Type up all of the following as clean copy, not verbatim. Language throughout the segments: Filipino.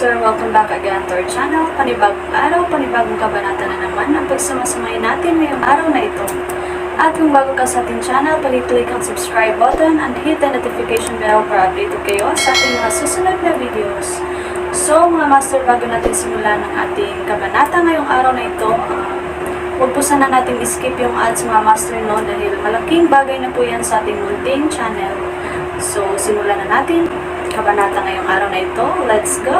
Master, welcome back again to our channel. Panibagong araw, panibagong kabanata na naman ang pagsamasamahin natin ngayong araw na ito. At kung bago ka sa ating channel, pag-click ang subscribe button and hit the notification bell para updated kayo sa ating mga susunod na videos. So mga Master, bago natin simulan ang ating kabanata ngayong araw na ito, huwag po sana natin skip yung ads mga Master, no, dahil malaking bagay na po yan sa ating munting channel. So simulan na natin kabanata ngayong araw na ito. Let's go!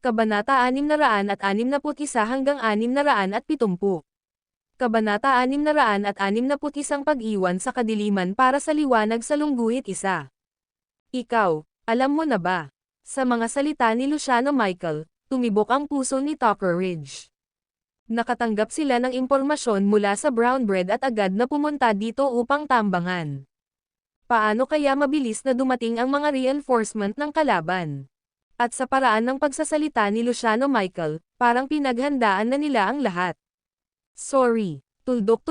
Kabanata 661 hanggang 670. Kabanata 661 Pag-iwan sa kadiliman para sa liwanag sa lungguhit isa. Ikaw, alam mo na ba? Sa mga salita ni Luciano Michael, tumibok ang puso ni Tucker Ridge. Nakatanggap sila ng impormasyon mula sa Brown Bread at agad na pumunta dito upang tambangan. Paano kaya mabilis na dumating ang mga reinforcement ng kalaban? At sa paraan ng pagsasalita ni Luciano Michael, parang pinaghandaan na nila ang lahat. Sorry, tuldok.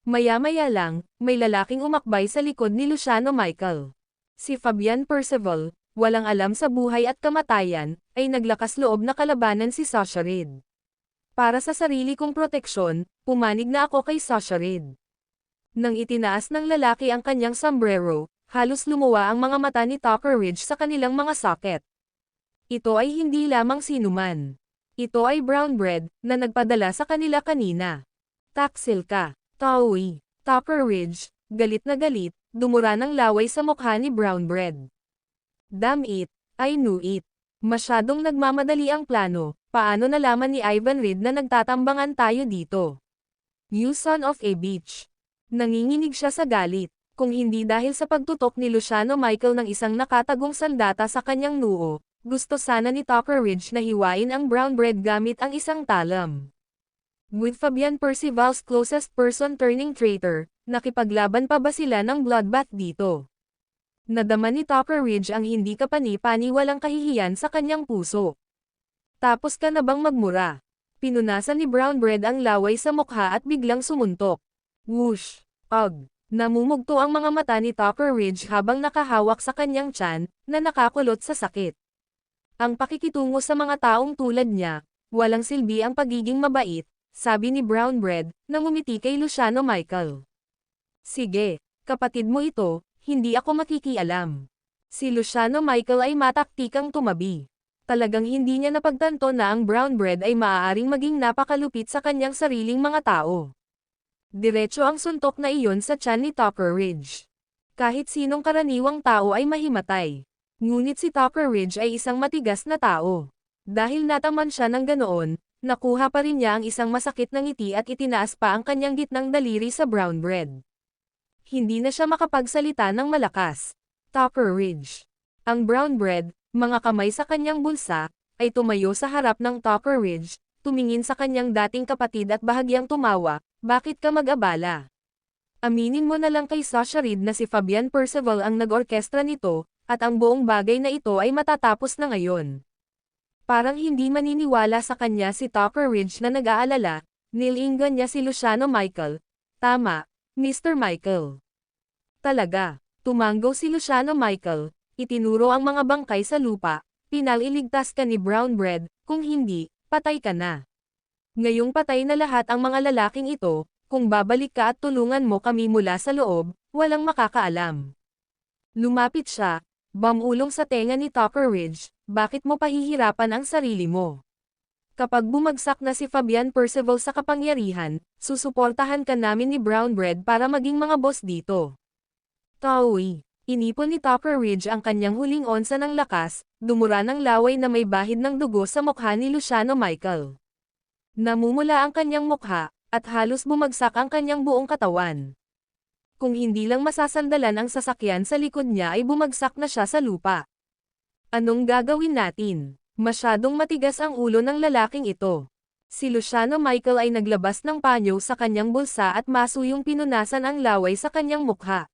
Maya-maya lang, may lalaking umakbay sa likod ni Luciano Michael. Si Fabian Percival, walang alam sa buhay at kamatayan, ay naglakas loob na kalabanan si Sasha Reed. Para sa sarili kong proteksyon, pumanig na ako kay Sasha Reed. Nang itinaas ng lalaki ang kanyang sombrero, halos lumuwa ang mga mata ni Tucker Ridge sa kanilang mga socket. Ito ay hindi lamang sinuman. Ito ay Brown Bread, na nagpadala sa kanila kanina. Taksil ka, Taui. Tucker Ridge, galit na galit, dumura ng laway sa mukha ni Brown Bread. Damn it, I knew it. Masyadong nagmamadali ang plano, paano nalaman ni Ivan Reed na nagtatambangan tayo dito? You son of a bitch. Nanginginig siya sa galit, kung hindi dahil sa pagtutok ni Luciano Michael ng isang nakatagong sandata sa kanyang noo, gusto sana ni Tucker Ridge na hiwain ang Brown Bread gamit ang isang talam. With Fabian Percival's closest person turning traitor, nakipaglaban pa ba sila ng bloodbath dito? Nadama ni Tucker Ridge ang hindi kapani-paniwalang kahihiyan sa kanyang puso. Tapos ka na bang magmura? Pinunasan ni Brown Bread ang laway sa mukha at biglang sumuntok. Whoosh! Ugh! Namumugto ang mga mata ni Tucker Ridge habang nakahawak sa kanyang tiyan, na nakakulot sa sakit. Ang pakikitungo sa mga taong tulad niya, walang silbi ang pagiging mabait, sabi ni Brown Bread, na ngumiti kay Luciano Michael. Sige, kapatid mo ito, hindi ako makikialam. Si Luciano Michael ay mataktikang tumabi. Talagang hindi niya napagtanto na ang Brown Bread ay maaaring maging napakalupit sa kanyang sariling mga tao. Diretso ang suntok na iyon sa tiyan ni Tucker Ridge. Kahit sinong karaniwang tao ay mahimatay. Ngunit si Tucker Ridge ay isang matigas na tao. Dahil nataman siya ng ganoon, nakuha pa rin niya ang isang masakit na ngiti at itinaas pa ang kanyang gitnang daliri sa Brown Bread. Hindi na siya makapagsalita ng malakas. Tucker Ridge. Ang Brown Bread, mga kamay sa kanyang bulsa, ay tumayo sa harap ng Tucker Ridge, tumingin sa kanyang dating kapatid at bahagyang tumawa. Bakit ka mag-abala? Aminin mo na lang kay Sasha Reed na si Fabian Percival ang nag-orkestra nito, at ang buong bagay na ito ay matatapos na ngayon. Parang hindi maniniwala sa kanya si Tucker Ridge na nag-aalala, nilinggan niya si Luciano Michael. Tama, Mr. Michael. Talaga, tumanggaw si Luciano Michael, itinuro ang mga bangkay sa lupa, pinaliligtas ka ni Brown Bread, kung hindi, patay ka na. Ngayong patay na lahat ang mga lalaking ito, kung babalik ka at tulungan mo kami mula sa loob, walang makakaalam. Lumapit siya, bamulong sa tenga ni Tucker Ridge, bakit mo pahihirapan ang sarili mo? Kapag bumagsak na si Fabian Percival sa kapangyarihan, susuportahan ka namin ni Brown Bread para maging mga boss dito. Taui, inipon ni Tucker Ridge ang kanyang huling onsa ng lakas, dumura ng laway na may bahid ng dugo sa mukha ni Luciano Michael. Namumula ang kanyang mukha, at halos bumagsak ang kanyang buong katawan. Kung hindi lang masasandalan ang sasakyan sa likod niya ay bumagsak na siya sa lupa. Anong gagawin natin? Masyadong matigas ang ulo ng lalaking ito. Si Luciano Michael ay naglabas ng panyo sa kanyang bulsa at masuyong pinunasan ang laway sa kanyang mukha.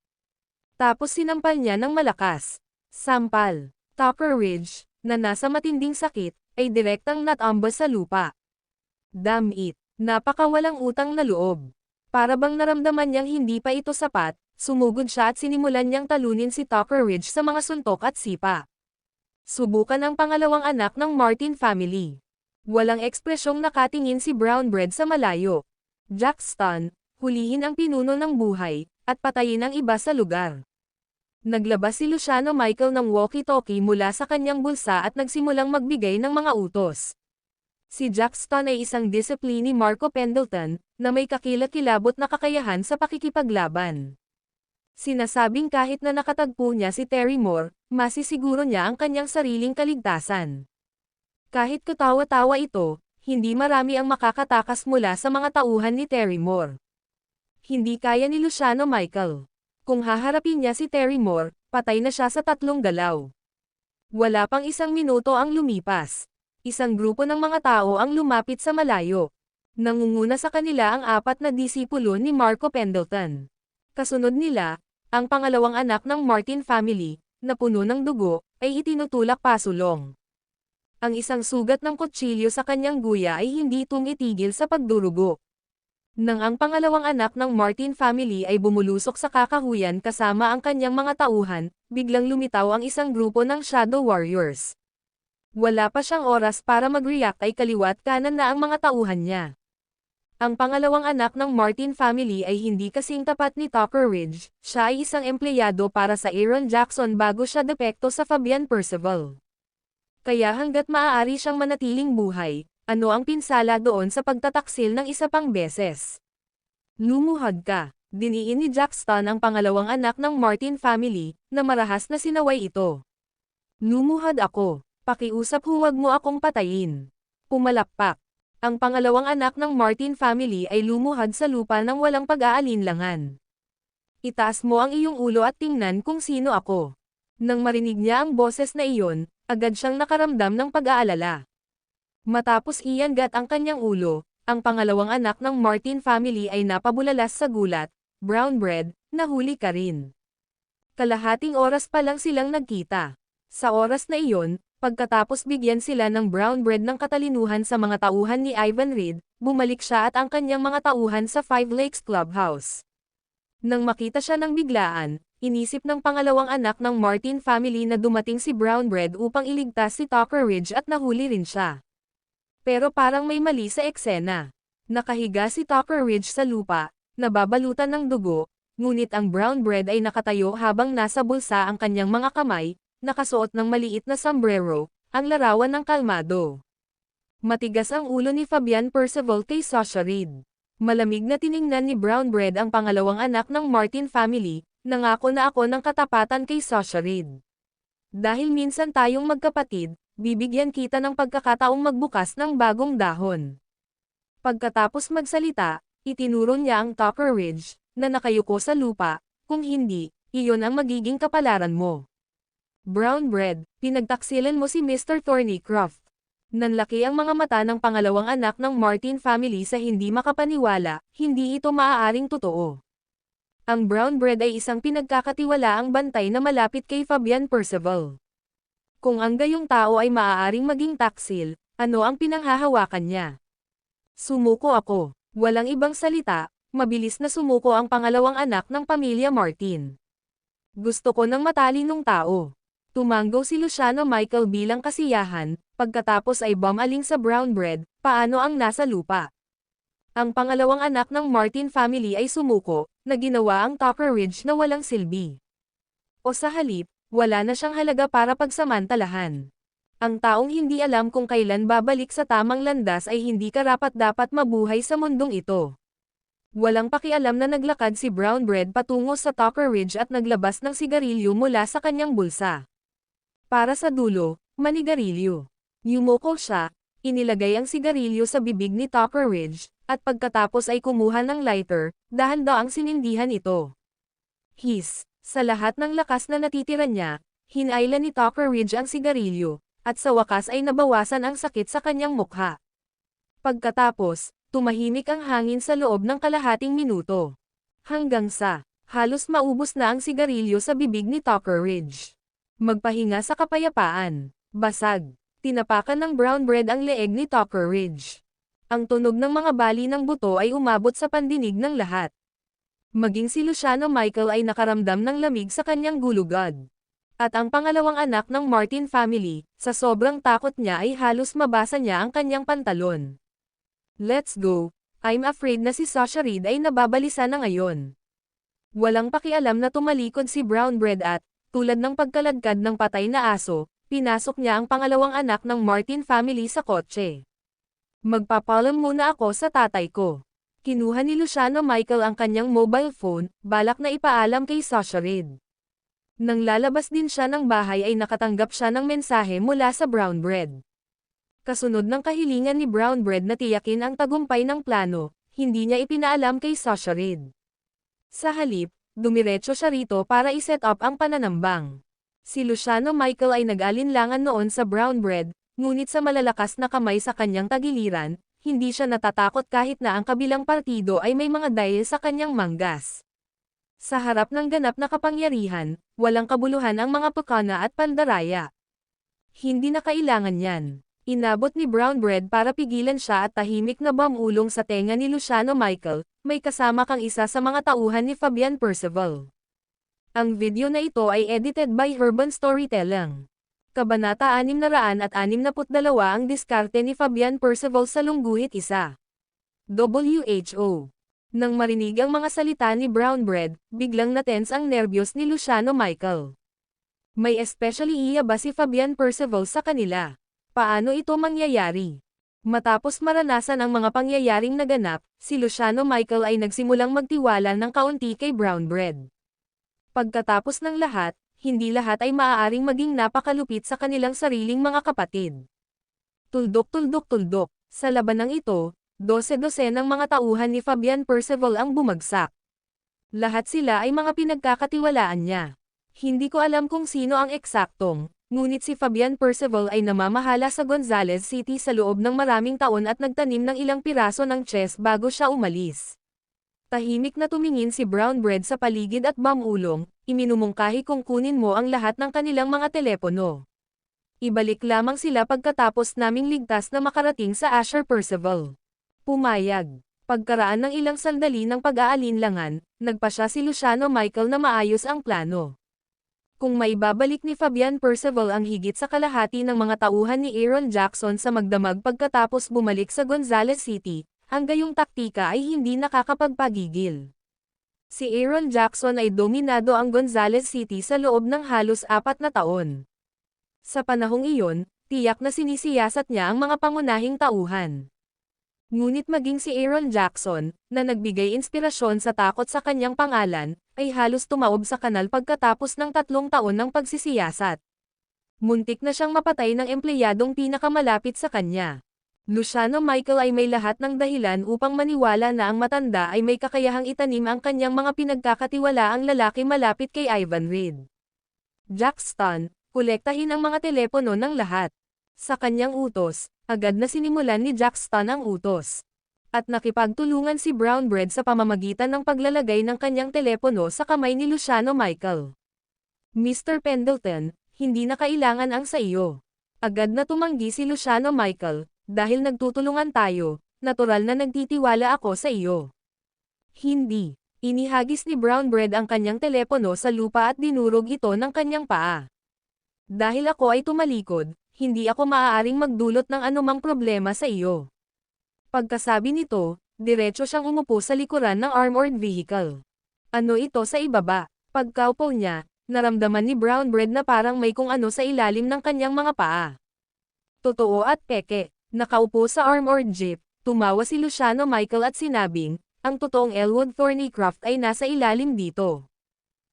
Tapos sinampal niya ng malakas. Sampal. Tucker Ridge, na nasa matinding sakit, ay direktang natambas sa lupa. Damn it, napakawalang utang na loob. Para bang naramdaman niyang hindi pa ito sapat, sumugod siya at sinimulan niyang talunin si Tucker Ridge sa mga suntok at sipa. Subukan ang pangalawang anak ng Martin family. Walang ekspresyong nakatingin si Brown Bread sa malayo. Jackson, hulihin ang pinuno ng buhay, at patayin ang iba sa lugar. Naglabas si Luciano Michael ng walkie-talkie mula sa kanyang bulsa at nagsimulang magbigay ng mga utos. Si Jackson ay isang disiplini ni Marco Pendleton, na may kakilakilabot na kakayahan sa pakikipaglaban. Sinasabing kahit na nakatagpo niya si Terry Moore, masisiguro niya ang kanyang sariling kaligtasan. Kahit katawa-tawa ito, hindi marami ang makakatakas mula sa mga tauhan ni Terry Moore. Hindi kaya ni Luciano Michael. Kung haharapin niya si Terry Moore, patay na siya sa 3 galaw. Wala pang 1 minuto ang lumipas. Isang grupo ng mga tao ang lumapit sa malayo. Nangunguna sa kanila ang 4 na disipulo ni Marco Pendleton. Kasunod nila, ang pangalawang anak ng Martin family, na puno ng dugo, ay itinutulak pasulong. Ang isang sugat ng kutsilyo sa kanyang guya ay hindi tumitigil sa pagdurugo. Nang ang pangalawang anak ng Martin family ay bumulusok sa kakahuyan kasama ang kanyang mga tauhan, biglang lumitaw ang isang grupo ng Shadow Warriors. Wala pa siyang oras para mag-react ay kaliwat kanan na ang mga tauhan niya. Ang pangalawang anak ng Martin family ay hindi kasing tapat ni Tucker Ridge, siya ay isang empleyado para sa Aaron Jackson bago siya depekto sa Fabian Percival. Kaya hanggat maaari siyang manatiling buhay, ano ang pinsala doon sa pagtataksil ng isa pang beses? Lumuhod ka, diniin ni Jackson ang pangalawang anak ng Martin family, na marahas na sinaway ito. Lumuhod ako, pakiusap huwag mo akong patayin. Pumalakpak. Ang pangalawang anak ng Martin family ay lumuhod sa lupa nang walang pag-aalinlangan. Itaas mo ang iyong ulo at tingnan kung sino ako. Nang marinig niya ang boses na iyon, agad siyang nakaramdam ng pag-aalala. Matapos iyangat ang kanyang ulo, ang pangalawang anak ng Martin family ay napabulalas sa gulat. Brown Bread, nahuli ka rin. Kalahating oras pa lang silang nagkita. Sa oras na iyon, pagkatapos bigyan sila ng Brown Bread ng katalinuhan sa mga tauhan ni Ivan Reed, bumalik siya at ang kanyang mga tauhan sa Five Lakes Clubhouse. Nang makita siya ng biglaan, inisip ng pangalawang anak ng Martin family na dumating si Brown Bread upang iligtas si Tucker Ridge at nahuli rin siya. Pero parang may mali sa eksena. Nakahiga si Tucker Ridge sa lupa, nababalutan ng dugo, ngunit ang Brown Bread ay nakatayo habang nasa bulsa ang kanyang mga kamay, nakasuot ng maliit na sombrero, ang larawan ng kalmado. Matigas ang ulo ni Fabian Percival kay Sasha Reed. Malamig na tiningnan ni Brown Bread ang pangalawang anak ng Martin family, nangako na ako ng katapatan kay Sasha Reed. Dahil minsan tayong magkapatid, bibigyan kita ng pagkakataong magbukas ng bagong dahon. Pagkatapos magsalita, itinuro niya ang Tucker Ridge, na nakayuko sa lupa, kung hindi, iyon ang magiging kapalaran mo. Brown Bread, pinagtaksilan mo si Mr. Thornycroft. Nanlaki ang mga mata ng pangalawang anak ng Martin family sa hindi makapaniwala, hindi ito maaaring totoo. Ang Brown Bread ay isang pinagkakatiwalaang bantay na malapit kay Fabian Percival. Kung ang gayong tao ay maaaring maging taksil, ano ang pinanghahawakan niya? Sumuko ako. Walang ibang salita, mabilis na sumuko ang pangalawang anak ng pamilya Martin. Gusto ko ng matalinong tao. Tumanggo si Luciano Michael bilang kasiyahan, pagkatapos ay bumaling sa Brown Bread, paano ang nasa lupa. Ang pangalawang anak ng Martin family ay sumuko, na ginawa ang Tucker Ridge na walang silbi. O sa halip, wala na siyang halaga para pagsamantalahan. Ang taong hindi alam kung kailan babalik sa tamang landas ay hindi karapat-dapat mabuhay sa mundong ito. Walang pakialam na naglakad si Brown Bread patungo sa Tucker Ridge at naglabas ng sigarilyo mula sa kanyang bulsa. Para sa dulo, manigarilyo. Yumoko siya, inilagay ang sigarilyo sa bibig ni Tucker Ridge, at pagkatapos ay kumuha ng lighter, dahan-daang sinindihan ito. Sa lahat ng lakas na natitira niya, hinailan ni Tucker Ridge ang sigarilyo, at sa wakas ay nabawasan ang sakit sa kanyang mukha. Pagkatapos, tumahimik ang hangin sa loob ng kalahating minuto. Hanggang sa, halos maubos na ang sigarilyo sa bibig ni Tucker Ridge. Magpahinga sa kapayapaan. Basag. Tinapakan ng Brown Bread ang leeg ni Tucker Ridge. Ang tunog ng mga bali ng buto ay umabot sa pandinig ng lahat. Maging si Luciano Michael ay nakaramdam ng lamig sa kanyang gulugod. At ang pangalawang anak ng Martin family, sa sobrang takot niya ay halos mabasa niya ang kanyang pantalon. Let's go. I'm afraid na si Sasha Reed ay nababalisa na ngayon. Walang pakialam na tumalikod si Brown Bread at, tulad ng pagkaladkad ng patay na aso, pinasok niya ang pangalawang anak ng Martin family sa kotse. Magpapalam muna ako sa tatay ko. Kinuha ni Luciano Michael ang kanyang mobile phone, balak na ipaalam kay Sasha Reed. Nang lalabas din siya ng bahay ay nakatanggap siya ng mensahe mula sa Brown Bread. Kasunod ng kahilingan ni Brown Bread na tiyakin ang tagumpay ng plano, hindi niya ipinaalam kay Sasha Reed. Sa halip, dumiretso siya rito para iset up ang pananambang. Si Luciano Michael ay nag-alinlangan noon sa Brown Bread, ngunit sa malalakas na kamay sa kanyang tagiliran, hindi siya natatakot kahit na ang kabilang partido ay may mga dahil sa kanyang manggas. Sa harap ng ganap na kapangyarihan, walang kabuluhan ang mga pukana at pandaraya. Hindi na kailangan yan. Inabot ni Brown Bread para pigilan siya at tahimik na bamulong sa tenga ni Luciano Michael, may kasama kang isa sa mga tauhan ni Fabian Percival. Ang video na ito ay edited by Urban Storytelling. Kabanata 662 ang diskarte ni Fabian Percival sa lungguhit isa. WHO. Nang marinig ang mga salita ni Brown Bread, biglang natense ang nerbiyos ni Luciano Michael. May especially iya ba si Fabian Percival sa kanila? Paano ito mangyayari? Matapos maranasan ang mga pangyayaring naganap, si Luciano Michael ay nagsimulang magtiwala ng kaunti kay Brown Bread. Pagkatapos ng lahat, hindi lahat ay maaaring maging napakalupit sa kanilang sariling mga kapatid. Tuldok-tuldok-tuldok, sa labanang ito, 12 ng mga tauhan ni Fabian Percival ang bumagsak. Lahat sila ay mga pinagkakatiwalaan niya. Hindi ko alam kung sino ang eksaktong, ngunit si Fabian Percival ay namamahala sa Gonzales City sa loob ng maraming taon at nagtanim ng ilang piraso ng chess bago siya umalis. Tahimik na tumingin si Brown Bread sa paligid at bamulong, iminumungkahi kung kunin mo ang lahat ng kanilang mga telepono. Ibalik lamang sila pagkatapos naming ligtas na makarating sa Asher Percival. Pumayag. Pagkaraan ng ilang sandali ng pag-aalinlangan, nagpasya si Luciano Michael na maayos ang plano. Kung maibabalik ni Fabian Percival ang higit sa kalahati ng mga tauhan ni Aaron Jackson sa magdamag pagkatapos bumalik sa Gonzales City, ang gayong taktika ay hindi nakakapagpagigil. Si Aaron Jackson ay dominado ang Gonzales City sa loob ng halos 4 na taon. Sa panahong iyon, tiyak na sinisiyasat niya ang mga pangunahing tauhan. Ngunit maging si Aaron Jackson, na nagbigay inspirasyon sa takot sa kanyang pangalan, ay halos tumaob sa kanal pagkatapos ng 3 taon ng pagsisiyasat. Muntik na siyang mapatay ng empleyadong pinakamalapit sa kanya. Luciano Michael ay may lahat ng dahilan upang maniwala na ang matanda ay may kakayahang itanim ang kanyang mga pinagkakatiwalaang lalaki malapit kay Ivan Reid. Jackson, kolektahin ang mga telepono ng lahat. Sa kanyang utos, agad na sinimulan ni Jackson ang utos. At nakipagtulungan si Brown Bread sa pamamagitan ng paglalagay ng kanyang telepono sa kamay ni Luciano Michael. Mr. Pendleton, hindi na kailangan ang sa iyo. Agad na tumanggi si Luciano Michael, dahil nagtutulungan tayo, natural na nagtitiwala ako sa iyo. Hindi. Inihagis ni Brown Bread ang kanyang telepono sa lupa at dinurog ito ng kanyang paa. Dahil ako ay tumalikod, hindi ako maaaring magdulot ng anumang problema sa iyo. Pagkasabi nito, diretso siyang umupo sa likuran ng armored vehicle. Ano ito sa ibaba? Pagkaupo niya, naramdaman ni Brown Bread na parang may kung ano sa ilalim ng kanyang mga paa. Totoo at peke, nakaupo sa armored jeep, tumawa si Luciano Michael at sinabing, ang totoong Elwood Thornycroft ay nasa ilalim dito.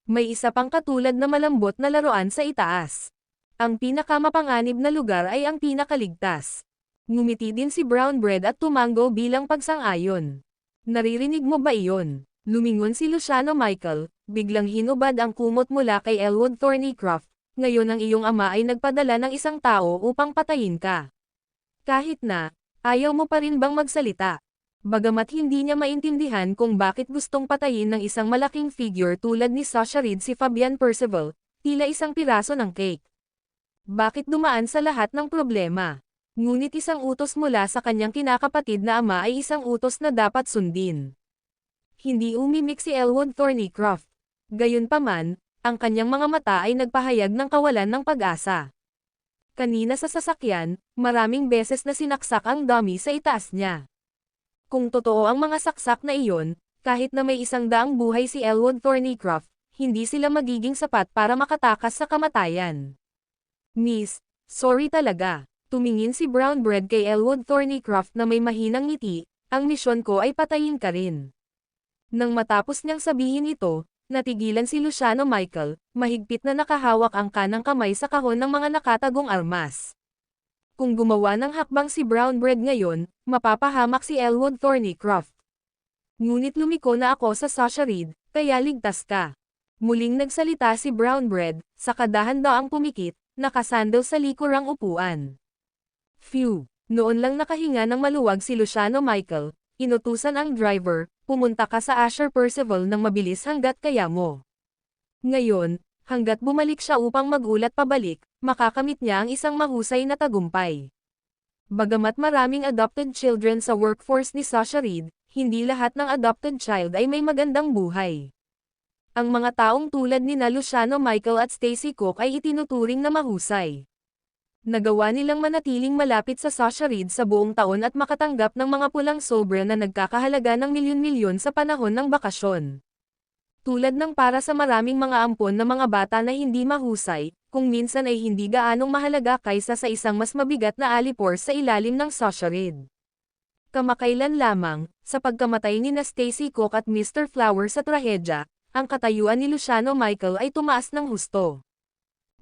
May isa pang katulad na malambot na laruan sa itaas. Ang pinakamapanganib na lugar ay ang pinakaligtas. Ngumiti din si Brown Bread at tumango bilang pagsang-ayon. Naririnig mo ba iyon? Lumingon si Luciano Michael, biglang hinubad ang kumot mula kay Elwood Thornycroft. Ngayon ang iyong ama ay nagpadala ng isang tao upang patayin ka. Kahit na, ayaw mo pa rin bang magsalita? Bagamat hindi niya maintindihan kung bakit gustong patayin ng isang malaking figure tulad ni Sasha Reed si Fabian Percival, tila isang piraso ng cake. Bakit dumaan sa lahat ng problema? Ngunit isang utos mula sa kanyang kinakapatid na ama ay isang utos na dapat sundin. Hindi umimik si Elwood Thornycroft. Gayunpaman, Ang kanyang mga mata ay nagpahayag ng kawalan ng pag-asa. Kanina sa sasakyan, maraming beses na sinaksak ang dummy sa itaas niya. Kung totoo ang mga saksak na iyon, kahit na may 100 buhay si Elwood Thornycroft, hindi sila magiging sapat para makatakas sa kamatayan. Miss, sorry talaga. Tumingin si Brown Bread kay Elwood Thornycroft na may mahinang ngiti, ang misyon ko ay patayin ka rin. Nang matapos niyang sabihin ito, natigilan si Luciano Michael, mahigpit na nakahawak ang kanang kamay sa kahon ng mga nakatagong armas. Kung gumawa ng hakbang si Brown Bread ngayon, mapapahamak si Elwood Thornycroft. Ngunit lumiko na ako sa Sasha Reed, kaya ligtas ka. Muling nagsalita si Brown Bread, sa kadahan-daang pumikit, nakasandal sa likurang upuan. Phew! Noon lang nakahinga ng maluwag si Luciano Michael, inutusan ang driver, pumunta ka sa Asher Percival ng mabilis hanggat kaya mo. Ngayon, hanggat bumalik siya upang magulat pabalik, makakamit niya ang isang mahusay na tagumpay. Bagamat maraming adopted children sa workforce ni Sasha Reed, hindi lahat ng adopted child ay may magandang buhay. Ang mga taong tulad ni Luciano Michael at Stacy Cook ay itinuturing na mahusay. Nagawa nilang manatiling malapit sa Sasha Reed sa buong taon at makatanggap ng mga pulang sobra na nagkakahalaga ng milyon-milyon sa panahon ng bakasyon. Tulad ng para sa maraming mga ampon na mga bata na hindi mahusay, kung minsan ay hindi gaanong mahalaga kaysa sa isang mas mabigat na alipor sa ilalim ng Sasha Reed. Kamakailan lamang, sa pagkamatay ni Stacy Cook at Mr. Flower sa trahedya, ang katayuan ni Luciano Michael ay tumaas ng husto.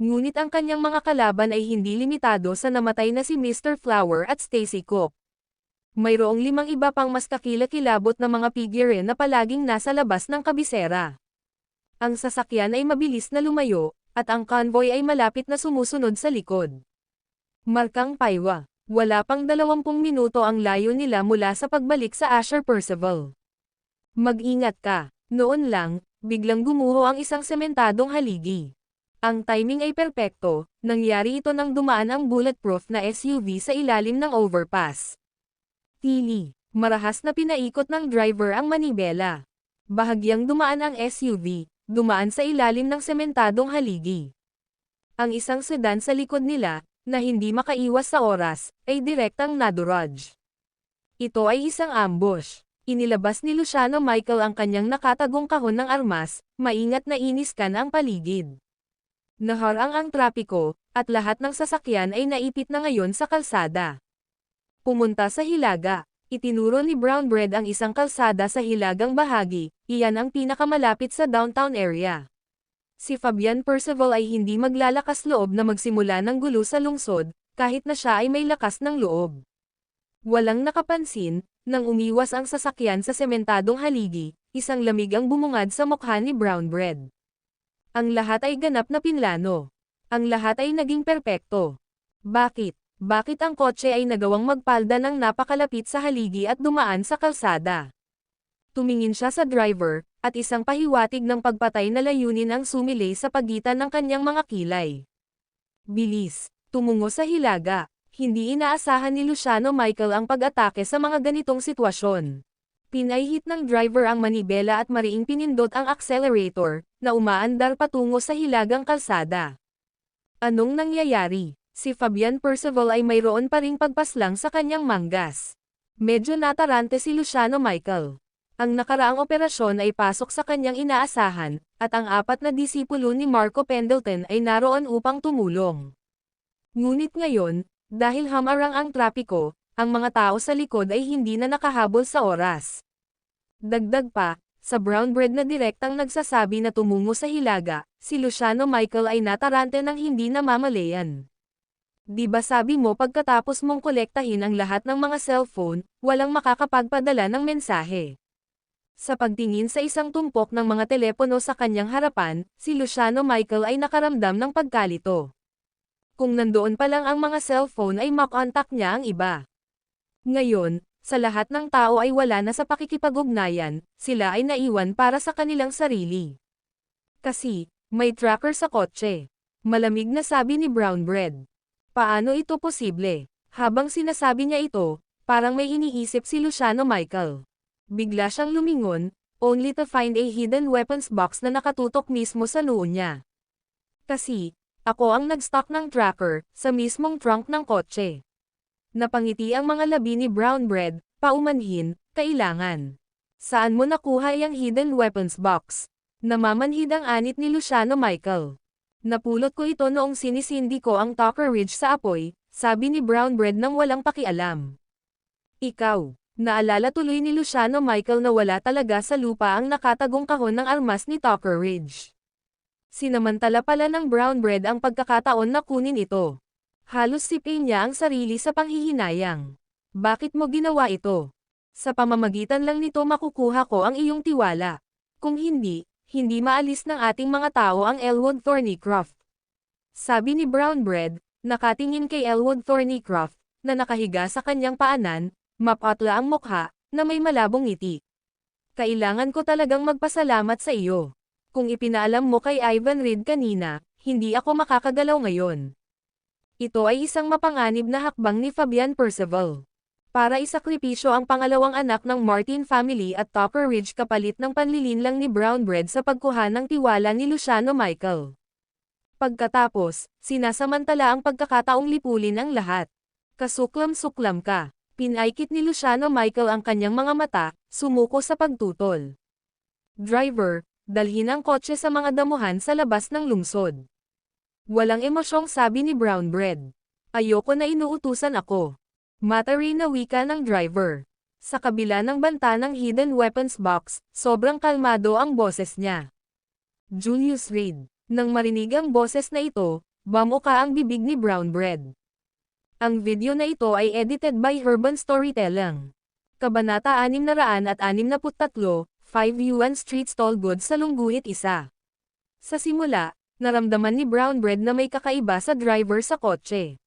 Ngunit ang kanyang mga kalaban ay hindi limitado sa namatay na si Mr. Flower at Stacy Cook. Mayroong 5 iba pang mas kakilakilabot na mga figure na palaging nasa labas ng kabisera. Ang sasakyan ay mabilis na lumayo, at ang convoy ay malapit na sumusunod sa likod. Markang Paywa. Wala pang 20 minuto ang layo nila mula sa pagbalik sa Asher Percival. Mag-ingat ka. Noon lang, biglang gumuho ang isang sementadong haligi. Ang timing ay perpekto, nangyari ito nang dumaan ang bulletproof na SUV sa ilalim ng overpass. Tili, marahas na pinaikot ng driver ang manibela. Bahagyang dumaan ang SUV, dumaan sa ilalim ng sementadong haligi. Ang isang sedan sa likod nila, na hindi makaiwas sa oras, ay direktang naduraj. Ito ay isang ambush. Inilabas ni Luciano Michael ang kanyang nakatagong kahon ng armas, maingat na iniskan ang paligid. Naharang ang trapiko, at lahat ng sasakyan ay naipit na ngayon sa kalsada. Pumunta sa Hilaga. Itinuro ni Brown Bread ang isang kalsada sa hilagang bahagi, iyan ang pinakamalapit sa downtown area. Si Fabian Percival ay hindi maglalakas loob na magsimula ng gulo sa lungsod, kahit na siya ay may lakas ng loob. Walang nakapansin, nang umiwas ang sasakyan sa sementadong haligi, isang lamig ang bumungad sa mukha ni Brown Bread. Ang lahat ay ganap na pinlano. Ang lahat ay naging perpekto. Bakit? Bakit ang kotse ay nagawang magpalda ng napakalapit sa haligi at dumaan sa kalsada? Tumingin siya sa driver, at isang pahiwatig ng pagpatay na layunin ang sumilay sa pagitan ng kanyang mga kilay. Bilis, tumungo sa Hilaga. Hindi inaasahan ni Luciano Michael ang pag-atake sa mga ganitong sitwasyon. Pinahihit ng driver ang manibela at mariing pinindot ang accelerator, na umaandar patungo sa hilagang kalsada. Anong nangyayari? Si Fabian Percival ay mayroon pa ring pagpaslang sa kanyang manggas. Medyo natarante si Luciano Michael. Ang nakaraang operasyon ay pasok sa kanyang inaasahan, at ang 4 na disipulo ni Marco Pendleton ay naroon upang tumulong. Ngunit ngayon, dahil hamarang ang trapiko, ang mga tao sa likod ay hindi na nakahabol sa oras. Dagdag pa, sa Brown Bread na direktang nagsasabi na tumungo sa Hilaga, si Luciano Michael ay natarante ng hindi namamalayan. Di ba sabi mo pagkatapos mong kolektahin ang lahat ng mga cellphone, walang makakapagpadala ng mensahe? Sa pagtingin sa isang tumpok ng mga telepono sa kanyang harapan, si Luciano Michael ay nakaramdam ng pagkalito. Kung nandoon pa lang ang mga cellphone ay makontak niya ang iba. Ngayon, sa lahat ng tao ay wala na sa pakikipag-ugnayan, sila ay naiwan para sa kanilang sarili. Kasi, may tracker sa kotse. Malamig na sabi ni Brown Bread. Paano ito posible? Habang sinasabi niya ito, parang may iniisip si Luciano Michael. Bigla siyang lumingon, only to find a hidden weapons box na nakatutok mismo sa noo niya. Kasi, ako ang nag-stock ng tracker, sa mismong trunk ng kotse. Napangiti ang mga labi ni Brown Bread, paumanhin, kailangan. Saan mo nakuha yung hidden weapons box? Namamanhid ang anit ni Luciano Michael. Napulot ko ito noong sinisindi ko ang Tucker Ridge sa apoy, sabi ni Brown Bread nang walang pakialam. Ikaw, naalala tuloy ni Luciano Michael na wala talaga sa lupa ang nakatagong kahon ng armas ni Tucker Ridge. Sinamantala pala ng Brown Bread ang pagkakataon na kunin ito. Halos sipin niya ang sarili sa panghihinayang. Bakit mo ginawa ito? Sa pamamagitan lang nito makukuha ko ang iyong tiwala. Kung hindi, hindi maalis ng ating mga tao ang Elwood Thornycroft. Sabi ni Brown Bread, nakatingin kay Elwood Thornycroft, na nakahiga sa kanyang paanan, mapatla ang mukha, na may malabong ngiti. Kailangan ko talagang magpasalamat sa iyo. Kung ipinaalam mo kay Ivan Reed kanina, hindi ako makakagalaw ngayon. Ito ay isang mapanganib na hakbang ni Fabian Percival. Para isakripisyo ang pangalawang anak ng Martin family at Tucker Ridge kapalit ng panlilinlang ni Brown Bread sa pagkuha ng tiwala ni Luciano Michael. Pagkatapos, sinasamantala ang pagkakataong lipulin ang lahat. Kasuklam-suklam ka. Pinaikit ni Luciano Michael ang kanyang mga mata, sumuko sa pagtutol. Driver, dalhin ang kotse sa mga damuhan sa labas ng lungsod. Walang emosyong sabi ni Brown Bread. Ayoko na inuutusan ako. Mataray na wika ng driver. Sa kabila ng banta ng hidden weapons box, sobrang kalmado ang boses niya. Julius Reed. Nang marinig ang boses na ito, bamuka ang bibig ni Brown Bread. Ang video na ito ay edited by Urban Storytelling. Kabanata 663, 5 Yuan Street Stall Goods sa Lungguhit 1. Sa simula, naramdaman ni Brown Bread na may kakaiba sa driver sa kotse.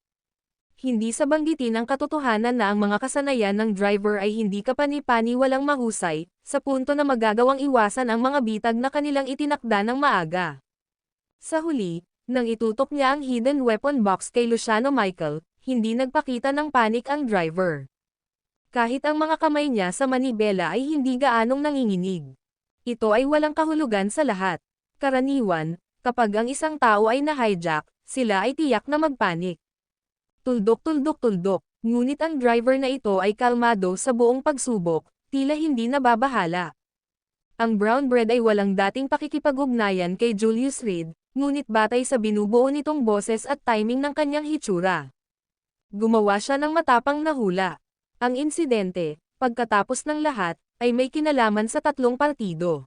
Hindi sa banggitin ang katotohanan na ang mga kasanayan ng driver ay hindi kapani-pani walang mahusay, sa punto na magagawang iwasan ang mga bitag na kanilang itinakda ng maaga. Sa huli, nang itutok niya ang hidden weapon box kay Luciano Michael, hindi nagpakita ng panik ang driver. Kahit ang mga kamay niya sa manibela ay hindi gaanong nanginginig. Ito ay walang kahulugan sa lahat. Karaniwan, kapag ang isang tao ay na-hijack, sila ay tiyak na magpanik. Tuldok-tuldok-tuldok, ngunit ang driver na ito ay kalmado sa buong pagsubok, tila hindi nababahala. Ang Brown Bread ay walang dating pakikipag-ugnayan kay Julius Reed, ngunit batay sa binubuo nitong boses at timing ng kanyang hitsura. Gumawa siya ng matapang na hula. Ang insidente, pagkatapos ng lahat, ay may kinalaman sa tatlong partido.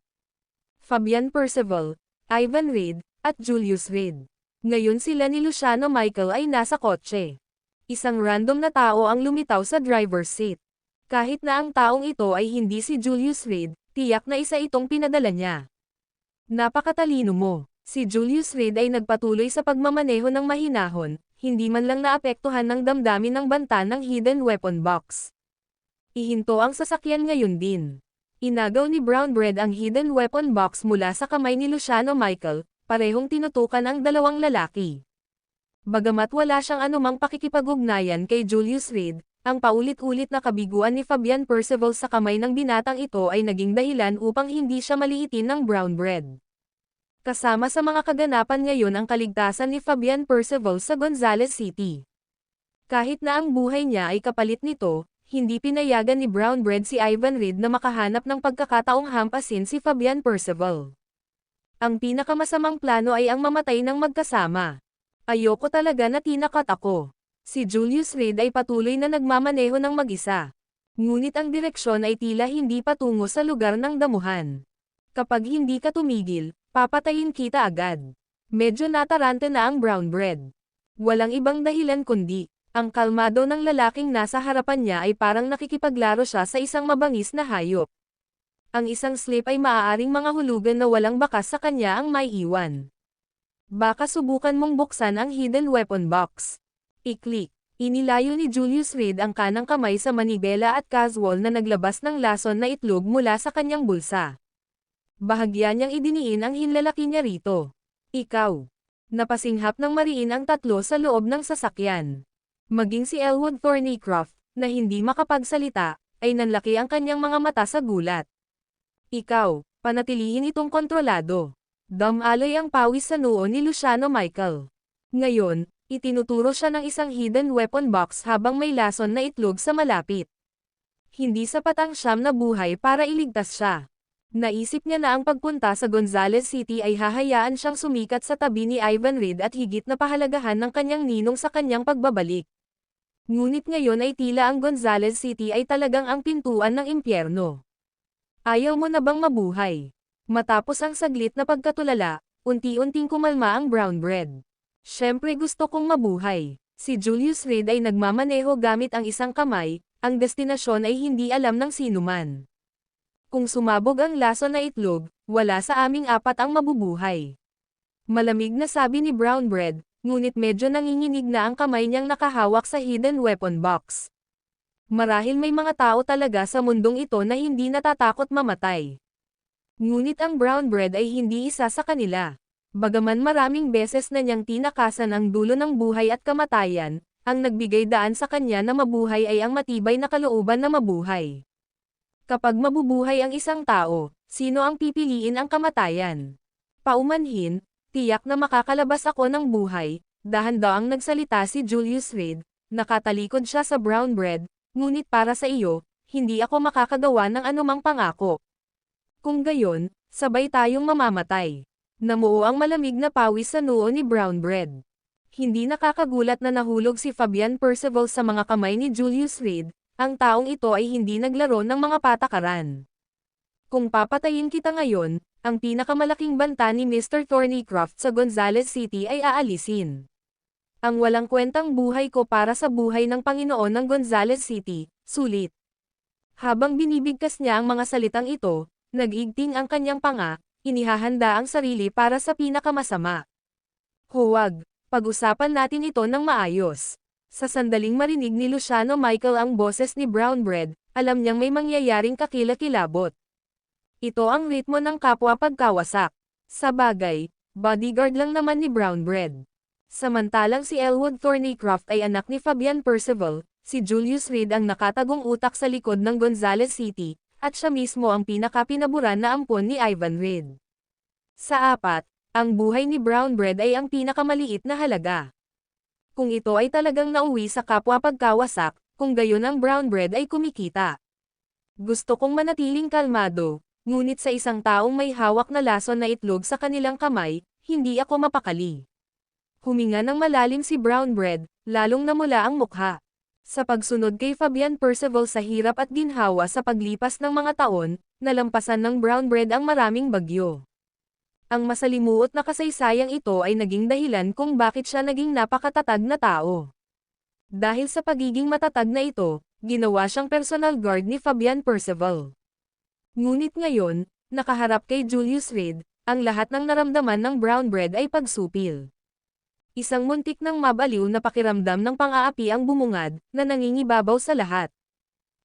Fabian Percival, Ivan Reed, at Julius Reed. Ngayon sila ni Luciano Michael ay nasa kotse. Isang random na tao ang lumitaw sa driver's seat. Kahit na ang taong ito ay hindi si Julius Reed, tiyak na isa itong pinadala niya. Napakatalino mo. Si Julius Reed ay nagpatuloy sa pagmamaneho ng mahinahon, hindi man lang naapektuhan ng damdamin ng banta ng hidden weapon box. Ihinto ang sasakyan ngayon din. Inagaw ni Brown Bread ang hidden weapon box mula sa kamay ni Luciano Michael, parehong tinutukan ang dalawang lalaki. Bagamat wala siyang anumang pakikipag-ugnayan kay Julius Reed, ang paulit-ulit na kabiguan ni Fabian Percival sa kamay ng binatang ito ay naging dahilan upang hindi siya maliitin ng Brown Bread. Kasama sa mga kaganapan ngayon ang kaligtasan ni Fabian Percival sa Gonzales City. Kahit na ang buhay niya ay kapalit nito, hindi pinayagan ni Brown Bread si Ivan Reed na makahanap ng pagkakataong hampasin si Fabian Percival. Ang pinakamasamang plano ay ang mamatay ng magkasama. Ayoko talaga na tinakat ako. Si Julius Reed ay patuloy na nagmamaneho ng mag-isa. Ngunit ang direksyon ay tila hindi patungo sa lugar ng damuhan. Kapag hindi ka tumigil, papatayin kita agad. Medyo natarante na ang Brown Bread. Walang ibang dahilan kundi, ang kalmado ng lalaking nasa harapan niya ay parang nakikipaglaro siya sa isang mabangis na hayop. Ang isang slip ay maaaring mga hulugan na walang bakas sa kanya ang maiiwan. Baka subukan mong buksan ang hidden weapon box. I-click. Inilayo ni Julius Reed ang kanang kamay sa manibela at casual na naglabas ng lason na itlog mula sa kanyang bulsa. Bahagya niyang idiniin ang hinlalaki niya rito. Ikaw. Napasinghap ng mariin ang tatlo sa loob ng sasakyan. Maging si Elwood Thornycroft, na hindi makapagsalita, ay nanlaki ang kanyang mga mata sa gulat. Ikaw, panatilihin itong kontrolado. Damaloy ang pawis sa noo ni Luciano Michael. Ngayon, itinuturo siya ng isang hidden weapon box habang may lason na itlog sa malapit. Hindi sapat ang siyam na buhay para iligtas siya. Naisip niya na ang pagpunta sa Gonzales City ay hahayaan siyang sumikat sa tabi ni Ivan Reid at higit na pahalagahan ng kanyang ninong sa kanyang pagbabalik. Ngunit ngayon ay tila ang Gonzales City ay talagang ang pintuan ng impyerno. Ayaw mo na bang mabuhay? Matapos ang saglit na pagkatulala, unti-unting kumalma ang brown bread. Siyempre gusto kong mabuhay. Si Julius Reid ay nagmamaneho gamit ang isang kamay, ang destinasyon ay hindi alam ng sinuman. Kung sumabog ang lason na itlog, wala sa aming apat ang mabubuhay. Malamig na sabi ni Brown Bread, ngunit medyo nanginginig na ang kamay niyang nakahawak sa hidden weapon box. Marahil may mga tao talaga sa mundong ito na hindi natatakot mamatay. Ngunit ang Brown Bread ay hindi isa sa kanila. Bagaman maraming beses na niyang tinakasan ang dulo ng buhay at kamatayan, ang nagbigay daan sa kanya na mabuhay ay ang matibay na kalooban na mabuhay. Kapag mabubuhay ang isang tao, sino ang pipiliin ang kamatayan? Paumanhin, tiyak na makakalabas ako ng buhay, dahan-daang nagsalita si Julius Reid, nakatalikod siya sa Brown Bread, ngunit para sa iyo, hindi ako makakagawa ng anumang pangako. Kung gayon, sabay tayong mamamatay. Namuo ang malamig na pawis sa noo ni Brown Bread. Hindi nakakagulat na nahulog si Fabian Percival sa mga kamay ni Julius Reid, ang taong ito ay hindi naglaro ng mga patakaran. Kung papatayin kita ngayon, ang pinakamalaking banta ni Mr. Thornycroft sa Gonzales City ay aalisin. Ang walang kwentang buhay ko para sa buhay ng Panginoon ng Gonzales City, sulit. Habang binibigkas niya ang mga salitang ito, nag-igting ang kanyang panga, inihahanda ang sarili para sa pinakamasama. Huwag, pag-usapan natin ito ng maayos. Sa sandaling marinig ni Luciano Michael ang boses ni Brown Bread, alam niyang may mangyayaring kakilakilabot. Ito ang ritmo ng kapwa pagkawasak. Sa bagay, bodyguard lang naman ni Brown Bread. Samantalang si Elwood Thornycroft ay anak ni Fabian Percival, si Julius Reid ang nakatagong utak sa likod ng Gonzales City, at siya mismo ang pinakapinaburan na ampon ni Ivan Reid. Sa apat, ang buhay ni Brown Bread ay ang pinakamaliit na halaga. Kung ito ay talagang nauwi sa kapwa pagkawasak, kung gayon ang Brown Bread ay kumikita. Gusto kong manatiling kalmado, ngunit sa isang taong may hawak na lason na itlog sa kanilang kamay, hindi ako mapakali. Huminga ng malalim si Brown Bread, lalong namula ang mukha. Sa pagsunod kay Fabian Percival sa hirap at ginhawa sa paglipas ng mga taon, nalampasan ng Brown Bread ang maraming bagyo. Ang masalimuot na kasaysayang ito ay naging dahilan kung bakit siya naging napakatatag na tao. Dahil sa pagiging matatag na ito, ginawa siyang personal guard ni Fabian Percival. Ngunit ngayon, nakaharap kay Julius Reid, ang lahat ng naramdaman ng Brown Bread ay pagsupil. Isang muntik ng mabaliw na pakiramdam ng pang-aapi ang bumungad, na nangingibabaw sa lahat.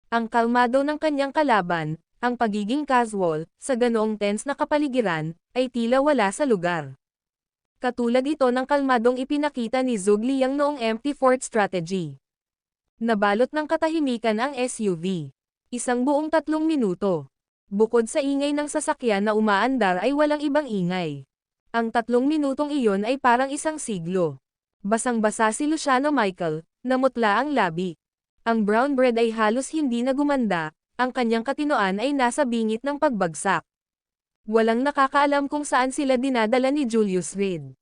Ang kalmado ng kanyang kalaban, ang pagiging casual, sa ganoong tense na kapaligiran, ay tila wala sa lugar. Katulad ito ng kalmadong ipinakita ni Zhou Liang noong Empty Fort Strategy. Nabalot ng katahimikan ang SUV. Isang buong 3 minuto. Bukod sa ingay ng sasakyan na umaandar ay walang ibang ingay. Ang 3 minutong iyon ay parang isang siglo. Basang-basa si Luciano Michael, namutla ang labi. Ang Brown Bread ay halos hindi na gumanda, ang kanyang katinoan ay nasa bingit ng pagbagsak. Walang nakakaalam kung saan sila dinadala ni Julius Reid.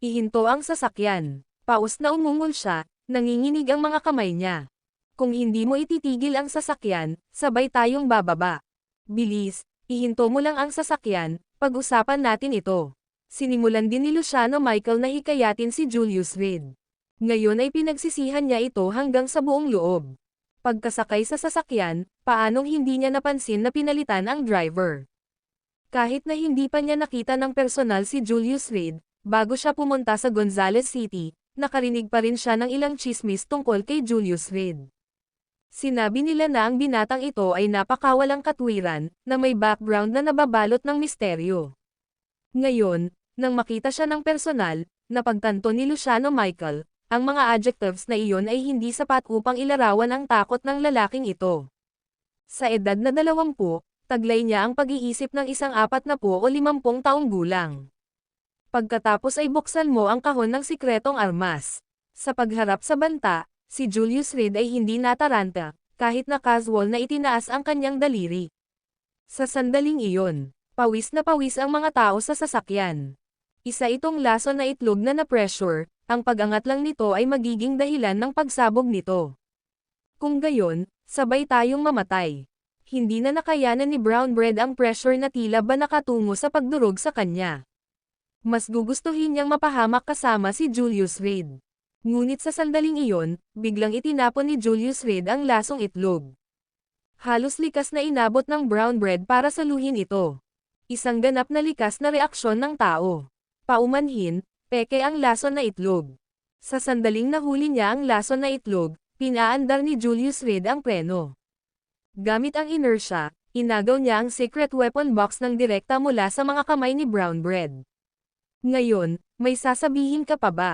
Ihinto ang sasakyan. Paus na umungol siya, nanginginig ang mga kamay niya. Kung hindi mo ititigil ang sasakyan, sabay tayong bababa. Bilis, ihinto mo lang ang sasakyan, pag-usapan natin ito. Sinimulan din ni Luciano Michael na hikayatin si Julius Reid. Ngayon ay pinagsisihan niya ito hanggang sa buong loob. Pagkasakay sa sasakyan, paanong hindi niya napansin na pinalitan ang driver. Kahit na hindi pa niya nakita ng personal si Julius Reid, bago siya pumunta sa Gonzales City, nakarinig pa rin siya ng ilang chismis tungkol kay Julius Reid. Sinabi nila na ang binatang ito ay napakawalang katwiran, na may background na nababalot ng misteryo. Ngayon, nang makita siya ng personal, napagtanto ni Luciano Michael, ang mga adjectives na iyon ay hindi sapat upang ilarawan ang takot ng lalaking ito. Sa edad na 20, Taglay niya ang pag-iisip ng isang 40 o 50 taong gulang. Pagkatapos ay buksan mo ang kahon ng sikretong armas. Sa pagharap sa banta, si Julius Reed ay hindi nataranta, kahit na casual na itinaas ang kanyang daliri. Sa sandaling iyon, pawis na pawis ang mga tao sa sasakyan. Isa itong lason na itlog na na-pressure, ang pag-angat lang nito ay magiging dahilan ng pagsabog nito. Kung gayon, sabay tayong mamatay. Hindi na nakayanan ni Brown Bread ang pressure na tila ba nakatungo sa pagdurog sa kanya. Mas gugustuhin niyang mapahamak kasama si Julius Reed. Ngunit sa sandaling iyon, biglang itinapon ni Julius Reed ang lasong itlog. Halos likas na inabot ng Brown Bread para saluhin ito. Isang ganap na likas na reaksyon ng tao. Paumanhin, peke ang lason na itlog. Sa sandaling nahuli niya ang lason na itlog, pinaandar ni Julius Reed ang preno. Gamit ang inertia, inagaw niya ang secret weapon box ng direkta mula sa mga kamay ni Brown Bread. Ngayon, may sasabihin ka pa ba?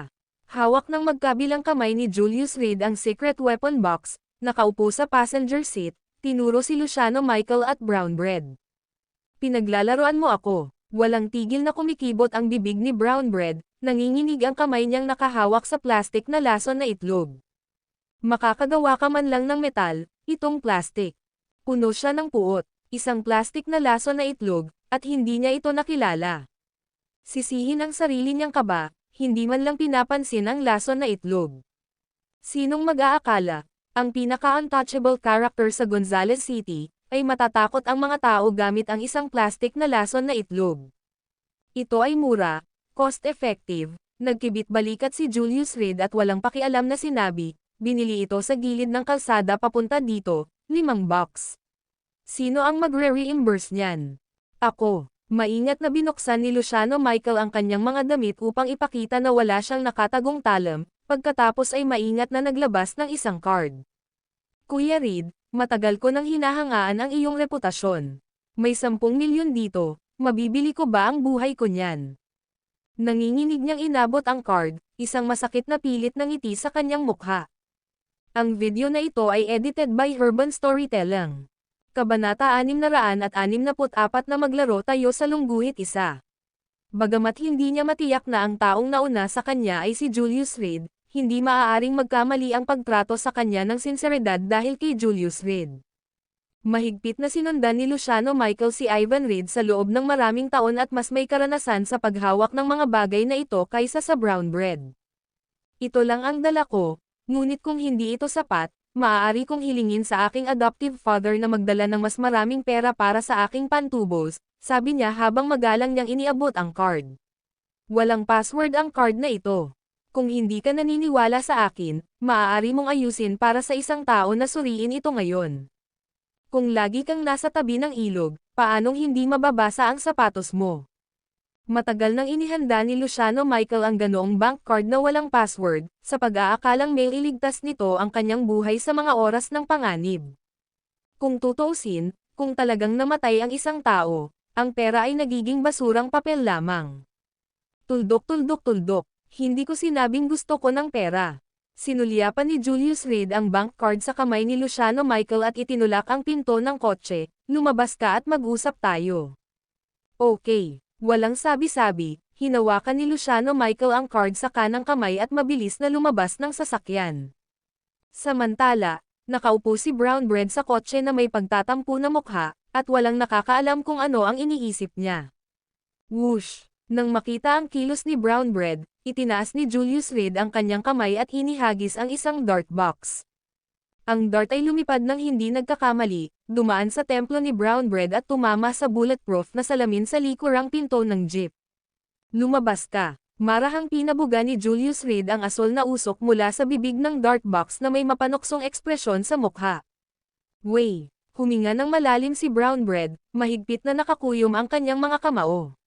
Hawak ng magkabilang kamay ni Julius Reed ang secret weapon box, nakaupo sa passenger seat, tinuro si Luciano Michael at Brown Bread. Pinaglalaroan mo ako. Walang tigil na kumikibot ang bibig ni Brown Bread, nanginginig ang kamay niyang nakahawak sa plastik na lason na itlog. Makakagawa ka man lang ng metal, itong plastik. Puno siya ng puot, isang plastik na lason na itlog, at hindi niya ito nakilala. Sisihin ang sarili niyang kaba, hindi man lang pinapansin ang lason na itlog. Sinong mag-aakala, ang pinaka-untouchable character sa Gonzales City, ay matatakot ang mga tao gamit ang isang plastik na lason na itlog. Ito ay mura, cost-effective, nagkibit-balikat si Julius Reed at walang pakialam na sinabi, binili ito sa gilid ng kalsada papunta dito, $5. Sino ang magre-reimburse niyan? Ako. Maingat na binuksan ni Luciano Michael ang kanyang mga damit upang ipakita na wala siyang nakatagong talam, pagkatapos ay maingat na naglabas ng isang card. Kuya Reed, matagal ko nang hinahangaan ang iyong reputasyon. May 10 milyon dito, mabibili ko ba ang buhay ko niyan? Nanginginig niyang inabot ang card, isang masakit na pilit na ngiti sa kanyang mukha. Ang video na ito ay edited by Urban Storytelling. Kabanata 664 na maglaro tayo sa lungguhit isa. Bagamat hindi niya matiyak na ang taong nauna sa kanya ay si Julius Reed, hindi maaaring magkamali ang pagtrato sa kanya ng sinseridad dahil kay Julius Reed. Mahigpit na sinundan ni Luciano Michael si Ivan Reed sa loob ng maraming taon at mas may karanasan sa paghawak ng mga bagay na ito kaysa sa Brown Bread. Ito lang ang dala ko, ngunit kung hindi ito sapat, maaari kong hilingin sa aking adoptive father na magdala ng mas maraming pera para sa aking pantubos, sabi niya habang magalang niyang iniabot ang card. Walang password ang card na ito. Kung hindi ka naniniwala sa akin, maaari mong ayusin para sa isang tao na suriin ito ngayon. Kung lagi kang nasa tabi ng ilog, paanong hindi mababasa ang sapatos mo? Matagal nang inihanda ni Luciano Michael ang ganoong bank card na walang password, sa pag-aakalang may iligtas nito ang kanyang buhay sa mga oras ng panganib. Kung tutuusin, kung talagang namatay ang isang tao, ang pera ay nagiging basurang papel lamang. Tuldok, hindi ko sinabing gusto ko ng pera. Sinulyapan ni Julius Reed ang bank card sa kamay ni Luciano Michael at itinulak ang pinto ng kotse, lumabas ka at mag-usap tayo. Okay. Walang sabi-sabi, hinawakan ni Luciano Michael ang card sa kanang kamay at mabilis na lumabas ng sasakyan. Samantala, nakaupo si Brown Bread sa kotse na may pagtatampo na mukha, at walang nakakaalam kung ano ang iniisip niya. Whoosh! Nang makita ang kilos ni Brown Bread, itinaas ni Julius Reed ang kanyang kamay at hinihagis ang isang dart box. Ang dart ay lumipad ng hindi nagkakamali, dumaan sa templo ni Brown Bread at tumama sa bulletproof na salamin sa likurang pinto ng jeep. Lumabas ka. Marahang pinabuga ni Julius Reed ang asol na usok mula sa bibig ng dart box na may mapanuksong ekspresyon sa mukha. Way! Huminga ng malalim si Brown Bread, mahigpit na nakakuyom ang kanyang mga kamao.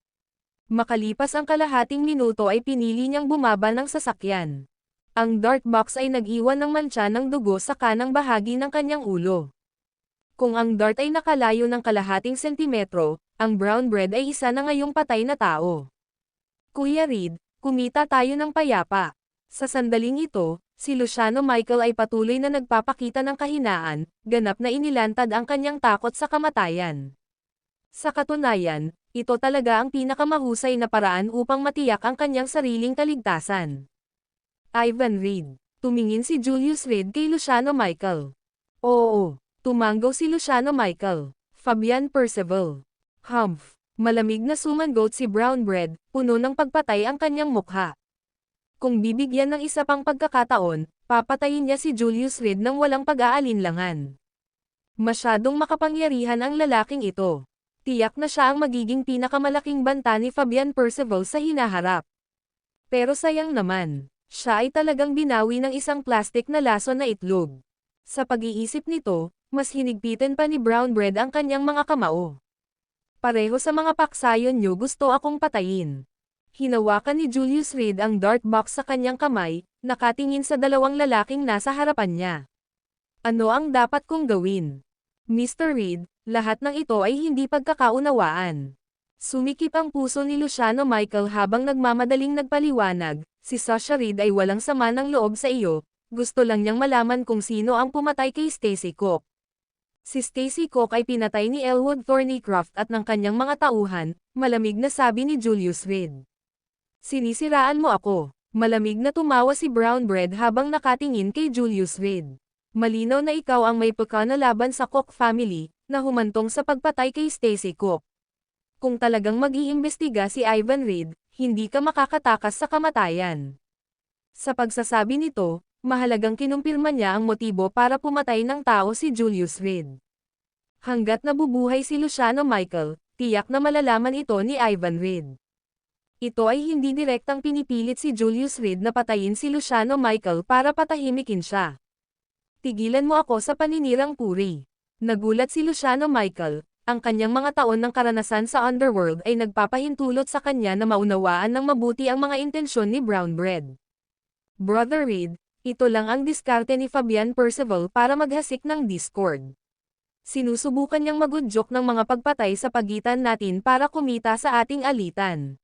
Makalipas ang kalahating minuto ay pinili niyang bumaba ng sasakyan. Ang dart box ay nag-iwan ng mantsa ng dugo sa kanang bahagi ng kanyang ulo. Kung ang dart ay nakalayo ng kalahating sentimetro, ang Brown Bread ay isa na ngayong patay na tao. Kuya Reed, kumita tayo ng payapa. Sa sandaling ito, si Luciano Michael ay patuloy na nagpapakita ng kahinaan, ganap na inilantad ang kanyang takot sa kamatayan. Sa katunayan, ito talaga ang pinakamahusay na paraan upang matiyak ang kanyang sariling kaligtasan. Ivan Reed. Tumingin si Julius Reed kay Luciano Michael. Oo, tumanggaw si Luciano Michael. Fabian Percival. Humph. Malamig na sumangot si Brown Bread, puno ng pagpatay ang kanyang mukha. Kung bibigyan ng isa pang pagkakataon, papatayin niya si Julius Reed ng walang pag-aalinlangan. Masyadong makapangyarihan ang lalaking ito. Tiyak na siya ang magiging pinakamalaking banta ni Fabian Percival sa hinaharap. Pero sayang naman, siya ay talagang binawi ng isang plastik na laso na itlog. Sa pag-iisip nito, mas hinigpitan pa ni Brown Bread ang kanyang mga kamao. Pareho sa mga paksayon niyo gusto akong patayin. Hinawakan ni Julius Reed ang dart box sa kanyang kamay, nakatingin sa dalawang lalaking nasa harapan niya. Ano ang dapat kong gawin? Mr. Reed, lahat ng ito ay hindi pagkakaunawaan. Sumikip ang puso ni Luciano Michael habang nagmamadaling nagpaliwanag, si Sasha Reed ay walang sama ng loob sa iyo, gusto lang niyang malaman kung sino ang pumatay kay Stacy Cook. Si Stacy Cook ay pinatay ni Elwood Thornycroft at ng kanyang mga tauhan, malamig na sabi ni Julius Reed. Sinisiraan mo ako. Malamig na tumawa si Brown Bread habang nakatingin kay Julius Reed. Malinaw na ikaw ang may pagkana laban sa Cook family, na humantong sa pagpatay kay Stacy Cook. Kung talagang mag-iimbestiga si Ivan Reed, hindi ka makakatakas sa kamatayan. Sa pagsasabi nito, mahalagang kinumpirma niya ang motibo para pumatay ng tao si Julius Reed. Hanggat nabubuhay si Luciano Michael, tiyak na malalaman ito ni Ivan Reed. Ito ay hindi direktang pinipilit si Julius Reed na patayin si Luciano Michael para patahimikin siya. Tigilan mo ako sa paninirang puri. Nagulat si Luciano Michael, ang kanyang mga taon ng karanasan sa underworld ay nagpapahintulot sa kanya na maunawaan ng mabuti ang mga intensyon ni Brown Bread. Brother Reed, ito lang ang diskarte ni Fabian Percival para maghasik ng discord. Sinusubukan niyang magudyok ng mga pagpatay sa pagitan natin para kumita sa ating alitan.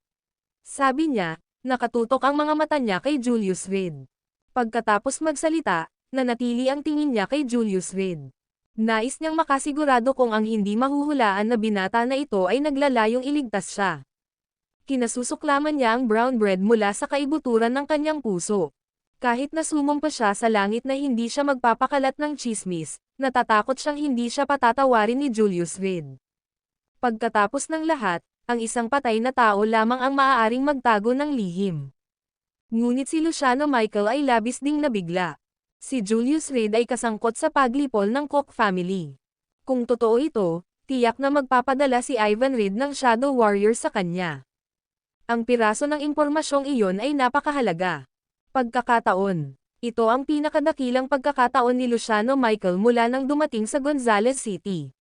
Sabi niya, nakatutok ang mga mata niya kay Julius Reed. Pagkatapos magsalita, nanatili ang tingin niya kay Julius Reed. Nais niyang makasigurado kung ang hindi mahuhulaan na binata na ito ay naglalayong iligtas siya. Kinasusuklaman niya ang Brown Bread mula sa kaibuturan ng kanyang puso. Kahit nasumong pa siya sa langit na hindi siya magpapakalat ng chismis, natatakot siyang hindi siya patatawarin ni Julius Reed. Pagkatapos ng lahat, ang isang patay na tao lamang ang maaaring magtago ng lihim. Ngunit si Luciano Michael ay labis ding nabigla. Si Julius Reed ay kasangkot sa paglipol ng Cook family. Kung totoo ito, tiyak na magpapadala si Ivan Reed ng Shadow Warrior sa kanya. Ang piraso ng impormasyong iyon ay napakahalaga. Pagkakataon. Ito ang pinakadakilang pagkakataon ni Luciano Michael mula nang dumating sa Gonzales City.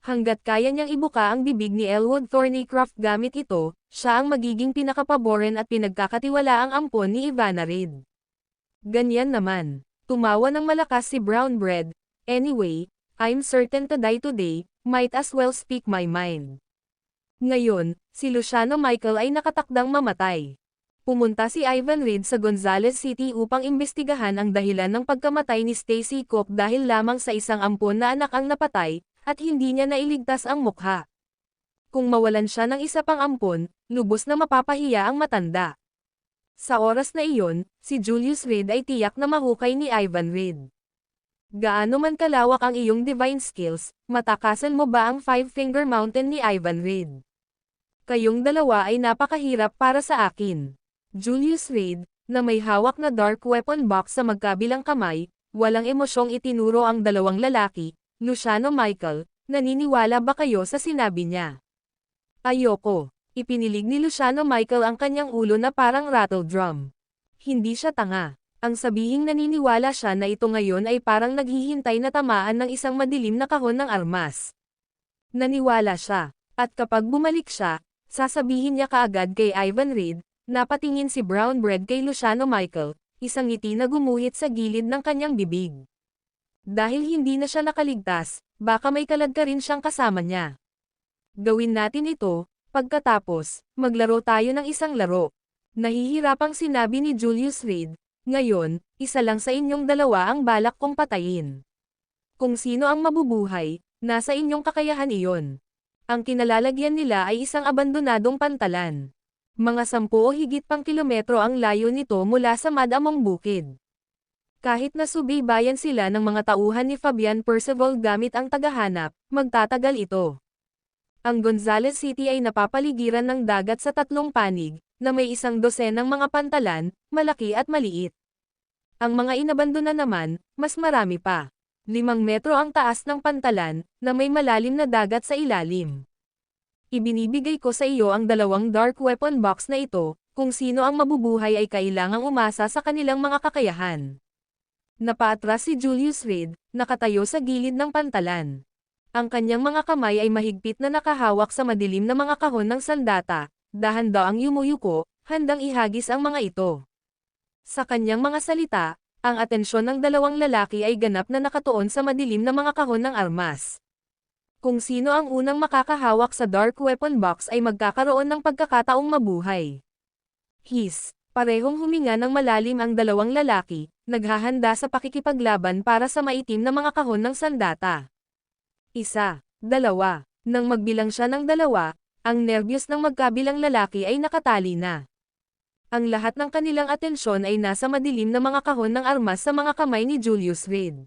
Hanggat kaya niyang ibuka ang bibig ni Elwood Thornycroft gamit ito, siya ang magiging pinakapaboren at pinagkakatiwalaang ampon ni Ivana Reed. Ganyan naman. Tumawa ng malakas si Brown Bread. Anyway, I'm certain to die today, might as well speak my mind. Ngayon, si Luciano Michael ay nakatakdang mamatay. Pumunta si Ivan Reed sa Gonzales City upang imbestigahan ang dahilan ng pagkamatay ni Stacy Cook dahil lamang sa isang ampon na anak ang napatay, at hindi niya nailigtas ang mukha. Kung mawalan siya ng isa pang ampon, lubos na mapapahiya ang matanda. Sa oras na iyon, si Julius Reed ay tiyak na mahukay ni Ivan Reed. Gaano man kalawak ang iyong divine skills, matakasan mo ba ang Five-Finger Mountain ni Ivan Reed? Kayong dalawa ay napakahirap para sa akin. Julius Reed, na may hawak na dark weapon box sa magkabilang kamay, walang emosyong itinuro ang dalawang lalaki. Luciano Michael, naniniwala ba kayo sa sinabi niya? Ayoko. Ipinilig ni Luciano Michael ang kanyang ulo na parang rattle drum. Hindi siya tanga. Ang sabihing naniniwala siya na ito ngayon ay parang naghihintay na tamaan ng isang madilim na kahon ng armas. Naniwala siya. At kapag bumalik siya, sasabihin niya kaagad kay Ivan Reed, napatingin si Brown Bread kay Luciano Michael, isang ngiti na gumuhit sa gilid ng kanyang bibig. Dahil hindi na siya nakaligtas, baka may kaladka rin siyang kasama niya. Gawin natin ito. Pagkatapos, maglaro tayo ng isang laro. Nahihirapang sinabi ni Julius Reed, ngayon, isa lang sa inyong dalawa ang balak kong patayin. Kung sino ang mabubuhay, nasa inyong kakayahan iyon. Ang kinalalagyan nila ay isang abandonadong pantalan. Mga 10 o higit pang kilometro ang layo nito mula sa madamong bukid. Kahit nasubaybayan sila ng mga tauhan ni Fabian Percival gamit ang tagahanap, magtatagal ito. Ang Gonzales City ay napapaligiran ng dagat sa 3 panig, na may 12 mga pantalan, malaki at maliit. Ang mga inabandona naman, mas marami pa. 5 metro ang taas ng pantalan, na may malalim na dagat sa ilalim. Ibinibigay ko sa iyo ang 2 dark weapon box na ito, kung sino ang mabubuhay ay kailangang umasa sa kanilang mga kakayahan. Napaatras si Julius Reed, nakatayo sa gilid ng pantalan. Ang kanyang mga kamay ay mahigpit na nakahawak sa madilim na mga kahon ng sandata, dahan-daang yumuyuko, handang ihagis ang mga ito. Sa kanyang mga salita, ang atensyon ng 2 lalaki ay ganap na nakatuon sa madilim na mga kahon ng armas. Kung sino ang unang makakahawak sa dark weapon box ay magkakaroon ng pagkakataong mabuhay. Parehong huminga ng malalim ang 2 lalaki, naghahanda sa pakikipaglaban para sa maitim na mga kahon ng sandata. 1, 2, nang magbilang siya ng 2, ang nerbiyos ng magkabilang lalaki ay nakatali na. Ang lahat ng kanilang atensyon ay nasa madilim na mga kahon ng armas sa mga kamay ni Julius Reed.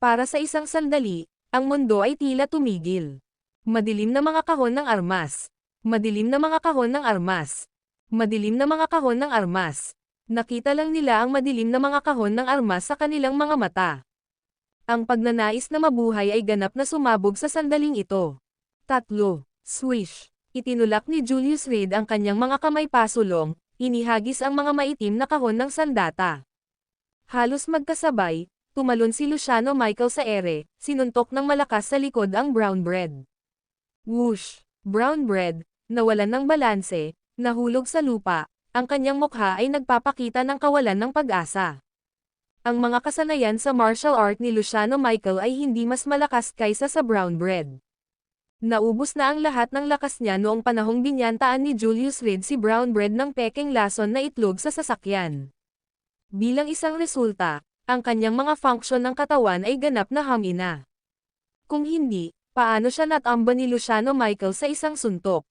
Para sa isang sandali, ang mundo ay tila tumigil. Madilim na mga kahon ng armas. Madilim na mga kahon ng armas. Madilim na mga kahon ng armas. Nakita lang nila ang madilim na mga kahon ng armas sa kanilang mga mata. Ang pagnanais na mabuhay ay ganap na sumabog sa sandaling ito. 3. Swish. Itinulak ni Julius Reed ang kanyang mga kamay pasulong, inihagis ang mga maitim na kahon ng sandata. Halos magkasabay, tumalon si Luciano Michael sa ere, sinuntok ng malakas sa likod ang brown bread. Whoosh! Brown bread, nawalan ng balanse, nahulog sa lupa, ang kanyang mukha ay nagpapakita ng kawalan ng pag-asa. Ang mga kasanayan sa martial art ni Luciano Michael ay hindi mas malakas kaysa sa brown bread. Naubos na ang lahat ng lakas niya noong panahong binyantaan ni Julius Reed si brown bread ng pekeng lason na itlog sa sasakyan. Bilang isang resulta, ang kanyang mga function ng katawan ay ganap na hamina. Kung hindi, paano siya natamba ni Luciano Michael sa isang suntok?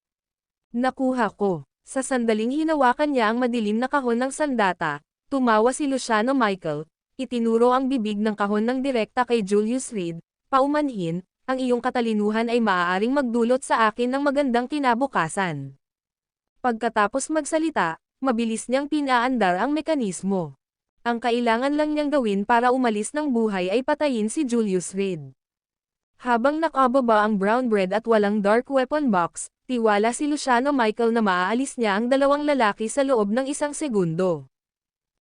Nakuha ko. Sa sandaling hinawakan niya ang madilim na kahon ng sandata, tumawa si Luciano Michael, itinuro ang bibig ng kahon ng direkta kay Julius Reed, paumanhin, ang iyong katalinuhan ay maaaring magdulot sa akin ng magandang kinabukasan. Pagkatapos magsalita, mabilis niyang pinaandar ang mekanismo. Ang kailangan lang niyang gawin para umalis ng buhay ay patayin si Julius Reed. Habang nakababa ang brown bread at walang dark weapon box, tiwala si Luciano Michael na maaalis niya ang 2 lalaki sa loob ng 1 segundo.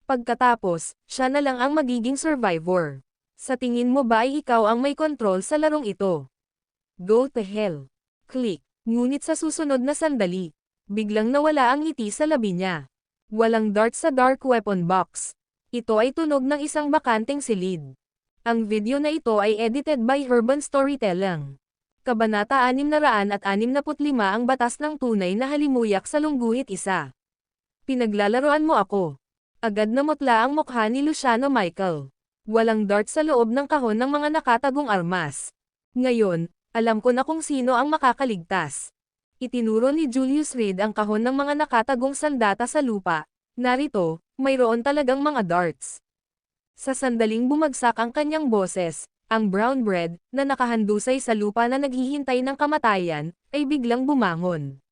Pagkatapos, siya na lang ang magiging survivor. Sa tingin mo ba ay ikaw ang may kontrol sa larong ito? Go to hell. Click. Ngunit sa susunod na sandali, biglang nawala ang ngiti sa labi niya. Walang dart sa dark weapon box. Ito ay tunog ng isang bakanteng silid. Ang video na ito ay edited by Urban Storytelling. Kabanata 665 ang batas ng tunay na halimuyak sa lungguhit 1. Pinaglalaroan mo ako. Agad namutla ang mukha ni Luciano Michael. Walang dart sa loob ng kahon ng mga nakatagong armas. Ngayon, alam ko na kung sino ang makakaligtas. Itinuro ni Julius Reed ang kahon ng mga nakatagong sandata sa lupa. Narito, mayroon talagang mga darts. Sa sandaling bumagsak ang kanyang boses, ang brown bread, na nakahandusay sa lupa na naghihintay ng kamatayan, ay biglang bumangon.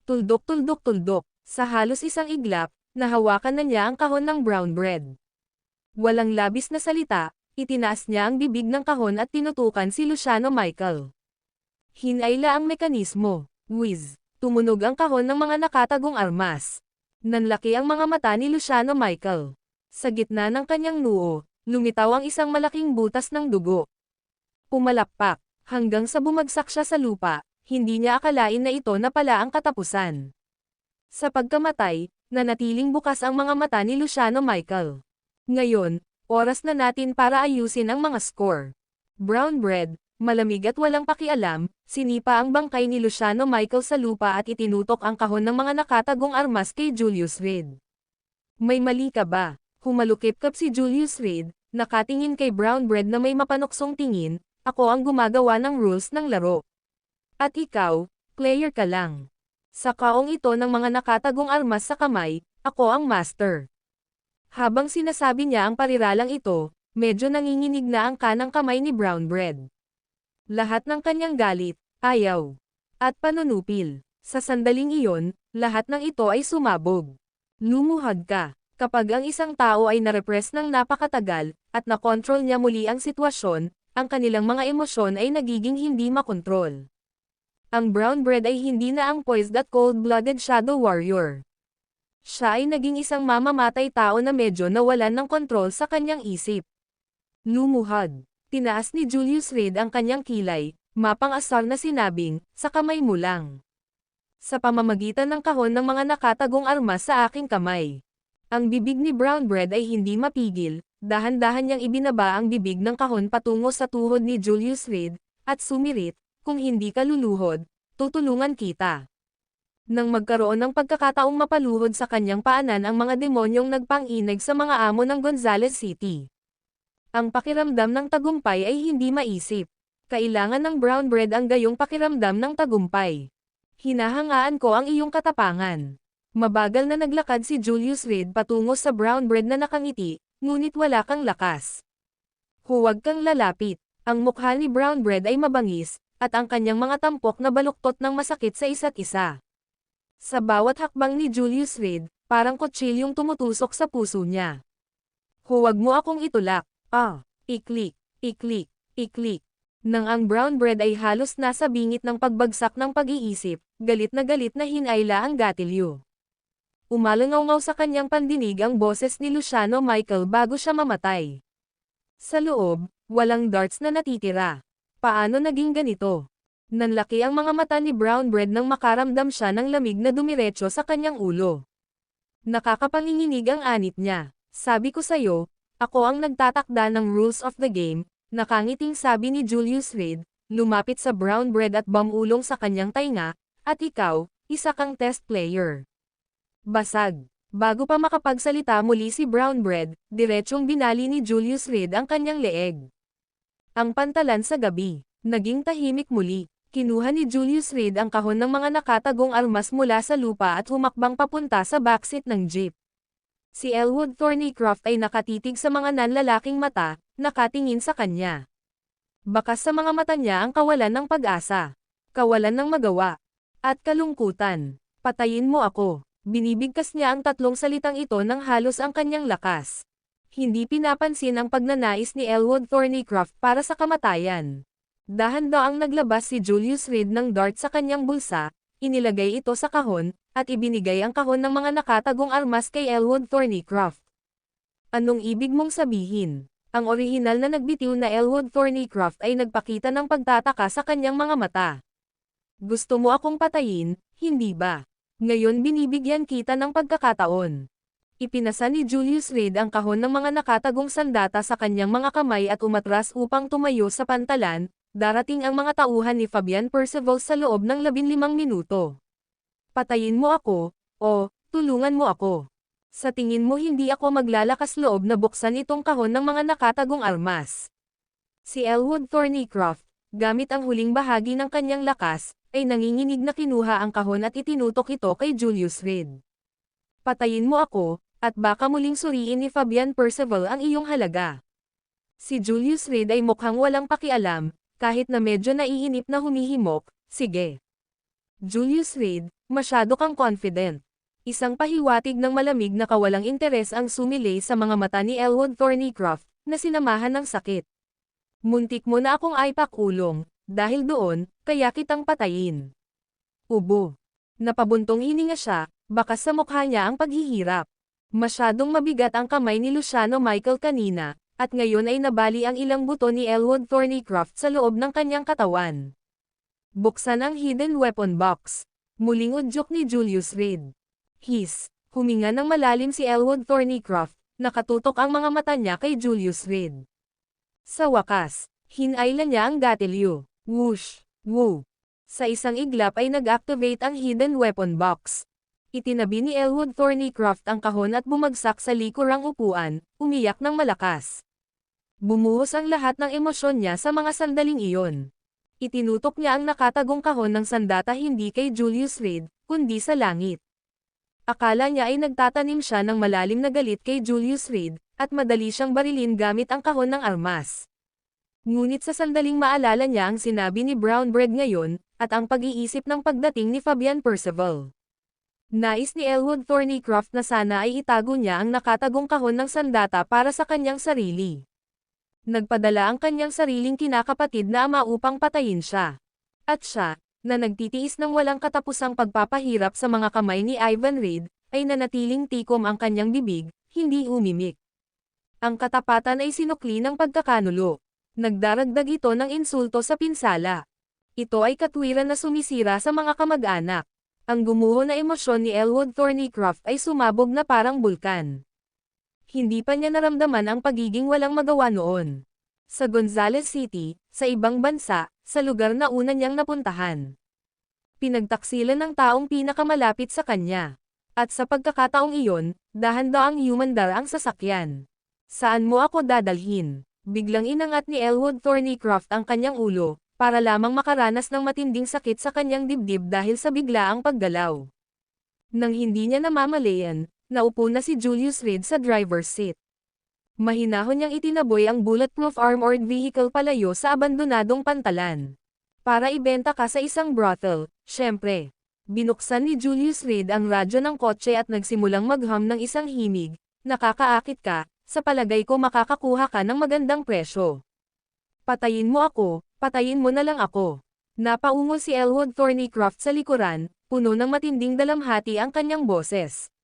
Tuldok-tuldok-tuldok, sa halos isang iglap, nahawakan na niya ang kahon ng brown bread. Walang labis na salita, itinaas niya ang bibig ng kahon at tinutukan si Luciano Michael. Hinayla ang mekanismo. Whiz! Tumunog ang kahon ng mga nakatagong armas. Nanlaki ang mga mata ni Luciano Michael. Sa gitna ng kanyang noo, lumitaw ang isang malaking butas ng dugo. Pumalakpak, hanggang sa bumagsak siya sa lupa, hindi niya akalain na ito na pala ang katapusan. Sa pagkamatay, nanatiling bukas ang mga mata ni Luciano Michael. Ngayon, oras na natin para ayusin ang mga score. Brown bread, malamig at walang pakialam, sinipa ang bangkay ni Luciano Michael sa lupa at itinutok ang kahon ng mga nakatagong armas kay Julius Reed. May mali ka ba? Humalukip-kap si Julius Reed, nakatingin kay brown bread na may mapanuksong tingin, ako ang gumagawa ng rules ng laro. At ikaw, player ka lang. Sa kaong ito ng mga nakatagong armas sa kamay, ako ang master. Habang sinasabi niya ang pariralang ito, medyo nanginginig na ang kanang kamay ni Brown Bread. Lahat ng kanyang galit, ayaw, at panunupil. Sa sandaling iyon, lahat ng ito ay sumabog. Lumuhad ka. Kapag ang isang tao ay narepress ng napakatagal, at nakontrol niya muli ang sitwasyon, ang kanilang mga emosyon ay nagiging hindi makontrol. Ang Brown Bread ay hindi na ang poised at cold-blooded shadow warrior. Siya ay naging isang mamamatay tao na medyo nawalan ng kontrol sa kanyang isip. Lumuhad. Tinaas ni Julius Reed ang kanyang kilay, mapang-asar na sinabing, sa kamay mo lang. Sa pamamagitan ng kahon ng mga nakatagong armas sa aking kamay. Ang bibig ni Brown Bread ay hindi mapigil, dahan-dahan niyang ibinaba ang bibig ng kahon patungo sa tuhod ni Julius Reed, at sumirit, kung hindi ka luluhod, tutulungan kita. Nang magkaroon ng pagkakataong mapaluhod sa kanyang paanan ang mga demonyong nagpang-inag sa mga amo ng Gonzales City. Ang pakiramdam ng tagumpay ay hindi maisip. Kailangan ng Brown Bread ang gayong pakiramdam ng tagumpay. Hinahangaan ko ang iyong katapangan. Mabagal na naglakad si Julius Reed patungo sa Brown Bread na nakangiti, ngunit wala kang lakas. Huwag kang lalapit. Ang mukha ni Brown Bread ay mabangis, at ang kanyang mga tampok na baluktot ng masakit sa isa't isa. Sa bawat hakbang ni Julius Reed, parang kutsilyong tumutusok sa puso niya. Huwag mo akong itulak. Iklik, iklik, iklik. Nang ang Brown Bread ay halos nasa bingit ng pagbagsak ng pag-iisip, galit na hinayla ang gatilyo. Umalangaw-ngaw sa kanyang pandinig ang boses ni Luciano Michael bago siya mamatay. Sa loob, walang darts na natitira. Paano naging ganito? Nanlaki ang mga mata ni Brown Bread nang makaramdam siya ng lamig na dumiretso sa kanyang ulo. Nakakapanginginig ang anit niya. Sabi ko sayo, ako ang nagtatakda ng rules of the game, nakangiting sabi ni Julius Reed, lumapit sa Brown Bread at bumulong sa kanyang tainga, at ikaw, isa kang test player. Basag. Bago pa makapagsalita muli si Brown Bread, diretsyong binali ni Julius Reed ang kanyang leeg. Ang pantalan sa gabi. Naging tahimik muli. Kinuha ni Julius Reed ang kahon ng mga nakatagong armas mula sa lupa at humakbang papunta sa backseat ng jeep. Si Elwood Thornycroft ay nakatitig sa mga nanlalaking mata, nakatingin sa kanya. Bakas sa mga mata niya ang kawalan ng pag-asa, kawalan ng magawa, at kalungkutan. Patayin mo ako. Binibigkas niya ang tatlong salitang ito ng halos ang kanyang lakas. Hindi pinapansin ang pagnanais ni Elwood Thornycroft para sa kamatayan. Dahan-daang naglabas si Julius Reed ng dart sa kanyang bulsa, inilagay ito sa kahon, at ibinigay ang kahon ng mga nakatagong armas kay Elwood Thornycroft. Anong ibig mong sabihin? Ang orihinal na nagbitiw na Elwood Thornycroft ay nagpakita ng pagtataka sa kanyang mga mata. Gusto mo akong patayin, hindi ba? Ngayon binibigyan kita ng pagkakataon. Ipinasa ni Julius Reed ang kahon ng mga nakatagong sandata sa kanyang mga kamay at umatras upang tumayo sa pantalan. Darating ang mga tauhan ni Fabian Percival sa loob ng 15 minuto. Patayin mo ako, o tulungan mo ako. Sa tingin mo hindi ako maglalakas loob na buksan itong kahon ng mga nakatagong armas. Si Elwood Thornycroft, gamit ang huling bahagi ng kanyang lakas, ay nanginginig na kinuha ang kahon at itinutok ito kay Julius Reed. Patayin mo ako, at baka muling suriin ni Fabian Percival ang iyong halaga. Si Julius Reed ay mukhang walang pakialam, kahit na medyo naiinip na humihimok, sige. Julius Reed, masyado kang confident. Isang pahiwatig ng malamig na kawalang interes ang sumilay sa mga mata ni Elwood Thornycroft, na sinamahan ng sakit. Muntik mo na akong aipakulong, dahil doon, kaya kitang patayin. Ubo. Napabuntong hininga siya, bakas sa mukha niya ang paghihirap. Masyadong mabigat ang kamay ni Luciano Michael kanina, at ngayon ay nabali ang ilang buto ni Elwood Thornycroft sa loob ng kanyang katawan. Buksan ang hidden weapon box. Muling udyok ni Julius Reed. Huminga ng malalim si Elwood Thornycroft, nakatutok ang mga mata niya kay Julius Reed. Sa wakas, hinayla niya ang gatilyo. Whoosh! Woo! Sa isang iglap ay nag-activate ang hidden weapon box. Itinabi ni Elwood Thornycroft ang kahon at bumagsak sa likurang upuan, umiyak ng malakas. Bumuhos ang lahat ng emosyon niya sa mga sandaling iyon. Itinutok niya ang nakatagong kahon ng sandata hindi kay Julius Reed, kundi sa langit. Akala niya ay nagtatanim siya ng malalim na galit kay Julius Reed, at madali siyang barilin gamit ang kahon ng armas. Ngunit sa sandaling maalala niya ang sinabi ni Brown Bread ngayon, at ang pag-iisip ng pagdating ni Fabian Percival. Nais ni Elwood Thornycroft na sana ay itago niya ang nakatagong kahon ng sandata para sa kanyang sarili. Nagpadala ang kanyang sariling kinakapatid na ama upang patayin siya. At siya, na nagtitiis ng walang katapusang pagpapahirap sa mga kamay ni Ivan Reed, ay nanatiling tikom ang kanyang bibig, hindi umimik. Ang katapatan ay sinukli ng pagkakanulo. Nagdaragdag ito ng insulto sa pinsala. Ito ay katwiran na sumisira sa mga kamag-anak. Ang gumuho na emosyon ni Elwood Thornycroft ay sumabog na parang bulkan. Hindi pa niya naramdaman ang pagiging walang magawa noon. Sa Gonzales City, sa ibang bansa, sa lugar na una niyang napuntahan. Pinagtaksilan ng taong pinakamalapit sa kanya. At sa pagkakataong iyon, dahan-daang humandar ang sasakyan. Saan mo ako dadalhin? Biglang inangat ni Elwood Thornycroft ang kanyang ulo, para lamang makaranas ng matinding sakit sa kanyang dibdib dahil sa biglaang paggalaw. Nang hindi niya namamalayan, naupo na si Julius Reed sa driver's seat. Mahinahon niyang itinaboy ang bulletproof armored vehicle palayo sa abandonadong pantalan. Para ibenta ka sa isang brothel, syempre. Binuksan ni Julius Reed ang radyo ng kotse at nagsimulang maghum ng isang himig. Nakakaakit ka, sa palagay ko makakakuha ka ng magandang presyo. Patayin mo ako, patayin mo na lang ako. Napaungo si Elwood Thornycroft sa likuran, puno ng matinding dalamhati ang kanyang boses.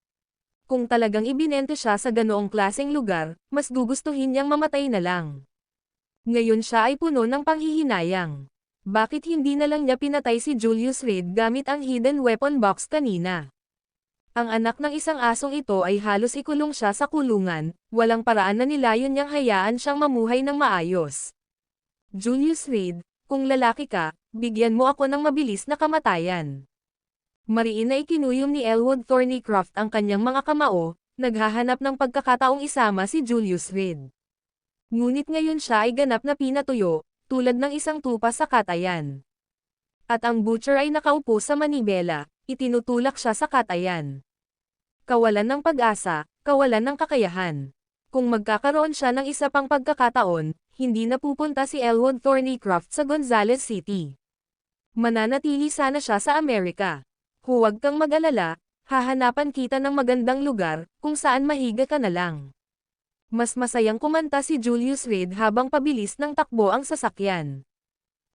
Kung talagang ibinente siya sa ganoong klaseng lugar, mas gugustuhin niyang mamatay na lang. Ngayon siya ay puno ng panghihinayang. Bakit hindi na lang niya pinatay si Julius Reed gamit ang hidden weapon box kanina? Ang anak ng isang asong ito ay halos ikulong siya sa kulungan, walang paraan na nilayon niyang hayaan siyang mamuhay ng maayos. Julius Reed, kung lalaki ka, bigyan mo ako ng mabilis na kamatayan. Mariin na ikinuyom ni Elwood Thornycroft ang kanyang mga kamao, naghahanap ng pagkakataong isama si Julius Reed. Ngunit ngayon siya ay ganap na pinatuyo, tulad ng isang tupa sa katayan. At ang butcher ay nakaupo sa manibela, itinutulak siya sa katayan. Kawalan ng pag-asa, kawalan ng kakayahan. Kung magkakaroon siya ng isa pang pagkakataon, hindi na pupunta si Elwood Thornycroft sa Gonzales City. Mananatili sana siya sa Amerika. Huwag kang mag-alala, hahanapan kita ng magandang lugar, kung saan mahiga ka na lang. Mas masayang kumanta si Julius Reed habang pabilis ng takbo ang sasakyan.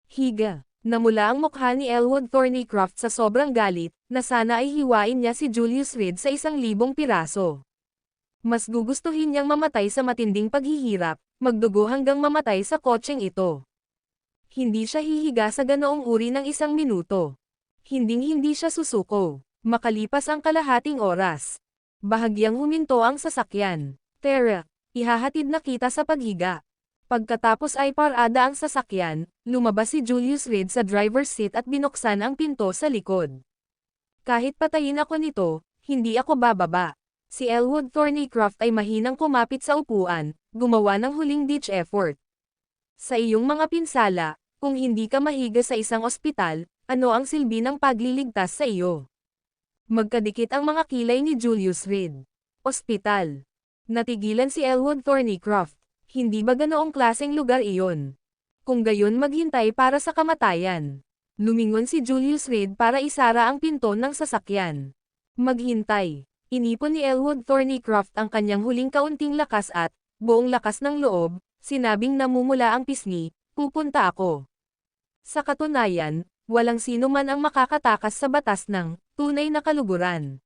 Higa. Namula ang mukha ni Elwood Thornycroft sa sobrang galit, na sana ay hiwain niya si Julius Reed sa 1,000 piraso. Mas gugustuhin niyang mamatay sa matinding paghihirap, magdugo hanggang mamatay sa kotseng ito. Hindi siya hihiga sa ganoong uri ng 1 minuto. Hinding-hindi siya susuko. Makalipas ang kalahating oras. Bahagyang huminto ang sasakyan. Tara, ihahatid na kita sa paghiga. Pagkatapos ay parada ang sasakyan, lumabas si Julius Reed sa driver's seat at binuksan ang pinto sa likod. Kahit patayin ako nito, hindi ako bababa. Si Elwood Thornycroft ay mahinang kumapit sa upuan, gumawa ng huling-ditch effort. Sa iyong mga pinsala, kung hindi ka mahiga sa isang ospital, ano ang silbi ng pagliligtas sa iyo? Magkadikit ang mga kilay ni Julius Reed. Ospital. Natigilan si Elwood Thornycroft. Hindi ba ganoong klaseng lugar iyon? Kung gayon maghintay para sa kamatayan. Lumingon si Julius Reed para isara ang pinto ng sasakyan. Maghintay. Inipon ni Elwood Thornycroft ang kanyang huling kaunting lakas at, buong lakas ng loob, sinabing namumula ang pisngi, pupunta ako. Sa katunayan, walang sino man ang makakatakas sa batas ng tunay na kaluguran.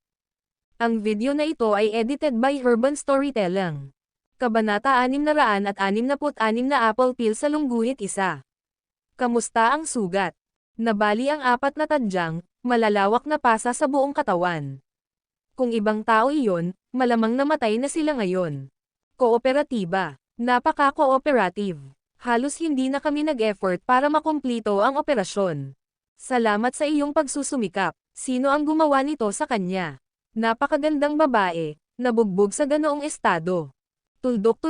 Ang video na ito ay edited by Urban Storytelling. Kabanata 666 na apple peel sa lungguhit isa. Kamusta ang sugat? Nabali ang 4 na tadyang, malalawak na pasa sa buong katawan. Kung ibang tao iyon, malamang namatay na sila ngayon. Kooperatiba. Napaka-cooperative. Halos hindi na kami nag-effort para makumplito ang operasyon. Salamat sa iyong pagsusumikap. Sino ang gumawa nito sa kanya? Napakagandang babae, nabugbog sa ganoong estado. Tuldok.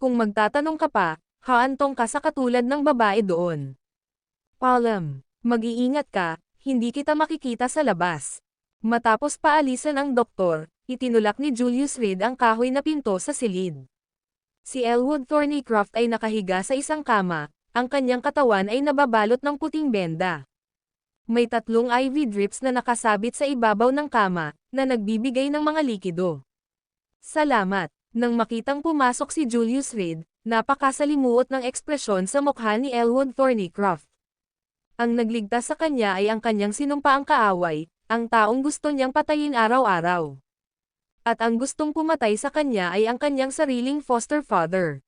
Kung magtatanong ka pa, haantong ka sa katulad ng babae doon. Palm, mag-iingat ka, hindi kita makikita sa labas. Matapos paalisan ang doktor, itinulak ni Julius Reed ang kahoy na pinto sa silid. Si Elwood Thornycroft ay nakahiga sa isang kama, ang kanyang katawan ay nababalot ng puting benda. May 3 IV drips na nakasabit sa ibabaw ng kama, na nagbibigay ng mga likido. Salamat. Nang makitang pumasok si Julius Reed, napakasalimuot ng ekspresyon sa mukha ni Elwood Thornycroft. Ang nagligtas sa kanya ay ang kanyang sinumpaang kaaway, ang taong gusto niyang patayin araw-araw. At ang gustong pumatay sa kanya ay ang kanyang sariling foster father.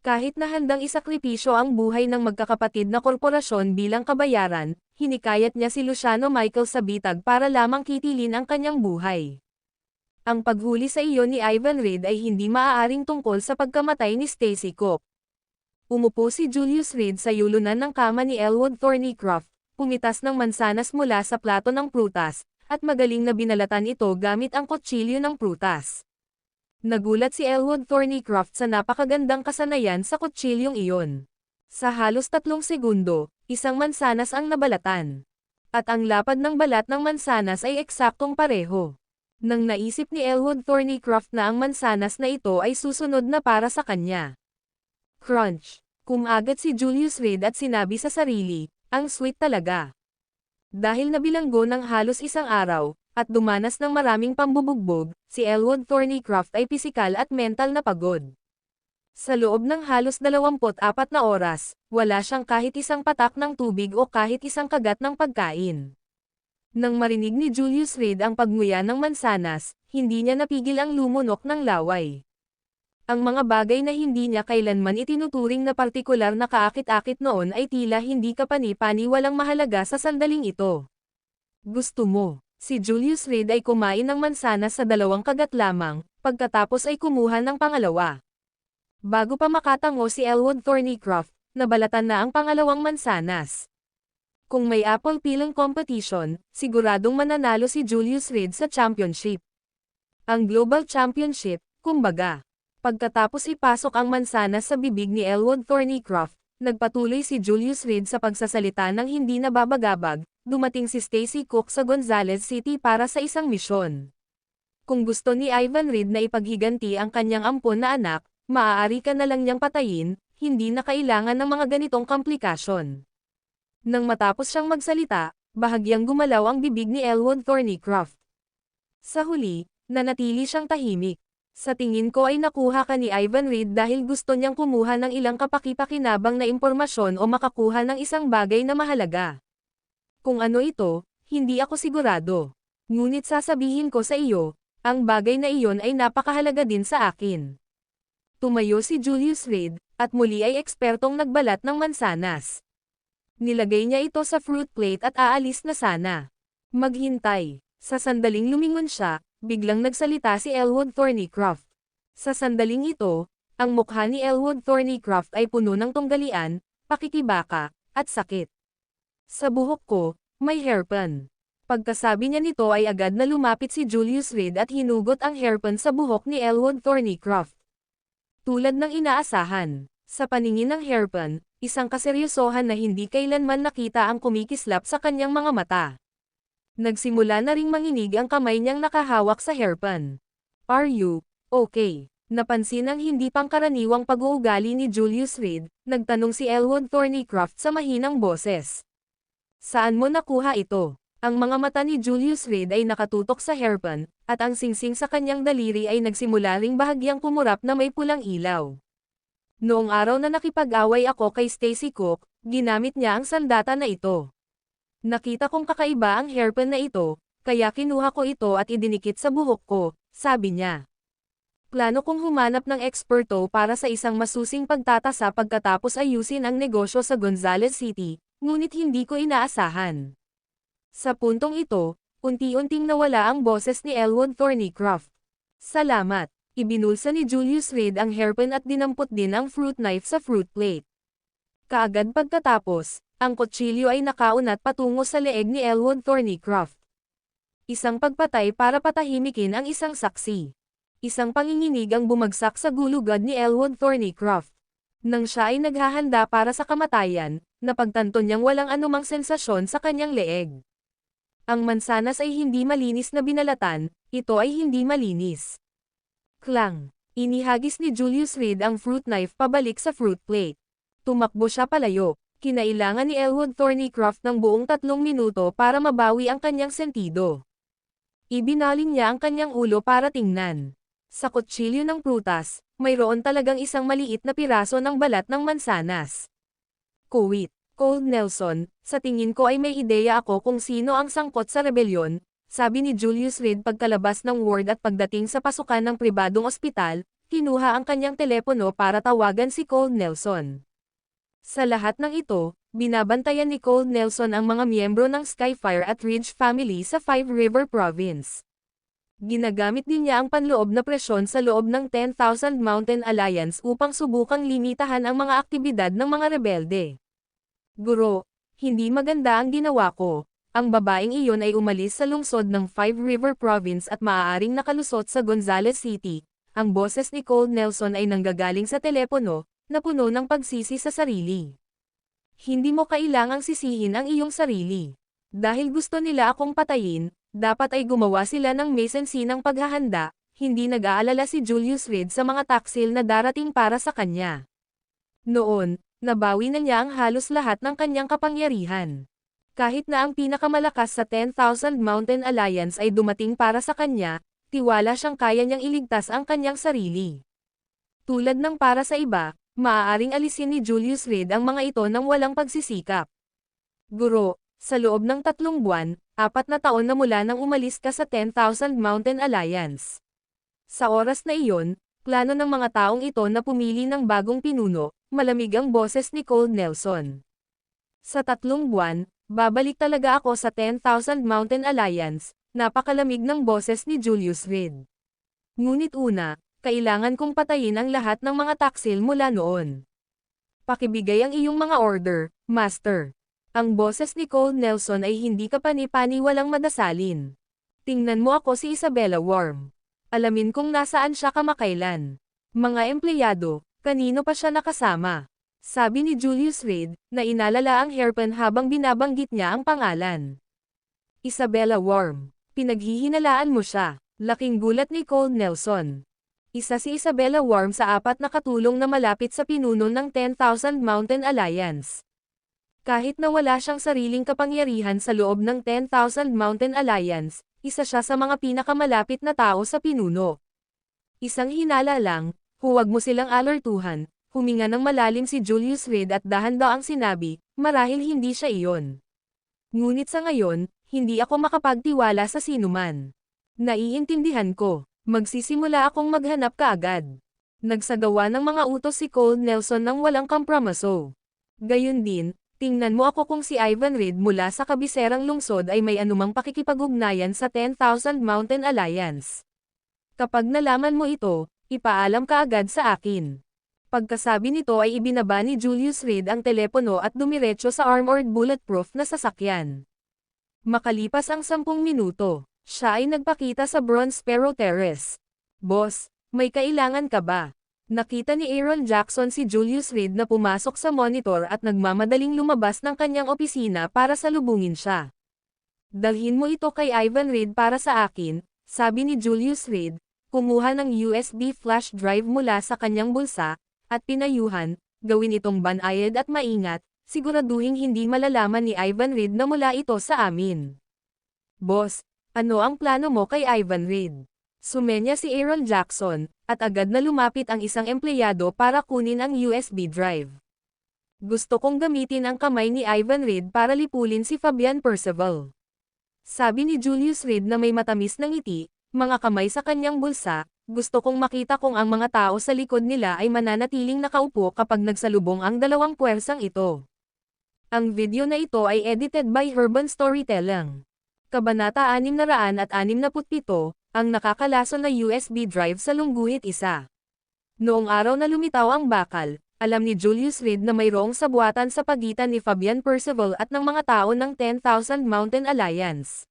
Kahit na handang isakripisyo ang buhay ng magkakapatid na korporasyon bilang kabayaran, hinikayat niya si Luciano Michael sa bitag para lamang kitilin ang kanyang buhay. Ang paghuli sa iyo ni Ivan Reed ay hindi maaaring tungkol sa pagkamatay ni Stacy Cook. Umupo si Julius Reed sa yulunan ng kama ni Elwood Thornycroft, pumitas ng mansanas mula sa plato ng prutas, at magaling na binalatan ito gamit ang kutsilyo ng prutas. Nagulat si Elwood Thornycroft sa napakagandang kasanayan sa kutsilyong iyon. Sa halos 3 segundo, isang mansanas ang nabalatan. At ang lapad ng balat ng mansanas ay eksaktong pareho. Nang naisip ni Elwood Thornycroft na ang mansanas na ito ay susunod na para sa kanya. Crunch! Kumagat si Julius Reed at sinabi sa sarili, ang sweet talaga. Dahil nabilanggo ng halos 1 araw, at dumanas ng maraming pambubugbog, si Elwood Thornycroft ay pisikal at mental na pagod. Sa loob ng halos 24 na oras, wala siyang kahit isang patak ng tubig o kahit isang kagat ng pagkain. Nang marinig ni Julius Reed ang pagnguya ng mansanas, hindi niya napigil ang lumunok ng laway. Ang mga bagay na hindi niya kailanman itinuturing na partikular na kaakit-akit noon ay tila hindi kapani-paniwalang mahalaga sa sandaling ito. Gusto mo? Si Julius Reed ay kumain ng mansanas sa 2 kagat lamang, pagkatapos ay kumuha ng pangalawa. Bago pa makatango si Elwood Thornycroft, nabalatan na ang pangalawang mansanas. Kung may apple peeling competition, siguradong mananalo si Julius Reed sa championship. Ang Global Championship, kumbaga. Pagkatapos ipasok ang mansanas sa bibig ni Elwood Thornycroft, nagpatuloy si Julius Reed sa pagsasalita ng hindi nababagabag, dumating si Stacy Cook sa Gonzales City para sa isang misyon. Kung gusto ni Ivan Reed na ipaghiganti ang kanyang ampon na anak, maaari ka na lang niyang patayin, hindi na kailangan ng mga ganitong komplikasyon. Nang matapos siyang magsalita, bahagyang gumalaw ang bibig ni Elwood Thornycroft. Sa huli, nanatili siyang tahimik. Sa tingin ko ay nakuha ka ni Ivan Reed dahil gusto niyang kumuha ng ilang kapaki-pakinabang na impormasyon o makakuha ng isang bagay na mahalaga. Kung ano ito, hindi ako sigurado. Ngunit sasabihin ko sa iyo, ang bagay na iyon ay napakahalaga din sa akin. Tumayo si Julius Reed, at muli ay ekspertong nagbalat ng mansanas. Nilagay niya ito sa fruit plate at aalis na sana. Maghintay. Sa sandaling lumingon siya, biglang nagsalita si Elwood Thornycroft. Sa sandaling ito, ang mukha ni Elwood Thornycroft ay puno ng tunggalian, pakikibaka, at sakit. Sa buhok ko, may hairpin. Pagkasabi niya nito ay agad na lumapit si Julius Reed at hinugot ang hairpin sa buhok ni Elwood Thornycroft. Tulad ng inaasahan, sa paningin ng hairpin, isang kaseryosohan na hindi kailanman nakita ang kumikislap sa kanyang mga mata. Nagsimula na ring manginig ang kamay niyang nakahawak sa hairpin. Are you okay? Napansin ang hindi pangkaraniwang pag-uugali ni Julius Reed, nagtanong si Elwood Thornycroft sa mahinang boses. Saan mo nakuha ito? Ang mga mata ni Julius Reed ay nakatutok sa hairpin, at ang singsing sa kanyang daliri ay nagsimula ring bahagyang kumurap na may pulang ilaw. Noong araw na nakipag-away ako kay Stacy Cook, ginamit niya ang sandata na ito. Nakita kong kakaiba ang hairpin na ito, kaya kinuha ko ito at idinikit sa buhok ko, sabi niya. Plano kong humanap ng eksperto para sa isang masusing pagtatasa pagkatapos ayusin ang negosyo sa Gonzales City, ngunit hindi ko inaasahan. Sa puntong ito, unti-unting nawala ang boses ni Elwood Thornycroft. Salamat. Ibinulsa ni Julius Reed ang hairpin at dinampot din ang fruit knife sa fruit plate. Kaagad pagkatapos, ang kutsilyo ay nakaunat patungo sa leeg ni Elwood Thornycroft. Isang pagpatay para patahimikin ang isang saksi. Isang panginginig ang bumagsak sa gulugad ni Elwood Thornycroft. Nang siya ay naghahanda para sa kamatayan, Napagtanto niyang walang anumang sensasyon sa kanyang leeg. Ang mansanas ay hindi malinis na binalatan, ito ay hindi malinis. Klang! Inihagis ni Julius Reed ang fruit knife pabalik sa fruit plate. Tumakbo siya palayo. Kinailangan ni Elwood Thornycroft ng buong 3 minuto para mabawi ang kanyang sentido. Ibinaling niya ang kanyang ulo para tingnan. Sa kutsilyo ng prutas, mayroon talagang isang maliit na piraso ng balat ng mansanas. Kuwit, Cold Nelson, sa tingin ko ay may ideya ako kung sino ang sangkot sa rebelyon, sabi ni Julius Reed pagkalabas ng ward at pagdating sa pasukan ng pribadong ospital, kinuha ang kanyang telepono para tawagan si Cold Nelson. Sa lahat ng ito, binabantayan ni Cold Nelson ang mga miyembro ng Skyfire at Ridge family sa Five River Province. Ginagamit din niya ang panloob na presyon sa loob ng 10,000 Mountain Alliance upang subukang limitahan ang mga aktibidad ng mga rebelde. Guro, hindi maganda ang ginawa ko. Ang babaeng iyon ay umalis sa lungsod ng Five River Province at maaaring nakalusot sa Gonzales City. Ang boses ni Cold Nelson ay nanggagaling sa telepono, na puno ng pagsisi sa sarili. Hindi mo kailangang sisihin ang iyong sarili. Dahil gusto nila akong patayin, dapat ay gumawa sila ng mesensinang paghahanda, hindi nag-aalala si Julius Reed sa mga taksil na darating para sa kanya. Noon, nabawi na niya ang halos lahat ng kanyang kapangyarihan. Kahit na ang pinakamalakas sa 10,000 Mountain Alliance ay dumating para sa kanya, tiwala siyang kaya niyang iligtas ang kanyang sarili. Tulad ng para sa iba, maaaring alisin ni Julius Reed ang mga ito nang walang pagsisikap. Guro, sa loob ng 3 buwan, 4 na taon na mula nang umalis ka sa 10,000 Mountain Alliance. Sa oras na iyon, plano ng mga taong ito na pumili ng bagong pinuno, malamig ang boses ni Cold Nelson. Sa 3 buwan, babalik talaga ako sa 10,000 Mountain Alliance, napakalamig ng boses ni Julius Reed. Ngunit una, kailangan kong patayin ang lahat ng mga taksil mula noon. Pakibigay ang iyong mga order, Master. Ang boses ni Cold Nelson ay hindi kapani-pani walang madasalin. Tingnan mo ako si Isabella Worm. Alamin kung nasaan siya kamakailan. Mga empleyado, kanino pa siya nakasama? Sabi ni Julius Reed, na inalala ang hairpin habang binabanggit niya ang pangalan. Isabella Worm. Pinaghihinalaan mo siya. Laking gulat ni Cold Nelson. Isa si Isabella Worm sa 4 na katulong na malapit sa pinuno ng 10,000 Mountain Alliance. Kahit na wala siyang sariling kapangyarihan sa loob ng 10,000 Mountain Alliance, isa siya sa mga pinakamalapit na tao sa pinuno. Isang hinala lang, huwag mo silang alertuhan, huminga ng malalim si Julius Reed at dahan-daang sinabi, marahil hindi siya iyon. Ngunit sa ngayon, hindi ako makapagtiwala sa sinuman. Naiintindihan ko. Magsisimula akong maghanap kaagad. Nagsagawa ng mga utos si Cold Nelson nang walang kompromiso. Gayun din, tingnan mo ako kung si Ivan Reed mula sa kabiserang lungsod ay may anumang pakikipag-ugnayan sa 10,000 Mountain Alliance. Kapag nalaman mo ito, ipaalam ka agad sa akin. Pagkasabi nito ay ibinaba ni Julius Reed ang telepono at dumiretso sa armored bulletproof na sasakyan. Makalipas ang 10 minuto. Siya ay nagpakita sa Bronze Sparrow Terrace. Boss, may kailangan ka ba? Nakita ni Aaron Jackson si Julius Reed na pumasok sa monitor at nagmamadaling lumabas ng kanyang opisina para salubungin siya. Dalhin mo ito kay Ivan Reed para sa akin, sabi ni Julius Reed, kumuha ng USB flash drive mula sa kanyang bulsa, at pinayuhan, gawin itong banayad at maingat, siguraduhing hindi malalaman ni Ivan Reed na mula ito sa amin. Boss, ano ang plano mo kay Ivan Reed? Sumenya si Aaron Jackson, at agad na lumapit ang isang empleyado para kunin ang USB drive. Gusto kong gamitin ang kamay ni Ivan Reed para lipulin si Fabian Percival. Sabi ni Julius Reed na may matamis na ngiti, mga kamay sa kanyang bulsa, gusto kong makita kung ang mga tao sa likod nila ay mananatiling nakaupo kapag nagsalubong ang dalawang puwersang ito. Ang video na ito ay edited by Urban Storytelling. Kabanata 667, ang nakakalason na USB drive sa lungguhit isa. Noong araw na lumitaw ang bakal, alam ni Julius Reed na mayroong sabuatan sa pagitan ni Fabian Percival at ng mga tao ng 10,000 Mountain Alliance.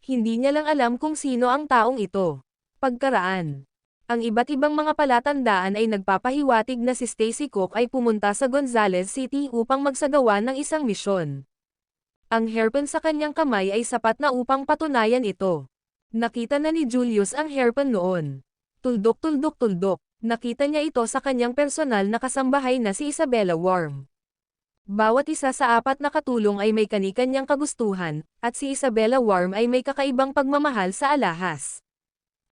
Hindi niya lang alam kung sino ang taong ito. Pagkaraan. Ang iba't ibang mga palatandaan ay nagpapahiwatig na si Stacy Cook ay pumunta sa Gonzales City upang magsagawa ng isang misyon. Ang hairpin sa kanyang kamay ay sapat na upang patunayan ito. Nakita na ni Julius ang hairpin noon. Tuldok-tuldok-tuldok, nakita niya ito sa kanyang personal na kasambahay na si Isabella Worm. Bawat isa sa apat na katulong ay may kani-kanyang kagustuhan, at si Isabella Worm ay may kakaibang pagmamahal sa alahas.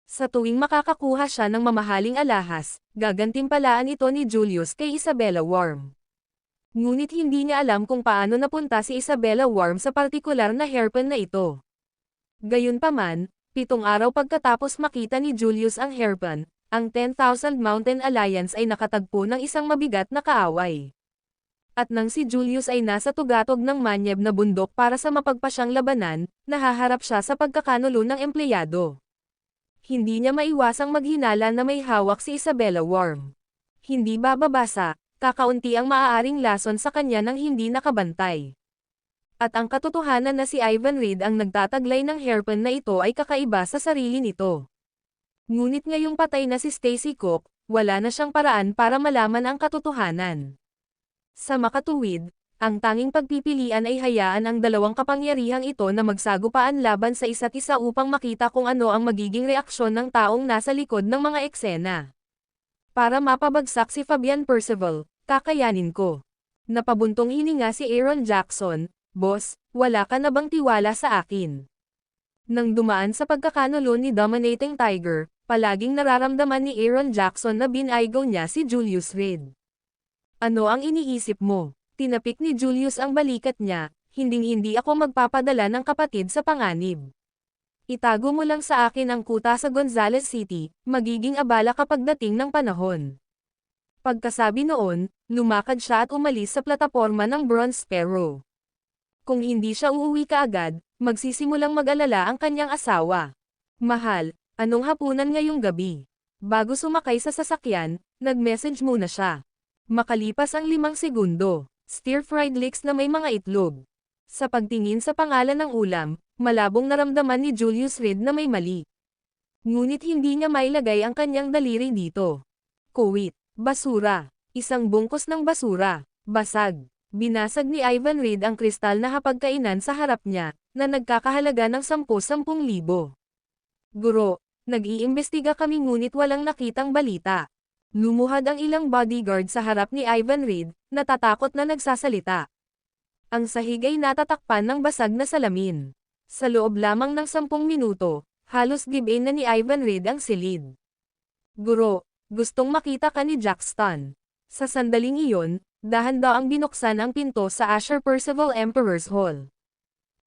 Sa tuwing makakakuha siya ng mamahaling alahas, gagantimpalaan ito ni Julius kay Isabella Worm. Ngunit hindi niya alam kung paano napunta si Isabella Worm sa partikular na hairpin na ito. Gayunpaman, 7 araw pagkatapos makita ni Julius ang hairpin, ang 10,000 Mountain Alliance ay nakatagpo ng isang mabigat na kaaway. At nang si Julius ay nasa tugatog ng manyeb na bundok para sa mapagpasyang labanan, nahaharap siya sa pagkakanulo ng empleyado. Hindi niya maiwasang maghinala na may hawak si Isabella Worm. Hindi bababasa, kakaunti ang maaaring lason sa kanya nang hindi nakabantay. At ang katotohanan na si Ivan Reid ang nagtataglay ng hairpin na ito ay kakaiba sa sarili nito. Ngunit ngayong patay na si Stacy Cook, wala na siyang paraan para malaman ang katotohanan. Sa makatuwid, ang tanging pagpipilian ay hayaan ang dalawang kapangyarihang ito na magsagupaan laban sa isa't isa upang makita kung ano ang magiging reaksyon ng taong nasa likod ng mga eksena. Para mapabagsak si Fabian Percival, kakayanin ko. Napabuntong hininga si Aaron Jackson, "Boss, wala ka na bang tiwala sa akin?" Nang dumaan sa pagkakanulo ni Dominating Tiger, palaging nararamdaman ni Aaron Jackson na binaygaw niya si Julius Reid. "Ano ang iniisip mo?" Tinapik ni Julius ang balikat niya, "Hinding-hindi ako magpapadala ng kapatid sa panganib. Itago mo lang sa akin ang kuta sa Gonzales City, magiging abala kapag dating ng panahon." Pagkasabi noon, lumakad siya at umalis sa plataporma ng Bronze Sparrow. Kung hindi siya uuwi kaagad, magsisimulang mag-alala ang kanyang asawa. "Mahal, anong hapunan ngayong gabi?" Bago sumakay sa sasakyan, nag-message muna siya. Makalipas ang 5 segundo. Stir-fried leeks na may mga itlog. Sa pagtingin sa pangalan ng ulam, malabong naramdaman ni Julius Reid na may mali. Ngunit hindi niya mailagay ang kanyang daliri dito. Kuwit, basura, isang bungkos ng basura, basag. Binasag ni Ivan Reid ang kristal na hapagkainan sa harap niya, na nagkakahalaga ng 10,000. "Guro, nag-iimbestiga kami ngunit walang nakitang balita." Lumuhad ang ilang bodyguard sa harap ni Ivan Reid, natatakot na nagsasalita. Ang sahig ay natatakpan ng basag na salamin. Sa loob lamang ng 10 minuto, halos give-in na ni Ivan Reid ang silid. "Guro, gustong makita ka ni Jackson." Sa sandaling iyon, dahan-daang binuksan ang pinto sa Asher Percival Emperor's Hall.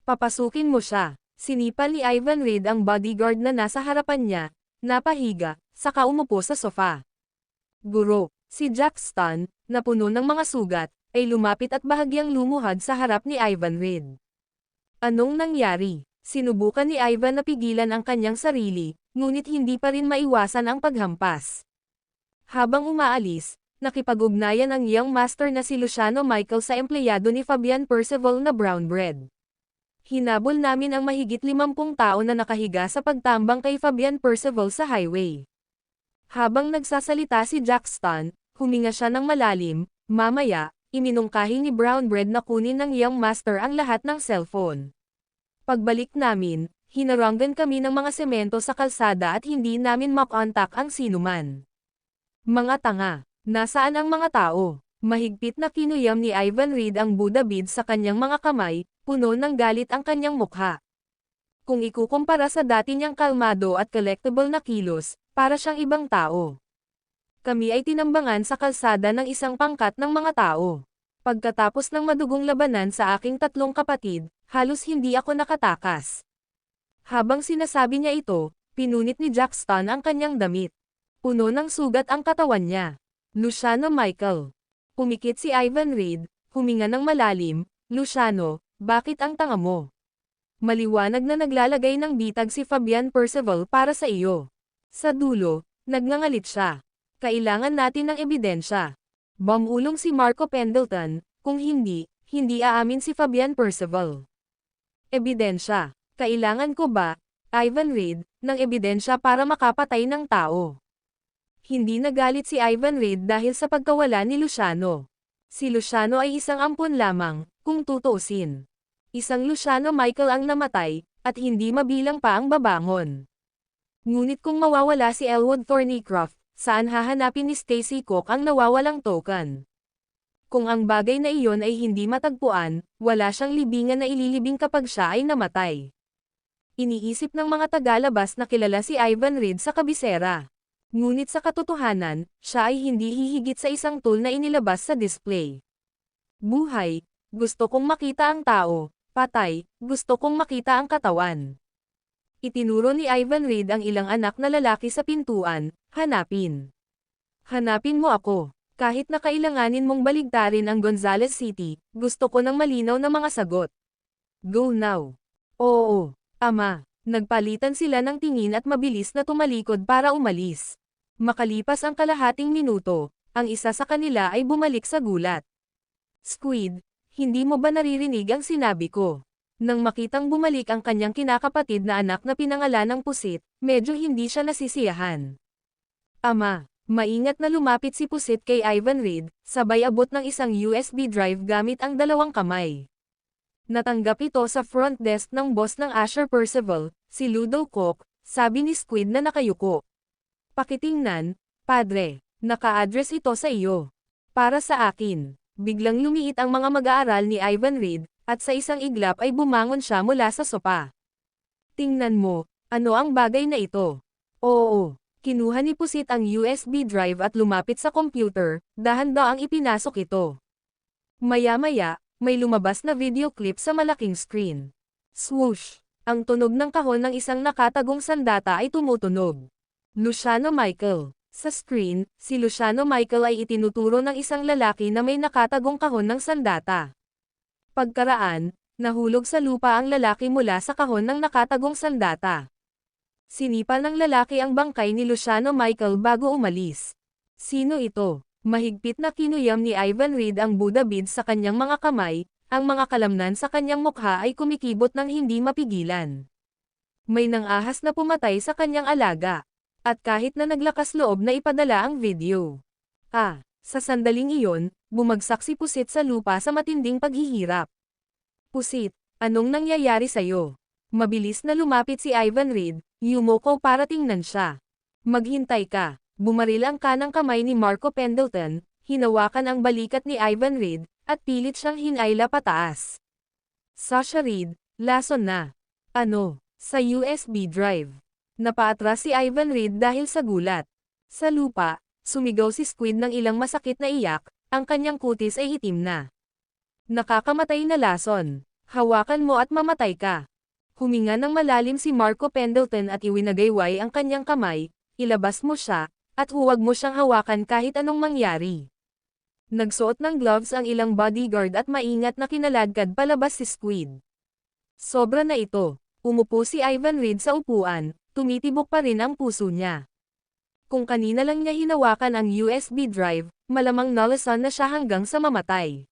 "Papasukin mo siya." Sinipal ni Ivan Reid ang bodyguard na nasa harapan niya, napahiga, saka umupo sa sofa. "Guro." Si Jackson, na puno ng mga sugat, ay lumapit at bahagyang lumuhad sa harap ni Ivan Reid. "Anong nangyari?" Sinubukan ni Ivan na pigilan ang kanyang sarili, ngunit hindi pa rin maiwasan ang paghampas. Habang umaalis, nakipag-ugnayan ang young master na si Luciano Michael sa empleyado ni Fabian Percival na brown bread. "Hinabol namin ang mahigit 50 tao na nakahiga sa pagtambang kay Fabian Percival sa highway." Habang nagsasalita si Jackson, huminga siya ng malalim. Mamaya, iminungkahi ni Brown Bread na kunin ng young master ang lahat ng cellphone. "Pagbalik namin, hinaranggan kami ng mga semento sa kalsada at hindi namin makontak ang sinuman. Mga tanga, nasaan ang mga tao?" Mahigpit na kinuyam ni Ivan Reid ang Buddha bead sa kanyang mga kamay, puno ng galit ang kanyang mukha. Kung ikukumpara sa dati niyang kalmado at collectible na kilos, para siyang ibang tao. "Kami ay tinambangan sa kalsada ng isang pangkat ng mga tao. Pagkatapos ng madugong labanan sa aking 3 kapatid, halos hindi ako nakatakas." Habang sinasabi niya ito, pinunit ni Jackson ang kanyang damit. Puno ng sugat ang katawan niya. "Luciano Michael." Pumikit si Ivan Reid, huminga ng malalim. "Luciano, bakit ang tanga mo? Maliwanag na naglalagay ng bitag si Fabian Percival para sa iyo." Sa dulo, nagngangalit siya. "Kailangan natin ng ebidensya. Bumulong si Marco Pendleton, kung hindi, hindi aamin si Fabian Percival." "Ebidensya? Kailangan ko ba, Ivan Reid, ng ebidensya para makapatay ng tao?" Hindi nagalit si Ivan Reid dahil sa pagkawala ni Luciano. Si Luciano ay isang ampon lamang, kung tutuusin. Isang Luciano Michael ang namatay, at hindi mabilang pa ang babangon. Ngunit kung mawawala si Elwood Thornycroft, saan hahanapin ni Stacey Cook ang nawawalang token? Kung ang bagay na iyon ay hindi matagpuan, wala siyang libingan na ililibing kapag siya ay namatay. Iniisip ng mga tagalabas na kilala si Ivan Reid sa kabisera. Ngunit sa katotohanan, siya ay hindi hihigit sa isang tool na inilabas sa display. Buhay, gusto kong makita ang tao. Patay, gusto kong makita ang katawan. Itinuro ni Ivan Reid ang ilang anak na lalaki sa pintuan, hanapin. Hanapin mo ako. Kahit na kailanganin mong baligtarin ang Gonzales City, gusto ko ng malinaw na mga sagot. Go now. Oo, ama. Nagpalitan sila ng tingin at mabilis na tumalikod para umalis. Makalipas ang kalahating minuto, ang isa sa kanila ay bumalik sa gulat. Squid, hindi mo ba naririnig ang sinabi ko? Nang makitang bumalik ang kanyang kinakapatid na anak na pinangalan ng Pusit, medyo hindi siya nasisiyahan. Ama. Maingat na lumapit si Pusit kay Ivan Reid, sabay abot ng isang USB drive gamit ang dalawang kamay. Natanggap ito sa front desk ng boss ng Asher Percival, si Ludo Cook, sabi ni Squid na nakayuko. Pakitingnan, padre, naka-address ito sa iyo. Para sa akin, biglang lumiit ang mga mag-aaral ni Ivan Reid, at sa isang iglap ay bumangon siya mula sa sopa. Tingnan mo, ano ang bagay na ito? Oo. Kinuha ni Pusit ang USB drive at lumapit sa computer, dahan-daang ipinasok ito. Maya-maya, may lumabas na video clip sa malaking screen. Swoosh! Ang tunog ng kahon ng isang nakatagong sandata ay tumutunog. Luciano Michael. Sa screen, si Luciano Michael ay itinuturo ng isang lalaki na may nakatagong kahon ng sandata. Pagkaraan, nahulog sa lupa ang lalaki mula sa kahon ng nakatagong sandata. Sinipal ng lalaki ang bangkay ni Luciano Michael bago umalis. Sino ito? Mahigpit na kinuyam ni Ivan Reid ang Buddha beads sa kanyang mga kamay, ang mga kalamnan sa kanyang mukha ay kumikibot ng hindi mapigilan. May nangahas na pumatay sa kanyang alaga. At kahit na naglakas loob na ipadala ang video. Sa sandaling iyon, bumagsak si Pusit sa lupa sa matinding paghihirap. Pusit, anong nangyayari sa'yo? Mabilis na lumapit si Ivan Reid, yumuko para tingnan siya. Maghintay ka. Bumaril ang kanang kamay ni Marco Pendleton, hinawakan ang balikat ni Ivan Reid, at pilit siyang hinayla pataas. Sasha Reid, lason na. Ano? Sa USB drive. Napaatras si Ivan Reid dahil sa gulat. Sa lupa, sumigaw si Squid ng ilang masakit na iyak, ang kanyang kutis ay itim na. Nakakamatay na lason. Hawakan mo at mamatay ka. Huminga ng malalim si Marco Pendleton at iwinagayway ang kanyang kamay, ilabas mo siya, at huwag mo siyang hawakan kahit anong mangyari. Nagsuot ng gloves ang ilang bodyguard at maingat na kinaladkad palabas si Squid. Sobra na ito. Umupo si Ivan Reid sa upuan, tumitibok pa rin ang puso niya. Kung kanina lang niya hinawakan ang USB drive, malamang nalasan na siya hanggang sa mamatay.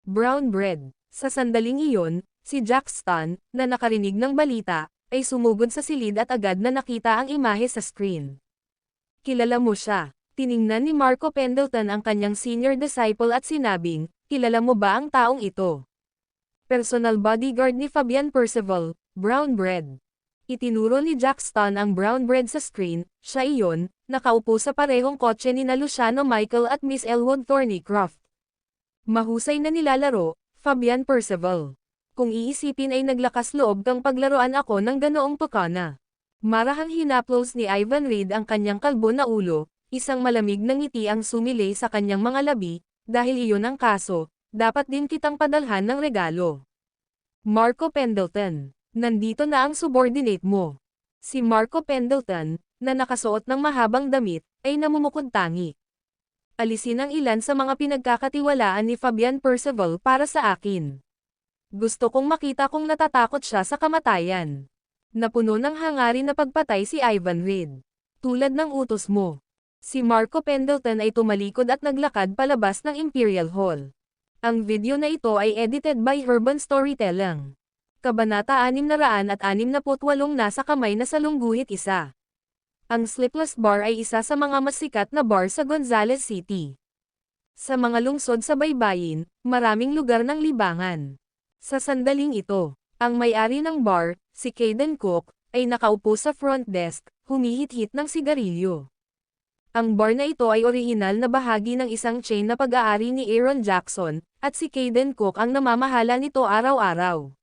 Brown bread. Sa sandaling iyon, si Jack Stan, na nakarinig ng balita, ay sumugod sa silid at agad na nakita ang imahe sa screen. Kilala mo siya. Tiningnan ni Marco Pendleton ang kanyang senior disciple at sinabing, kilala mo ba ang taong ito? Personal bodyguard ni Fabian Percival, brown bread. Itinuro ni Jack Stan ang brown bread sa screen, siya iyon, nakaupo sa parehong kotse ni na Luciano Michael at Miss Elwood Thornycroft. Mahusay na nilalaro, Fabian Percival. Kung iisipin ay naglakas loob kang paglaruan ako ng ganoong pakana. Marahang hinaplos ni Ivan Reid ang kanyang kalbo na ulo, isang malamig na ngiti ang sumilay sa kanyang mga labi, dahil iyon ang kaso, dapat din kitang padalhan ng regalo. Marco Pendleton, nandito na ang subordinate mo. Si Marco Pendleton, na nakasuot ng mahabang damit, ay namumukod tangi. Alisin ang ilan sa mga pinagkakatiwalaan ni Fabian Percival para sa akin. Gusto kong makita kung natatakot siya sa kamatayan. Napuno ng hangarin na pagpatay si Ivan Reid. Tulad ng utos mo. Si Marco Pendleton ay tumalikod at naglakad palabas ng Imperial Hall. Ang video na ito ay edited by Urban Storytelling. Kabanata 668 nasa kamay na salungguhit isa. Ang Sleepless Bar ay isa sa mga mas sikat na bar sa Gonzales City. Sa mga lungsod sa baybayin, maraming lugar ng libangan. Sa sandaling ito, ang may-ari ng bar, si Caden Cook, ay nakaupo sa front desk, humihit-hit ng sigarilyo. Ang bar na ito ay orihinal na bahagi ng isang chain na pag-aari ni Aaron Jackson, at si Caden Cook ang namamahala nito araw-araw.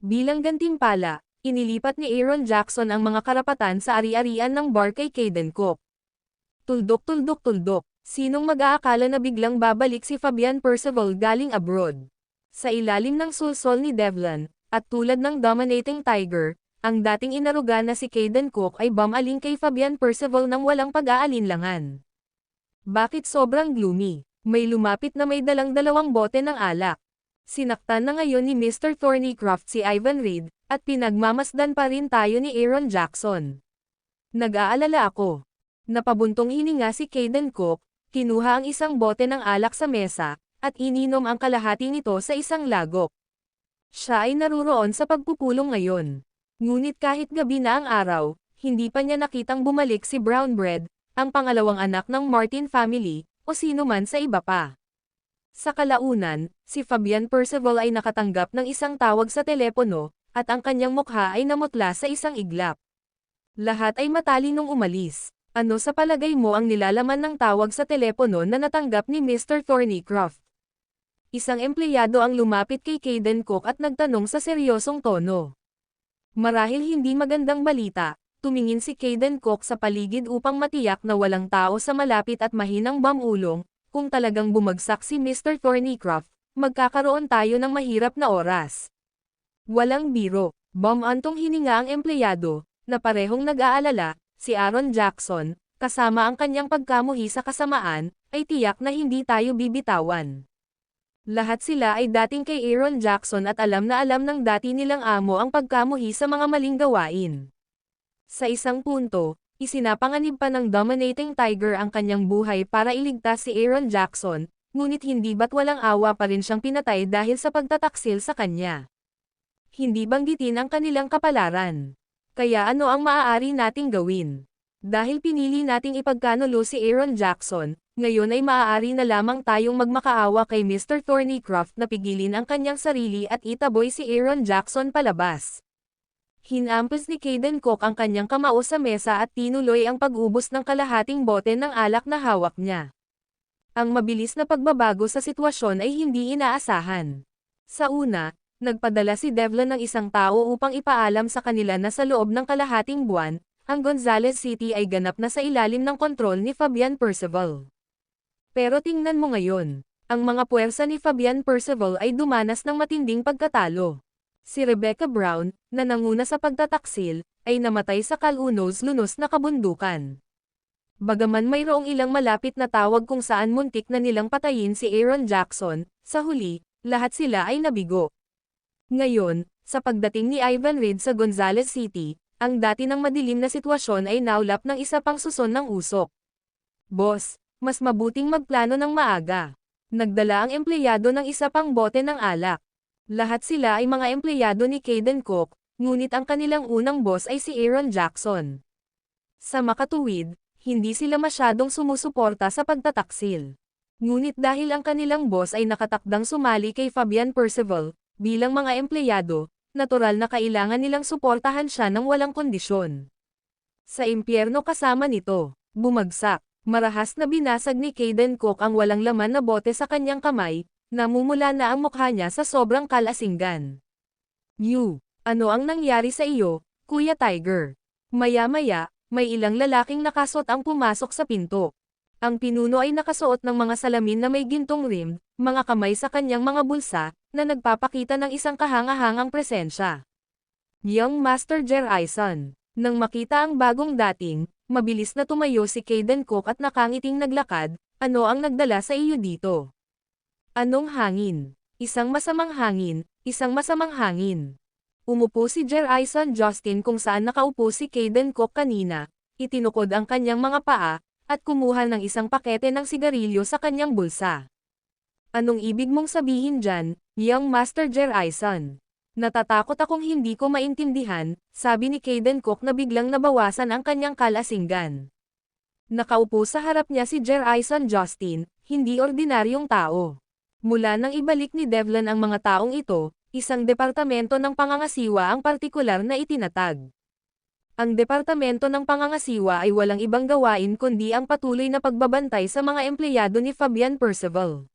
Bilang gantimpala, inilipat ni Aaron Jackson ang mga karapatan sa ari-arian ng bar kay Caden Cook. Tuldok-tuldok-tuldok, sinong mag-aakala na biglang babalik si Fabian Percival galing abroad? Sa ilalim ng sulsol ni Devlin, at tulad ng dominating tiger, ang dating inaruga na si Caden Cook ay bumaling kay Fabian Percival ng walang pag-aalinlangan. Bakit sobrang gloomy? May lumapit na may dalang 2 bote ng alak. Sinaktan na ngayon ni Mr. Thornycroft si Ivan Reid, at pinagmamasdan pa rin tayo ni Aaron Jackson. Nag-aalala ako. Napabuntong hininga si Caden Cook, kinuha ang isang bote ng alak sa mesa, at ininom ang kalahati nito sa isang lagok. Siya ay naruroon sa pagpupulong ngayon. Ngunit kahit gabi na ang araw, hindi pa niya nakitang bumalik si Brown Bread, ang pangalawang anak ng Martin family, o sino man sa iba pa. Sa kalaunan, si Fabian Percival ay nakatanggap ng isang tawag sa telepono, at ang kanyang mukha ay namutla sa isang iglap. Lahat ay matalinong umalis. Ano sa palagay mo ang nilalaman ng tawag sa telepono na natanggap ni Mr. Thornycroft? Isang empleyado ang lumapit kay Caden Cook at nagtanong sa seryosong tono. Marahil hindi magandang balita, tumingin si Caden Cook sa paligid upang matiyak na walang tao sa malapit at mahinang bamulong. Kung talagang bumagsak si Mr. Thornycroft, magkakaroon tayo ng mahirap na oras. Walang biro, bumantong hininga ang empleyado, na parehong nag-aalala, si Aaron Jackson, kasama ang kanyang pagkamuhi sa kasamaan, ay tiyak na hindi tayo bibitawan. Lahat sila ay dating kay Aaron Jackson at alam na alam ng dati nilang amo ang pagkamuhi sa mga maling gawain. Sa isang punto, isinapanganib pa ng dominating tiger ang kanyang buhay para iligtas si Aaron Jackson, ngunit hindi ba't walang awa pa rin siyang pinatay dahil sa pagtataksil sa kanya. Hindi banggitin ang kanilang kapalaran. Kaya ano ang maaari nating gawin? Dahil pinili nating ipagkanulo si Aaron Jackson, ngayon ay maaari na lamang tayong magmakaawa kay Mr. Thornycroft na pigilin ang kanyang sarili at itaboy si Aaron Jackson palabas. Hinampas ni Caden Cook ang kanyang kamao sa mesa at tinuloy ang pag-ubos ng kalahating bote ng alak na hawak niya. Ang mabilis na pagbabago sa sitwasyon ay hindi inaasahan. Sa una, nagpadala si Devlin ng isang tao upang ipaalam sa kanila na sa loob ng kalahating buwan, ang Gonzales City ay ganap na sa ilalim ng kontrol ni Fabian Percival. Pero tingnan mo ngayon, ang mga puwersa ni Fabian Percival ay dumanas ng matinding pagkatalo. Si Rebecca Brown, na nanguna sa pagtataksil, ay namatay sa kalunos-lunos na kabundukan. Bagaman mayroong ilang malapit na tawag kung saan muntik na nilang patayin si Aaron Jackson, sa huli, lahat sila ay nabigo. Ngayon, sa pagdating ni Ivan Reid sa Gonzales City, ang dati ng madilim na sitwasyon ay naulap ng isa pang suson ng usok. Boss, mas mabuting magplano ng maaga. Nagdala ang empleyado ng isa pang bote ng alak. Lahat sila ay mga empleyado ni Caden Cook, ngunit ang kanilang unang boss ay si Aaron Jackson. Sa makatuwid, hindi sila masyadong sumusuporta sa pagtataksil. Ngunit dahil ang kanilang boss ay nakatakdang sumali kay Fabian Percival, bilang mga empleyado, natural na kailangan nilang suportahan siya ng walang kondisyon. Sa impyerno kasama nito, bumagsak, marahas na binasag ni Caden Cook ang walang laman na bote sa kanyang kamay, namumula na ang mukha niya sa sobrang kalasinggan. Ano ang nangyari sa iyo, Kuya Tiger? Maya-maya, may ilang lalaking nakasot ang pumasok sa pinto. Ang pinuno ay nakasuot ng mga salamin na may gintong rim, mga kamay sa kanyang mga bulsa, na nagpapakita ng isang kahanga-hangang presensya. Young Master Jerison. Nang makita ang bagong dating, mabilis na tumayo si Caden Cook at nakangiting naglakad. Ano ang nagdala sa iyo dito? Anong hangin? Isang masamang hangin, isang masamang hangin. Umupo si Jerison Justin kung saan nakaupo si Caden Cook kanina, itinukod ang kanyang mga paa, at kumuha ng isang pakete ng sigarilyo sa kanyang bulsa. Anong ibig mong sabihin dyan, Young Master Jerison? Natatakot akong hindi ko maintindihan, sabi ni Kaden Cook na biglang nabawasan ang kanyang kalasingan. Nakaupo sa harap niya si Jerison Justin, hindi ordinaryong tao. Mula nang ibalik ni Devlin ang mga taong ito, isang departamento ng pangangasiwa ang partikular na itinatag. Ang departamento ng pangangasiwa ay walang ibang gawain kundi ang patuloy na pagbabantay sa mga empleyado ni Fabian Percival.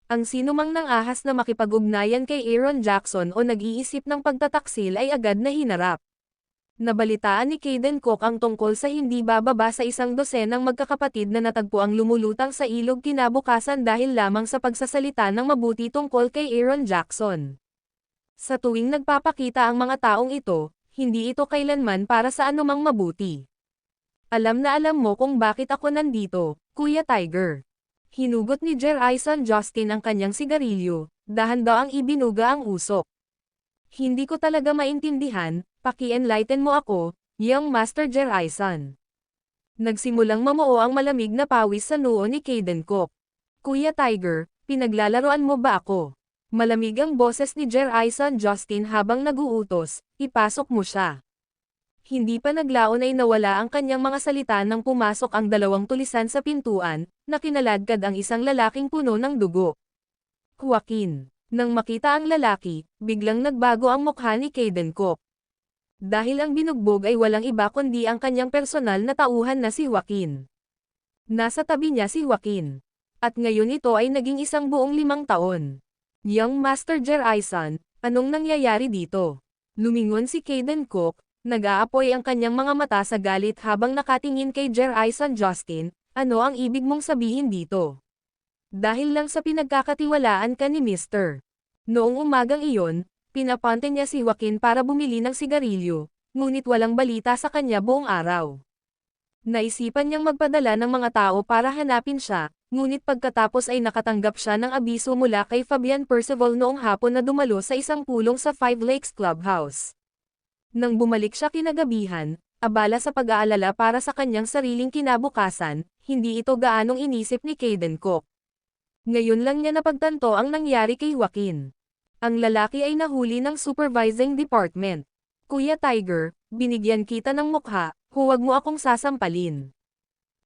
Ang sinumang nang ahas na makipag-ugnayan kay Aaron Jackson o nag-iisip ng pagtataksil ay agad na hinarap. Nabalitaan ni Kaden Cook ang tungkol sa hindi bababa sa 100 magkakapatid na natagpo ang lumulutang sa ilog kinabukasan dahil lamang sa pagsasalita ng mabuti tungkol kay Aaron Jackson. Sa tuwing nagpapakita ang mga taong ito, hindi ito kailanman para sa anumang mabuti. Alam na alam mo kung bakit ako nandito, Kuya Tiger. Hinugot ni Jerison Justin ang kanyang sigarilyo, dahan daw ang ibinuga ang usok. Hindi ko talaga maintindihan, paki-enlighten mo ako, young Master Jerison. Nagsimulang mamuo ang malamig na pawis sa noo ni Kaden Cook. Kuya Tiger, pinaglalaroan mo ba ako? Malamig ang boses ni Jerison Justin habang naguutos, ipasok mo siya. Hindi pa naglaon ay nawala ang kanyang mga salita nang pumasok ang dalawang tulisan sa pintuan, na kinaladkad ang isang lalaking puno ng dugo. Joaquin. Nang makita ang lalaki, biglang nagbago ang mukha ni Kaden Cook. Dahil ang binugbog ay walang iba kundi ang kanyang personal na tauhan na si Joaquin. Nasa tabi niya si Joaquin. At ngayon ito ay naging isang buong 5 taon. Young Master Jerison, anong nangyayari dito? Lumingon si Kaden Cook. Nag-aapoy ang kanyang mga mata sa galit habang nakatingin kay Jerison Justin, ano ang ibig mong sabihin dito? Dahil lang sa pinagkakatiwalaan ka ni Mr. Noong umagang iyon, pinapante niya si Joaquin para bumili ng sigarilyo, ngunit walang balita sa kanya buong araw. Naisipan niyang magpadala ng mga tao para hanapin siya, ngunit pagkatapos ay nakatanggap siya ng abiso mula kay Fabian Percival noong hapon na dumalo sa isang pulong sa Five Lakes Clubhouse. Nang bumalik siya kinagabihan, abala sa pag-aalala para sa kanyang sariling kinabukasan, hindi ito gaanong inisip ni Kaden Cook. Ngayon lang niya napagtanto ang nangyari kay Joaquin. Ang lalaki ay nahuli ng supervising department. Kuya Tiger, binigyan kita ng mukha, huwag mo akong sasampalin.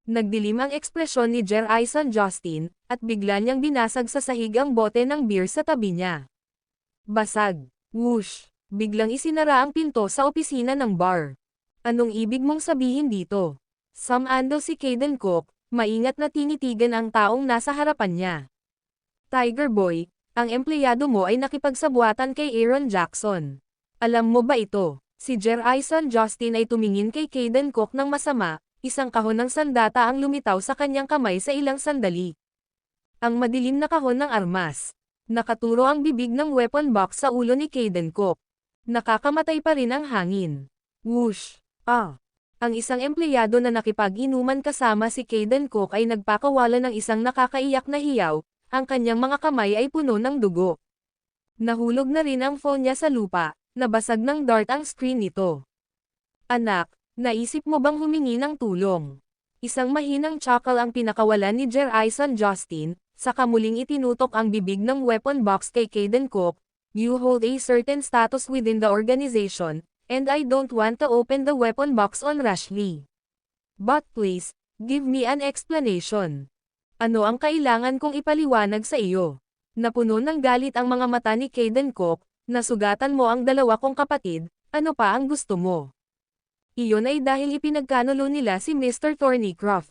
Nagdilim ang ekspresyon ni Jerison Justin, at bigla niyang binasag sa sahig ang bote ng beer sa tabi niya. Basag. Whoosh. Biglang isinara ang pinto sa opisina ng bar. Anong ibig mong sabihin dito? Samando si Kaden Cook, maingat na tinitigan ang taong nasa harapan niya. Tiger Boy, ang empleyado mo ay nakipagsabuatan kay Aaron Jackson. Alam mo ba ito? Si Jerison Justin ay tumingin kay Kaden Cook ng masama, isang kahon ng sandata ang lumitaw sa kanyang kamay sa ilang sandali. Ang madilim na kahon ng armas. Nakaturo ang bibig ng weapon box sa ulo ni Kaden Cook. Nakakamatay pa rin ang hangin. Whoosh! Ang isang empleyado na nakipag-inuman kasama si Kaden Cook ay nagpakawala ng isang nakakaiyak na hiyaw, ang kanyang mga kamay ay puno ng dugo. Nahulog na rin ang phone niya sa lupa, nabasag ng dart ang screen nito. Anak, naisip mo bang humingi ng tulong? Isang mahinang chuckle ang pinakawalan ni Jerison Justin, saka muling itinutok ang bibig ng weapon box kay Kaden Cook. You hold a certain status within the organization, and I don't want to open the weapon box on rashly. But please, give me an explanation. Ano ang kailangan kong ipaliwanag sa iyo? Napuno ng galit ang mga mata ni Kaden Cook, nasugatan mo ang 2 kong kapatid, ano pa ang gusto mo? Iyon ay dahil ipinagkanulo nila si Mr. Thornycroft.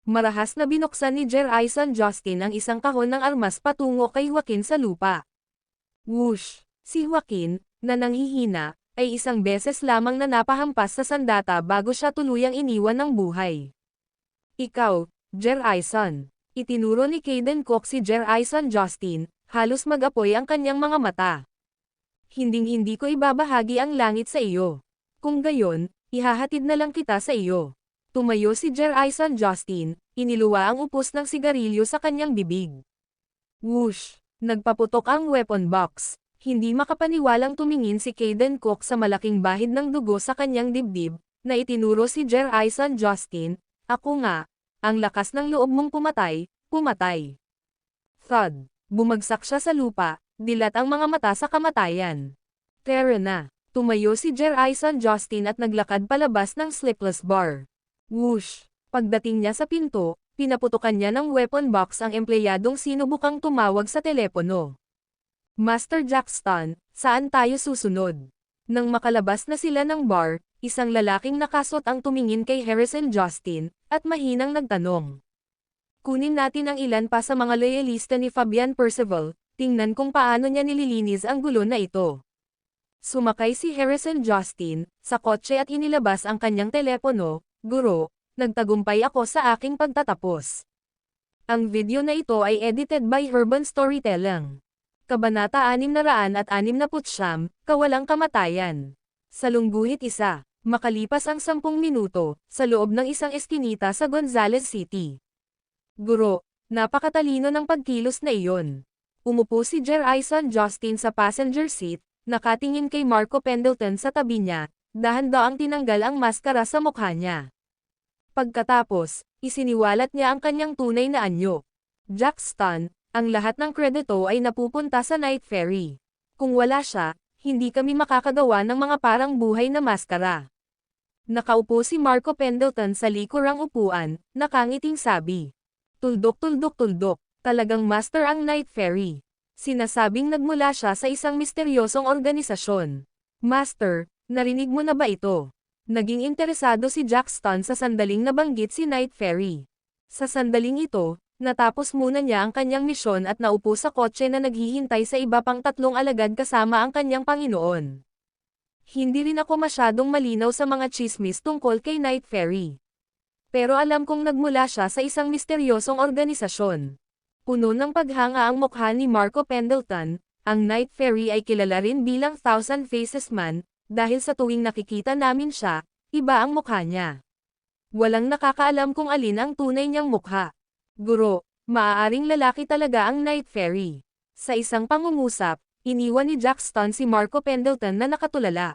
Marahas na binuksan ni Jerison Justin ang isang kahon ng armas patungo kay Joaquin sa lupa. Whoosh! Si Joaquin, na nanghihina, ay isang beses lamang na napahampas sa sandata bago siya tuluyang iniwan ng buhay. Ikaw, Jerison. Itinuro ni Kaden Cook si Jerison Justin, halos mag-apoy ang kanyang mga mata. Hinding-hindi ko ibabahagi ang langit sa iyo. Kung gayon, ihahatid na lang kita sa iyo. Tumayo si Jerison Justin, iniluwa ang upos ng sigarilyo sa kanyang bibig. Whoosh! Nagpaputok ang weapon box. Hindi makapaniwalang tumingin si Kaden Cook sa malaking bahid ng dugo sa kanyang dibdib, na itinuro si Jerison Justin, ako nga, ang lakas ng loob mong pumatay, pumatay. Thud. Bumagsak siya sa lupa, dilat ang mga mata sa kamatayan. Tara na. Tumayo si Jerison Justin at naglakad palabas ng Sleepless Bar. Whoosh! Pagdating niya sa pinto, pinaputukan niya ng weapon box ang empleyadong sinubukang tumawag sa telepono. Master Jackson, saan tayo susunod? Nang makalabas na sila ng bar, isang lalaking nakasot ang tumingin kay Harrison Justin, at mahinang nagtanong. Kunin natin ang ilan pa sa mga loyalista ni Fabian Percival, tingnan kung paano niya nililinis ang gulo na ito. Sumakay si Harrison Justin sa kotse at inilabas ang kanyang telepono. Guro, nagtagumpay ako sa aking pagtatapos. Ang video na ito ay edited by Urban Storytelling. Kabanata 669, Kawalang Kamatayan. Salungguhit 1. Makalipas ang 10 minuto, sa loob ng isang eskinita sa Gonzales City. Guro, napakatalino ng pagkilos na iyon. Umupo si Jerison Justin sa passenger seat, nakatingin kay Marco Pendleton sa tabi niya, dahan-daang tinanggal ang maskara sa mukha niya. Pagkatapos, isiniwalat niya ang kanyang tunay na anyo. Jackson, ang lahat ng kredito ay napupunta sa Night Ferry. Kung wala siya, hindi kami makakagawa ng mga parang buhay na maskara. Nakaupo si Marco Pendleton sa likurang upuan, nakangiting sabi. Tuldok, talagang master ang Night Ferry. Sinasabing nagmula siya sa isang misteryosong organisasyon. Master, narinig mo na ba ito? Naging interesado si Jackson sa sandaling nabanggit si Night Ferry. Sa sandaling ito, natapos muna niya ang kanyang misyon at naupo sa kotse na naghihintay sa iba pang 3 alagad kasama ang kanyang Panginoon. Hindi rin ako masyadong malinaw sa mga chismis tungkol kay Night Ferry. Pero alam kong nagmula siya sa isang misteryosong organisasyon. Puno ng paghanga ang mukha ni Marco Pendleton. Ang Night Ferry ay kilala rin bilang Thousand Faces Man, dahil sa tuwing nakikita namin siya, iba ang mukha niya. Walang nakakaalam kung alin ang tunay niyang mukha. Guro, maaaring lalaki talaga ang Night Ferry. Sa isang pangungusap, iniwan ni Jackson si Marco Pendleton na nakatulala.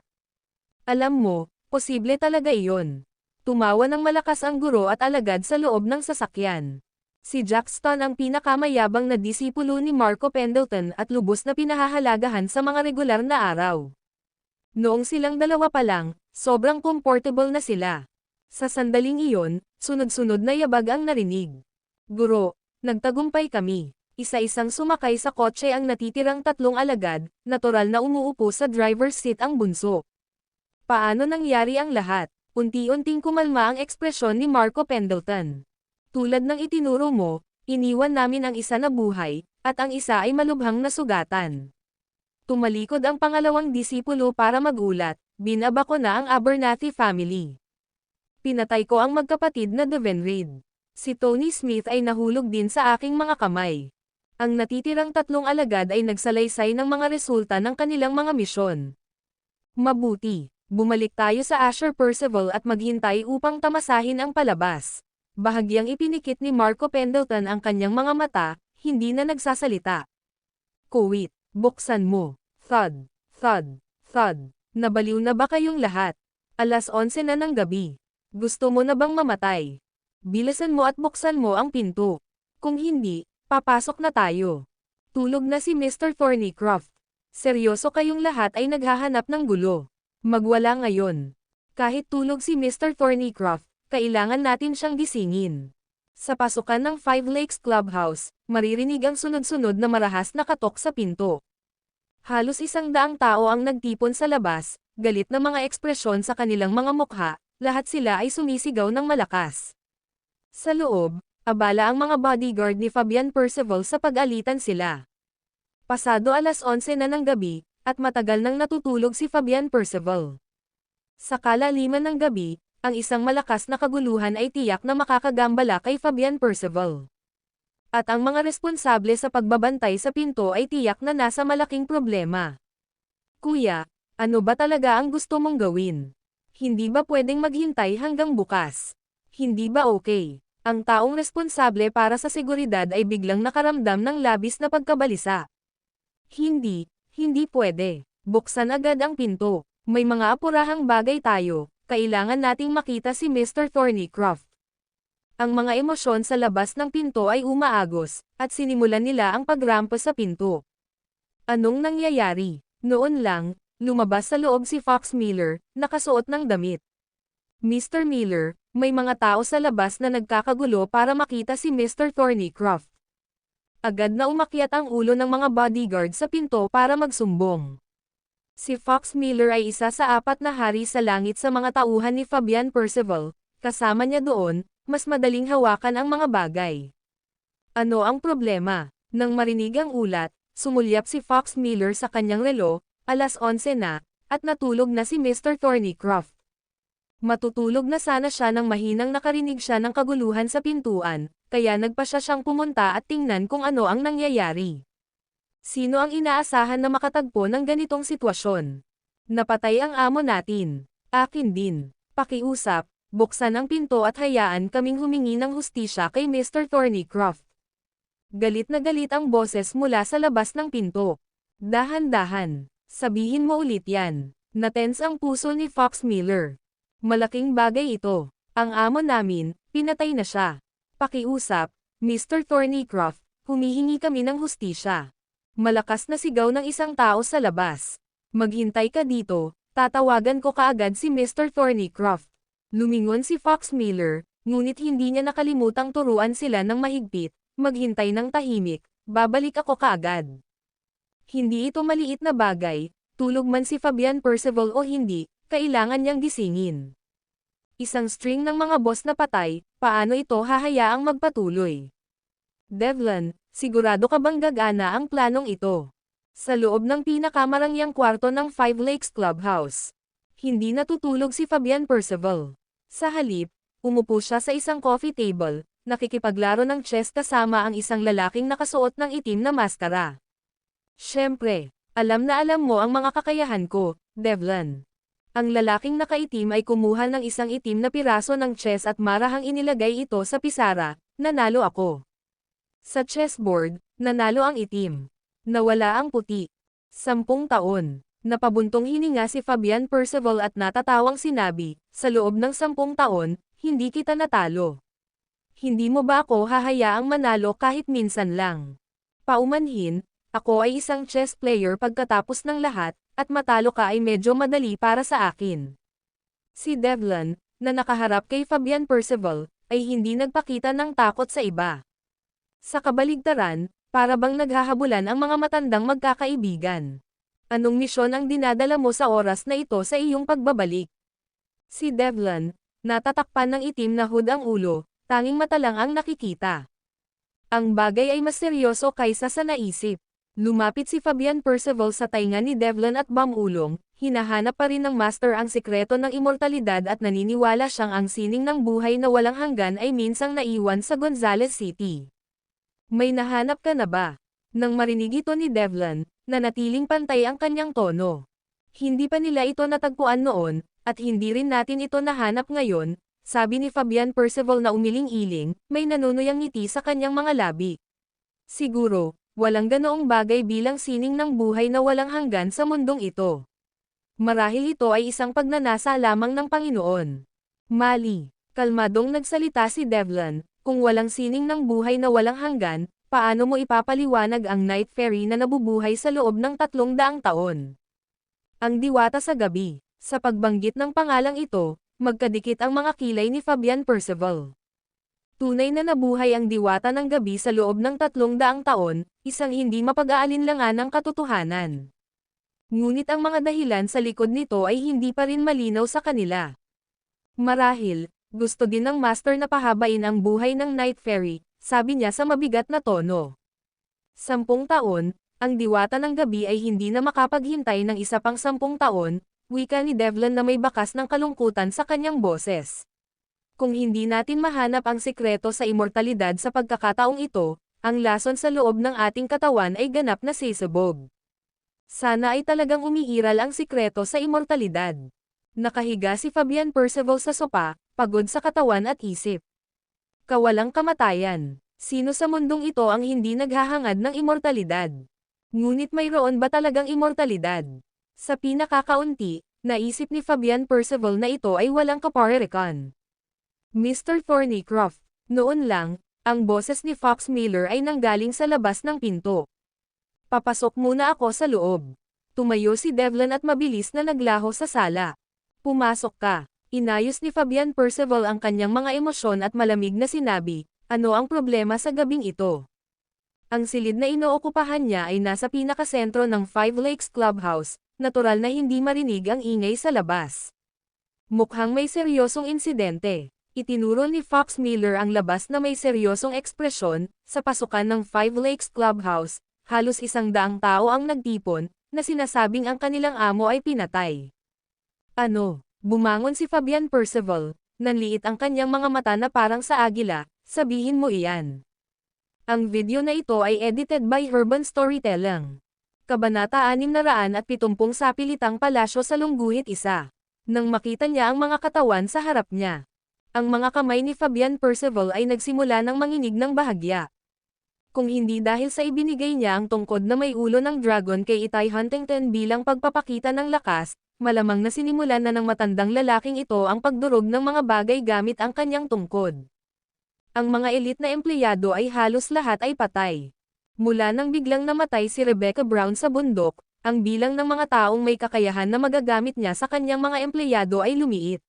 Alam mo, posible talaga iyon. Tumawa ng malakas ang guro at alagad sa loob ng sasakyan. Si Jackson ang pinakamayabang na disipulo ni Marco Pendleton at lubos na pinahahalagahan sa mga regular na araw. Noong silang dalawa pa lang, sobrang comfortable na sila. Sa sandaling iyon, sunod-sunod na yabag ang narinig. Guro, nagtagumpay kami. Isa-isang sumakay sa kotse ang natitirang 3 alagad, natural na umuupo sa driver's seat ang bunso. Paano nangyari ang lahat? Unti-unting kumalma ang ekspresyon ni Marco Pendleton. Tulad ng itinuro mo, iniwan namin ang isa na buhay, at ang isa ay malubhang nasugatan. Tumalikod ang pangalawang disipulo para magulat, binaba ko na ang Abernathy family. Pinatay ko ang magkapatid na Devenrid. Si Tony Smith ay nahulog din sa aking mga kamay. Ang natitirang 3 alagad ay nagsalaysay ng mga resulta ng kanilang mga misyon. Mabuti, bumalik tayo sa Asher Percival at maghintay upang tamasahin ang palabas. Bahagyang ipinikit ni Marco Pendleton ang kanyang mga mata, hindi na nagsasalita. Kuwit, buksan mo. Thud, thud, thud. Nabaliw na ba kayong lahat? 11:00 na ng gabi. Gusto mo na bang mamatay? Bilisan mo at buksan mo ang pinto. Kung hindi, papasok na tayo. Tulog na si Mr. Thornycroft. Seryoso kayong lahat ay naghahanap ng gulo. Magwala ngayon. Kahit tulog si Mr. Thornycroft, kailangan natin siyang gisingin. Sa pasukan ng Five Lakes Clubhouse, maririnig ang sunod-sunod na marahas na katok sa pinto. Halos 100 tao ang nagtipon sa labas, galit na mga ekspresyon sa kanilang mga mukha, lahat sila ay sumisigaw ng malakas. Sa loob, abala ang mga bodyguard ni Fabian Percival sa pag-alitan sila. Pasado 11:00 na ng gabi, at matagal nang natutulog si Fabian Percival. Sa kalaliman ng gabi, ang isang malakas na kaguluhan ay tiyak na makakagambala kay Fabian Percival. At ang mga responsable sa pagbabantay sa pinto ay tiyak na nasa malaking problema. Kuya, ano ba talaga ang gusto mong gawin? Hindi ba pwedeng maghintay hanggang bukas? Hindi ba okay? Ang taong responsable para sa seguridad ay biglang nakaramdam ng labis na pagkabalisa. Hindi pwede. Buksan agad ang pinto. May mga apurahang bagay tayo. Kailangan nating makita si Mr. Thornycroft. Ang mga emosyon sa labas ng pinto ay umaagos, at sinimulan nila ang pagrampa sa pinto. Anong nangyayari? Noon lang, Lumabas sa loob si Fox Miller, nakasuot ng damit. Mr. Miller, may mga tao sa labas na nagkakagulo para makita si Mr. Thornycroft. Agad na umakyat ang ulo ng mga bodyguard sa pinto para magsumbong. Si Fox Miller ay isa sa 4 na hari sa langit sa mga tauhan ni Fabian Percival, kasama niya doon, mas madaling hawakan ang mga bagay. Ano ang problema? Nang marinig ang ulat, sumulyap si Fox Miller sa kanyang relo, alas 11 na, at natulog na si Mr. Thornycroft. Matutulog na sana siya nang mahinang nakarinig siya ng kaguluhan sa pintuan, kaya nagpa siyang pumunta at tingnan kung ano ang nangyayari. Sino ang inaasahan na makatagpo ng ganitong sitwasyon? Napatay ang amo natin. Akin din. Pakiusap, buksan ang pinto at hayaan kaming humingi ng hustisya kay Mr. Thornycroft. Galit na galit ang boses mula sa labas ng pinto. Dahan-dahan. Sabihin mo ulit yan. Natense ang puso ni Fox Miller. Malaking bagay ito. Ang amo namin, pinatay na siya. Pakiusap, Mr. Thornycroft, humihingi kami ng hustisya. Malakas na sigaw ng isang tao sa labas. Maghintay ka dito, tatawagan ko kaagad si Mr. Thornycroft. Lumingon si Fox Miller, ngunit hindi niya nakalimutang turuan sila ng mahigpit, maghintay ng tahimik, babalik ako kaagad. Hindi ito maliit na bagay, tulog man si Fabian Percival o hindi, kailangan niyang gisingin. Isang string ng mga boss na patay, paano ito hahayaang magpatuloy? Devlin, sigurado ka bang gagana ang planong ito? Sa loob ng pinakamarangyang kwarto ng Five Lakes Clubhouse. Hindi natutulog si Fabian Percival. Sa halip, umupo siya sa isang coffee table, nakikipaglaro ng chess kasama ang isang lalaking nakasuot ng itim na maskara. Siyempre, alam na alam mo ang mga kakayahan ko, Devlin. Ang lalaking nakaitim ay kumuha ng isang itim na piraso ng chess at marahang inilagay ito sa pisara, nanalo ako. Sa chessboard, nanalo ang itim. Nawala ang puti. 10 taon. Napabuntong hininga si Fabian Percival at natatawang sinabi, sa loob ng 10 taon, hindi kita natalo. Hindi mo ba ako hahayaang manalo kahit minsan lang? Paumanhin, ako ay isang chess player pagkatapos ng lahat, at matalo ka ay medyo madali para sa akin. Si Devlin, na nakaharap kay Fabian Percival, ay hindi nagpakita ng takot sa iba. Sa kabaligtaran, para bang naghahabulan ang mga matandang magkakaibigan. Anong misyon ang dinadala mo sa oras na ito sa iyong pagbabalik? Si Devlin, natatakpan ng itim na hood ang ulo, tanging mata lang ang nakikita. Ang bagay ay mas seryoso kaysa sa naisip. Lumapit si Fabian Percival sa tainga ni Devlin at bamulong, hinahanap pa rin ng master ang sikreto ng immortalidad at naniniwala siyang ang sining ng buhay na walang hanggan ay minsang naiwan sa Gonzales City. May nahanap ka na ba? Nang marinig ito ni Devlin, nanatiling pantay ang kanyang tono. Hindi pa nila ito natagpuan noon, at hindi rin natin ito nahanap ngayon, sabi ni Fabian Percival na umiling-iling, may nanunuyang ngiti sa kanyang mga labi. Siguro, walang ganoong bagay bilang sining ng buhay na walang hanggan sa mundong ito. Marahil ito ay isang pagnanasa lamang ng Panginoon. Mali, kalmadong nagsalita si Devlin, kung walang sining ng buhay na walang hanggan, paano mo ipapaliwanag ang Night Fairy na nabubuhay sa loob ng 300 taon? Ang diwata sa gabi. Sa pagbanggit ng pangalang ito, magkadikit ang mga kilay ni Fabian Percival. Tunay na nabuhay ang diwata ng gabi sa loob ng 300 taon, isang hindi mapag-aalinlangan ng katotohanan. Ngunit ang mga dahilan sa likod nito ay hindi pa rin malinaw sa kanila. Marahil, gusto din ng master na pahabain ang buhay ng Night Fairy, sabi niya sa mabigat na tono. 10 taon, ang diwata ng gabi ay hindi na makapaghintay ng isa pang 10 taon, wika ni Devlin na may bakas ng kalungkutan sa kanyang boses. Kung hindi natin mahanap ang sikreto sa immortalidad sa pagkakataong ito, ang lason sa loob ng ating katawan ay ganap na sisabog. Sana ay talagang umiiral ang sikreto sa immortalidad. Nakahiga si Fabian Percival sa sopa, pagod sa katawan at isip. Kawalang kamatayan. Sino sa mundong ito ang hindi naghahangad ng immortalidad? Ngunit mayroon ba talagang immortalidad? Sa pinakakaunti, naisip ni Fabian Percival na ito ay walang kaparerikan. Mr. Thornycroft, noon lang, ang boses ni Fox Miller ay nanggaling sa labas ng pinto. Papasok muna ako sa loob. Tumayo si Devlin at mabilis na naglaho sa sala. Pumasok ka. Inayos ni Fabian Percival ang kanyang mga emosyon at malamig na sinabi, ano ang problema sa gabing ito? Ang silid na inookupahan niya ay nasa pinakasentro ng Five Lakes Clubhouse, natural na hindi marinig ang ingay sa labas. Mukhang may seryosong insidente. Itinuro ni Fox Miller ang labas na may seryosong ekspresyon. Sa pasukan ng Five Lakes Clubhouse, halos 100 tao ang nagtipon, na sinasabing ang kanilang amo ay pinatay. Ano? Bumangon si Fabian Percival, nanliit ang kanyang mga mata na parang sa agila, sabihin mo iyan. Ang video na ito ay edited by Urban Storytelling. Kabanata 670 sa Pilitang Palasyo sa Lungguhit 1. Nang makita niya ang mga katawan sa harap niya. Ang mga kamay ni Fabian Percival ay nagsimula ng manginig ng bahagya. Kung hindi dahil sa ibinigay niya ang tungkod na may ulo ng dragon kay Itay Huntington bilang pagpapakita ng lakas, malamang na sinimulan na ng matandang lalaking ito ang pagdurog ng mga bagay gamit ang kanyang tungkod. Ang mga elite na empleyado ay halos lahat ay patay. Mula nang biglang namatay si Rebecca Brown sa bundok, ang bilang ng mga taong may kakayahan na magagamit niya sa kanyang mga empleyado ay lumiit.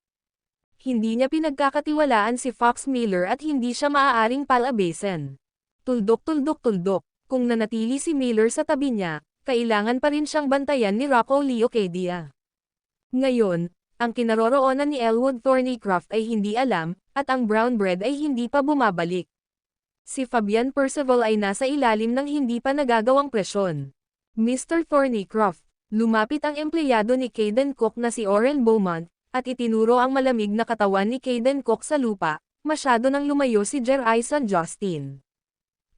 Hindi niya pinagkakatiwalaan si Fox Miller at hindi siya maaaring palabasin. Tuldok-tuldok-tuldok, kung nanatili si Miller sa tabi niya, kailangan pa rin siyang bantayan ni Rocco Leocadia. Ngayon, ang kinaroroonan ni Elwood Thornycroft ay hindi alam, at ang brown bread ay hindi pa bumabalik. Si Fabian Percival ay nasa ilalim ng hindi pa nagagawang presyon. Mr. Thornycroft, lumapit ang empleyado ni Caden Cook na si Oren Beaumont, at itinuro ang malamig na katawan ni Caden Cook sa lupa, masyado nang lumayo si Jerison Justin.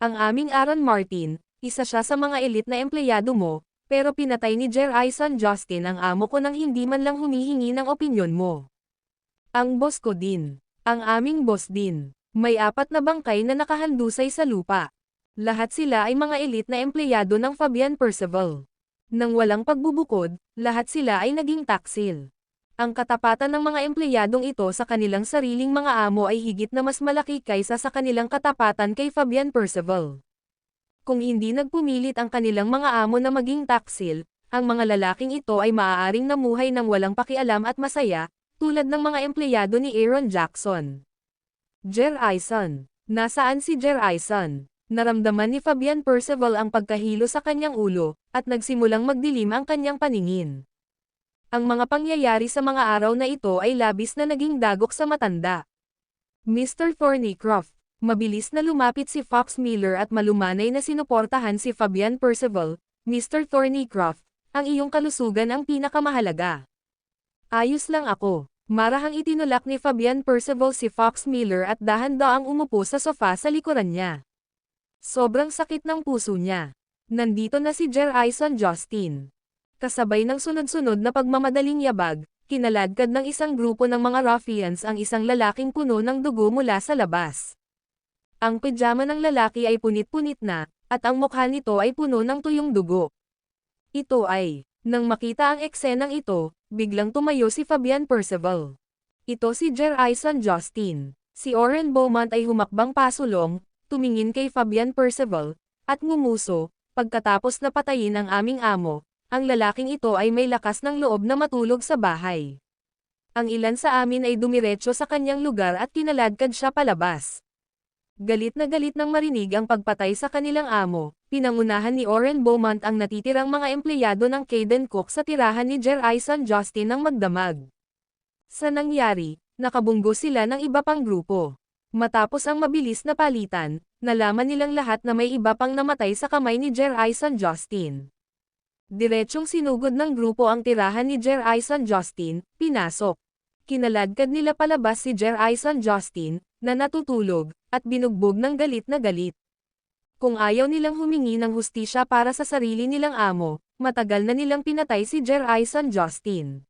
Ang aming Aaron Martin, isa siya sa mga elite na empleyado mo, pero pinatay ni Jerison Justin ang amo ko nang hindi man lang humihingi ng opinyon mo. Ang boss ko din. Ang aming boss din. May 4 na bangkay na nakahandusay sa lupa. Lahat sila ay mga elite na empleyado ng Fabian Percival. Nang walang pagbubukod, lahat sila ay naging taksil. Ang katapatan ng mga empleyadong ito sa kanilang sariling mga amo ay higit na mas malaki kaysa sa kanilang katapatan kay Fabian Percival. Kung hindi nagpumilit ang kanilang mga amo na maging taksil, ang mga lalaking ito ay maaaring namuhay ng walang pakialam at masaya, tulad ng mga empleyado ni Aaron Jackson. Jerison. Nasaan si Jerison? Naramdaman ni Fabian Percival ang pagkahilo sa kanyang ulo, at nagsimulang magdilim ang kanyang paningin. Ang mga pangyayari sa mga araw na ito ay labis na naging dagok sa matanda. Mr. Thornycroft. Mabilis na lumapit si Fox Miller at malumanay na sinuportahan si Fabian Percival. Mr. Thornycroft, ang iyong kalusugan ang pinakamahalaga. Ayos lang ako. Marahang itinulak ni Fabian Percival si Fox Miller at dahan-daang umupo sa sofa sa likuran niya. Sobrang sakit ng puso niya. Nandito na si Jerison Justin. Kasabay ng sunod-sunod na pagmamadaling yabag, kinaladkad ng isang grupo ng mga ruffians ang isang lalaking puno ng dugo mula sa labas. Ang pijama ng lalaki ay punit-punit na, at ang mukha nito ay puno ng tuyong dugo. Ito ay, nang makita ang eksenang ito, biglang tumayo si Fabian Percival. Ito si Jerison Justin. Si Oren Beaumont ay humakbang pasulong, tumingin kay Fabian Percival, at ngumuso, pagkatapos na patayin ang aming amo, ang lalaking ito ay may lakas ng loob na matulog sa bahay. Ang ilan sa amin ay dumiretso sa kanyang lugar at kinaladkad siya palabas. Galit na galit nang marinig ang pagpatay sa kanilang amo, pinangunahan ni Oren Beaumont ang natitirang mga empleyado ng Caden Cook sa tirahan ni Jerison Justin ng magdamag. Sa nangyari, nakabunggo sila ng iba pang grupo. Matapos ang mabilis na palitan, nalaman nilang lahat na may iba pang namatay sa kamay ni Jerison Justin. Diretsyong sinugod ng grupo ang tirahan ni Jerison Justin, pinasok. Kinaladkad nila palabas si Jerison Justin, na natutulog, at binugbog ng galit na galit. Kung ayaw nilang humingi ng hustisya para sa sarili nilang amo, matagal na nilang pinatay si Jerison Justin.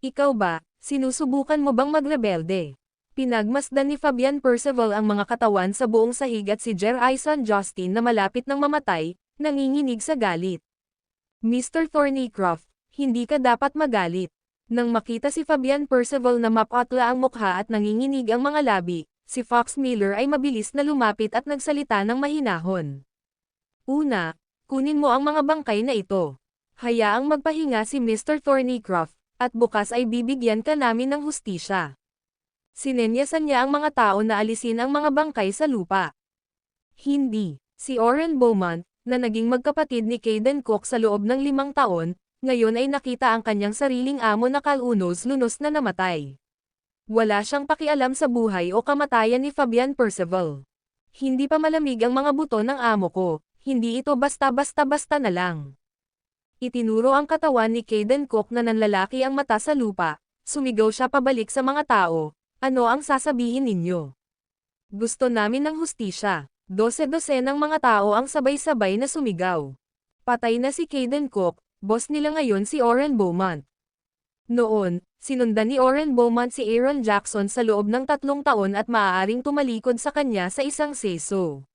Ikaw ba, sinusubukan mo bang magrebelde? Pinagmasdan ni Fabian Percival ang mga katawan sa buong sahig at si Jerison Justin na malapit ng mamatay, nanginginig sa galit. Mr. Thornycroft, hindi ka dapat magalit. Nang makita si Fabian Percival na mapatla ang mukha at nanginginig ang mga labi, si Fox Miller ay mabilis na lumapit at nagsalita ng mahinahon. Una, kunin mo ang mga bangkay na ito. Hayaang magpahinga si Mr. Thornycroft, at bukas ay bibigyan ka namin ng hustisya. Sinenyasan niya ang mga tao na alisin ang mga bangkay sa lupa. Hindi. Si Oren Beaumont, na naging magkapatid ni Caden Cook sa loob ng 5 taon, ngayon ay nakita ang kanyang sariling amo na kalunos-lunos na namatay. Wala siyang pakialam sa buhay o kamatayan ni Fabian Percival. Hindi pa malamig ang mga buto ng amo ko, hindi ito basta-basta-basta na lang. Itinuro ang katawan ni Caden Cook na nanlalaki ang mata sa lupa, sumigaw siya pabalik sa mga tao, ano ang sasabihin ninyo? Gusto namin ng hustisya. 12 ng mga tao ang sabay-sabay na sumigaw. Patay na si Caden Cook, boss nila ngayon si Oren Beaumont. Noon, sinundan ni Oren Beaumont si Aaron Jackson sa loob ng 3 taon at maaaring tumalikod sa kanya sa isang seso.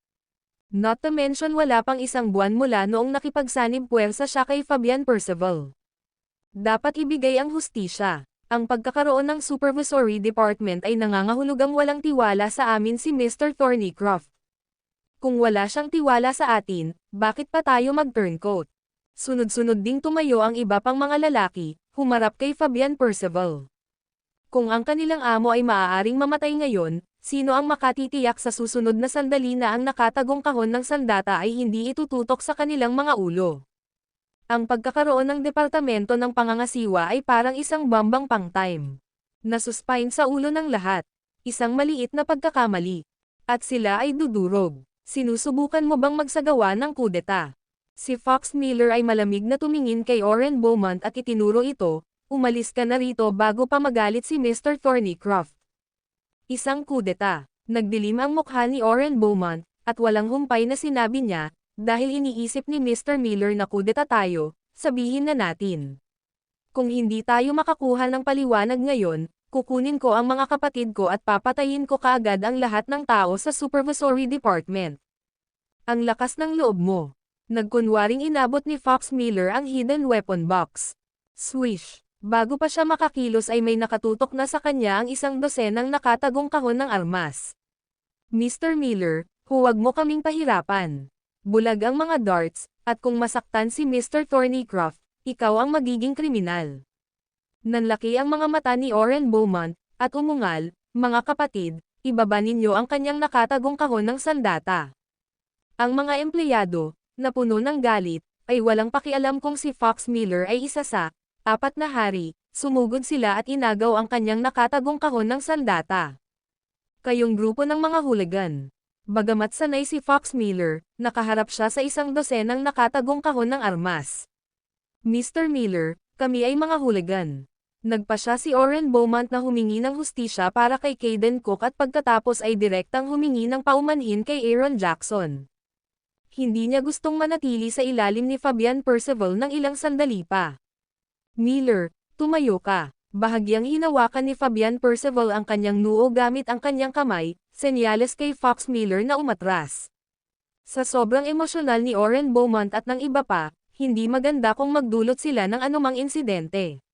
Not to mention wala pang 1 buwan mula noong nakipagsanib puwersa siya kay Fabian Percival. Dapat ibigay ang hustisya. Ang pagkakaroon ng supervisory department ay nangangahulugang walang tiwala sa amin si Mr. Thornycroft. Kung wala siyang tiwala sa atin, bakit pa tayo mag-turncoat? Sunod-sunod ding tumayo ang iba pang mga lalaki, humarap kay Fabian Percival. Kung ang kanilang amo ay maaaring mamatay ngayon, sino ang makatitiyak sa susunod na sandali na ang nakatagong kahon ng sandata ay hindi itututok sa kanilang mga ulo? Ang pagkakaroon ng departamento ng pangangasiwa ay parang isang bombang pang-time. Nasuspine sa ulo ng lahat. Isang maliit na pagkakamali. At sila ay dudurog. Sinusubukan mo bang magsagawa ng kudeta? Si Fox Miller ay malamig na tumingin kay Oren Beaumont at itinuro ito, umalis ka na rito bago pa magalit si Mr. Thornycroft. Isang kudeta. Nagdilim ang mukha ni Oren Beaumont, at walang humpay na sinabi niya, dahil iniisip ni Mr. Miller na kudeta tayo, sabihin na natin. Kung hindi tayo makakuha ng paliwanag ngayon, kukunin ko ang mga kapatid ko at papatayin ko kaagad ang lahat ng tao sa supervisory department. Ang lakas ng loob mo. Nagkunwaring inabot ni Fox Miller ang hidden weapon box. Swish! Bago pa siya makakilos ay may nakatutok na sa kanya ang 12 nakatagong kahon ng armas. Mr. Miller, huwag mo kaming pahirapan. Bulag ang mga darts, at kung masaktan si Mr. Thornycroft, ikaw ang magiging kriminal. Nanlaki ang mga mata ni Oren Beaumont, at umungal, mga kapatid, ibaba ninyo ang kanyang nakatagong kahon ng sandata. Ang mga empleyado, na puno ng galit, ay walang pakialam kung si Fox Miller ay isa sa 4 na hari, sumugod sila at inagaw ang kanyang nakatagong kahon ng sandata. Kayong grupo ng mga hooligan. Bagamat sanay si Fox Miller, nakaharap siya sa 12 nakatagong kahon ng armas. Mr. Miller, kami ay mga hooligan. Nagpa siya si Oren Beaumont na humingi ng hustisya para kay Caden Cook at pagkatapos ay direktang humingi ng paumanhin kay Aaron Jackson. Hindi niya gustong manatili sa ilalim ni Fabian Percival ng ilang sandali pa. Miller, tumayo ka. Bahagyang hinawakan ni Fabian Percival ang kanyang noo gamit ang kanyang kamay, senyales kay Fox Miller na umatras. Sa sobrang emosyonal ni Oren Beaumont at ng iba pa, hindi maganda kung magdulot sila ng anumang insidente.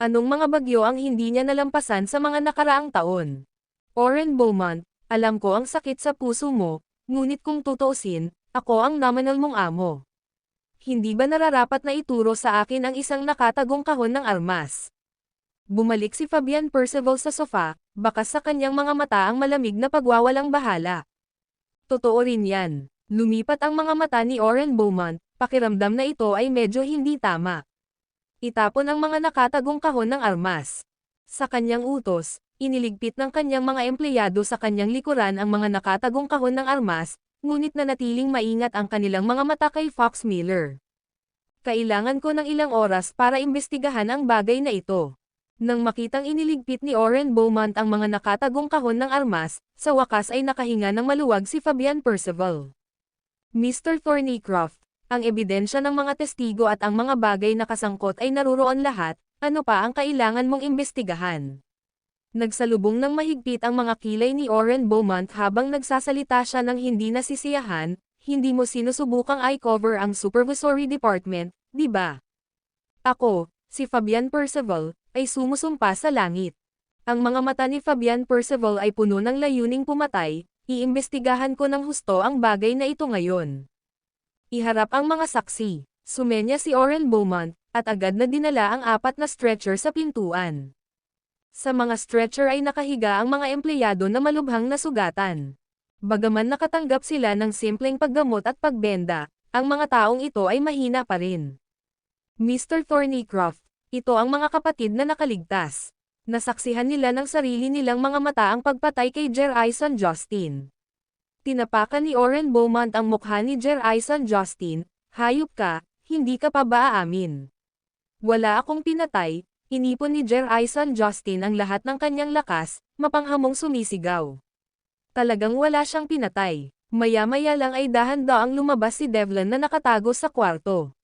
Anong mga bagyo ang hindi niya nalampasan sa mga nakaraang taon? Oren Beaumont, alam ko ang sakit sa puso mo, ngunit kung tutuusin, ako ang nominal mong amo. Hindi ba nararapat na ituro sa akin ang isang nakatagong kahon ng armas? Bumalik si Fabian Percival sa sofa, bakas sa kanyang mga mata ang malamig na pagwawalang bahala. Totoo rin yan. Lumipat ang mga mata ni Oren Beaumont, pakiramdam na ito ay medyo hindi tama. Itapon ang mga nakatagong kahon ng armas. Sa kanyang utos, iniligpit ng kanyang mga empleyado sa kanyang likuran ang mga nakatagong kahon ng armas, ngunit nanatiling maingat ang kanilang mga mata kay Fox Miller. Kailangan ko ng ilang oras para imbestigahan ang bagay na ito. Nang makitang iniligpit ni Oren Beaumont ang mga nakatagong kahon ng armas, sa wakas ay nakahinga ng maluwag si Fabian Percival. Mr. Thornycroft, ang ebidensya ng mga testigo at ang mga bagay na kasangkot ay naruroon lahat, ano pa ang kailangan mong imbestigahan? Nagsalubong ng mahigpit ang mga kilay ni Oren Beaumont habang nagsasalita siya ng hindi nasisiyahan, hindi mo sinusubukang i-cover ang supervisory department, di ba? Ako, si Fabian Percival, ay sumusumpa sa langit. Ang mga mata ni Fabian Percival ay puno ng layuning pumatay, iimbestigahan ko ng husto ang bagay na ito ngayon. Iharap ang mga saksi. Sumenya si Oren Beaumont, at agad na dinala ang 4 na stretcher sa pintuan. Sa mga stretcher ay nakahiga ang mga empleyado na malubhang nasugatan. Bagaman nakatanggap sila ng simpleng paggamot at pagbenda, ang mga taong ito ay mahina pa rin. Mr. Thornycroft, ito ang mga kapatid na nakaligtas. Nasaksihan nila ng sarili nilang mga mata ang pagpatay kay Jerison Justin. Tinapakan ni Oren Beaumont ang mukha ni Jerison Justin. Hayop ka, hindi ka pa ba aamin? Wala akong pinatay. Inipon ni Jerison Justin ang lahat ng kanyang lakas, mapanghamong sumisigaw. Talagang wala siyang pinatay. Maya-maya lang ay dahan-daang lumabas si Devlin na nakatago sa kwarto.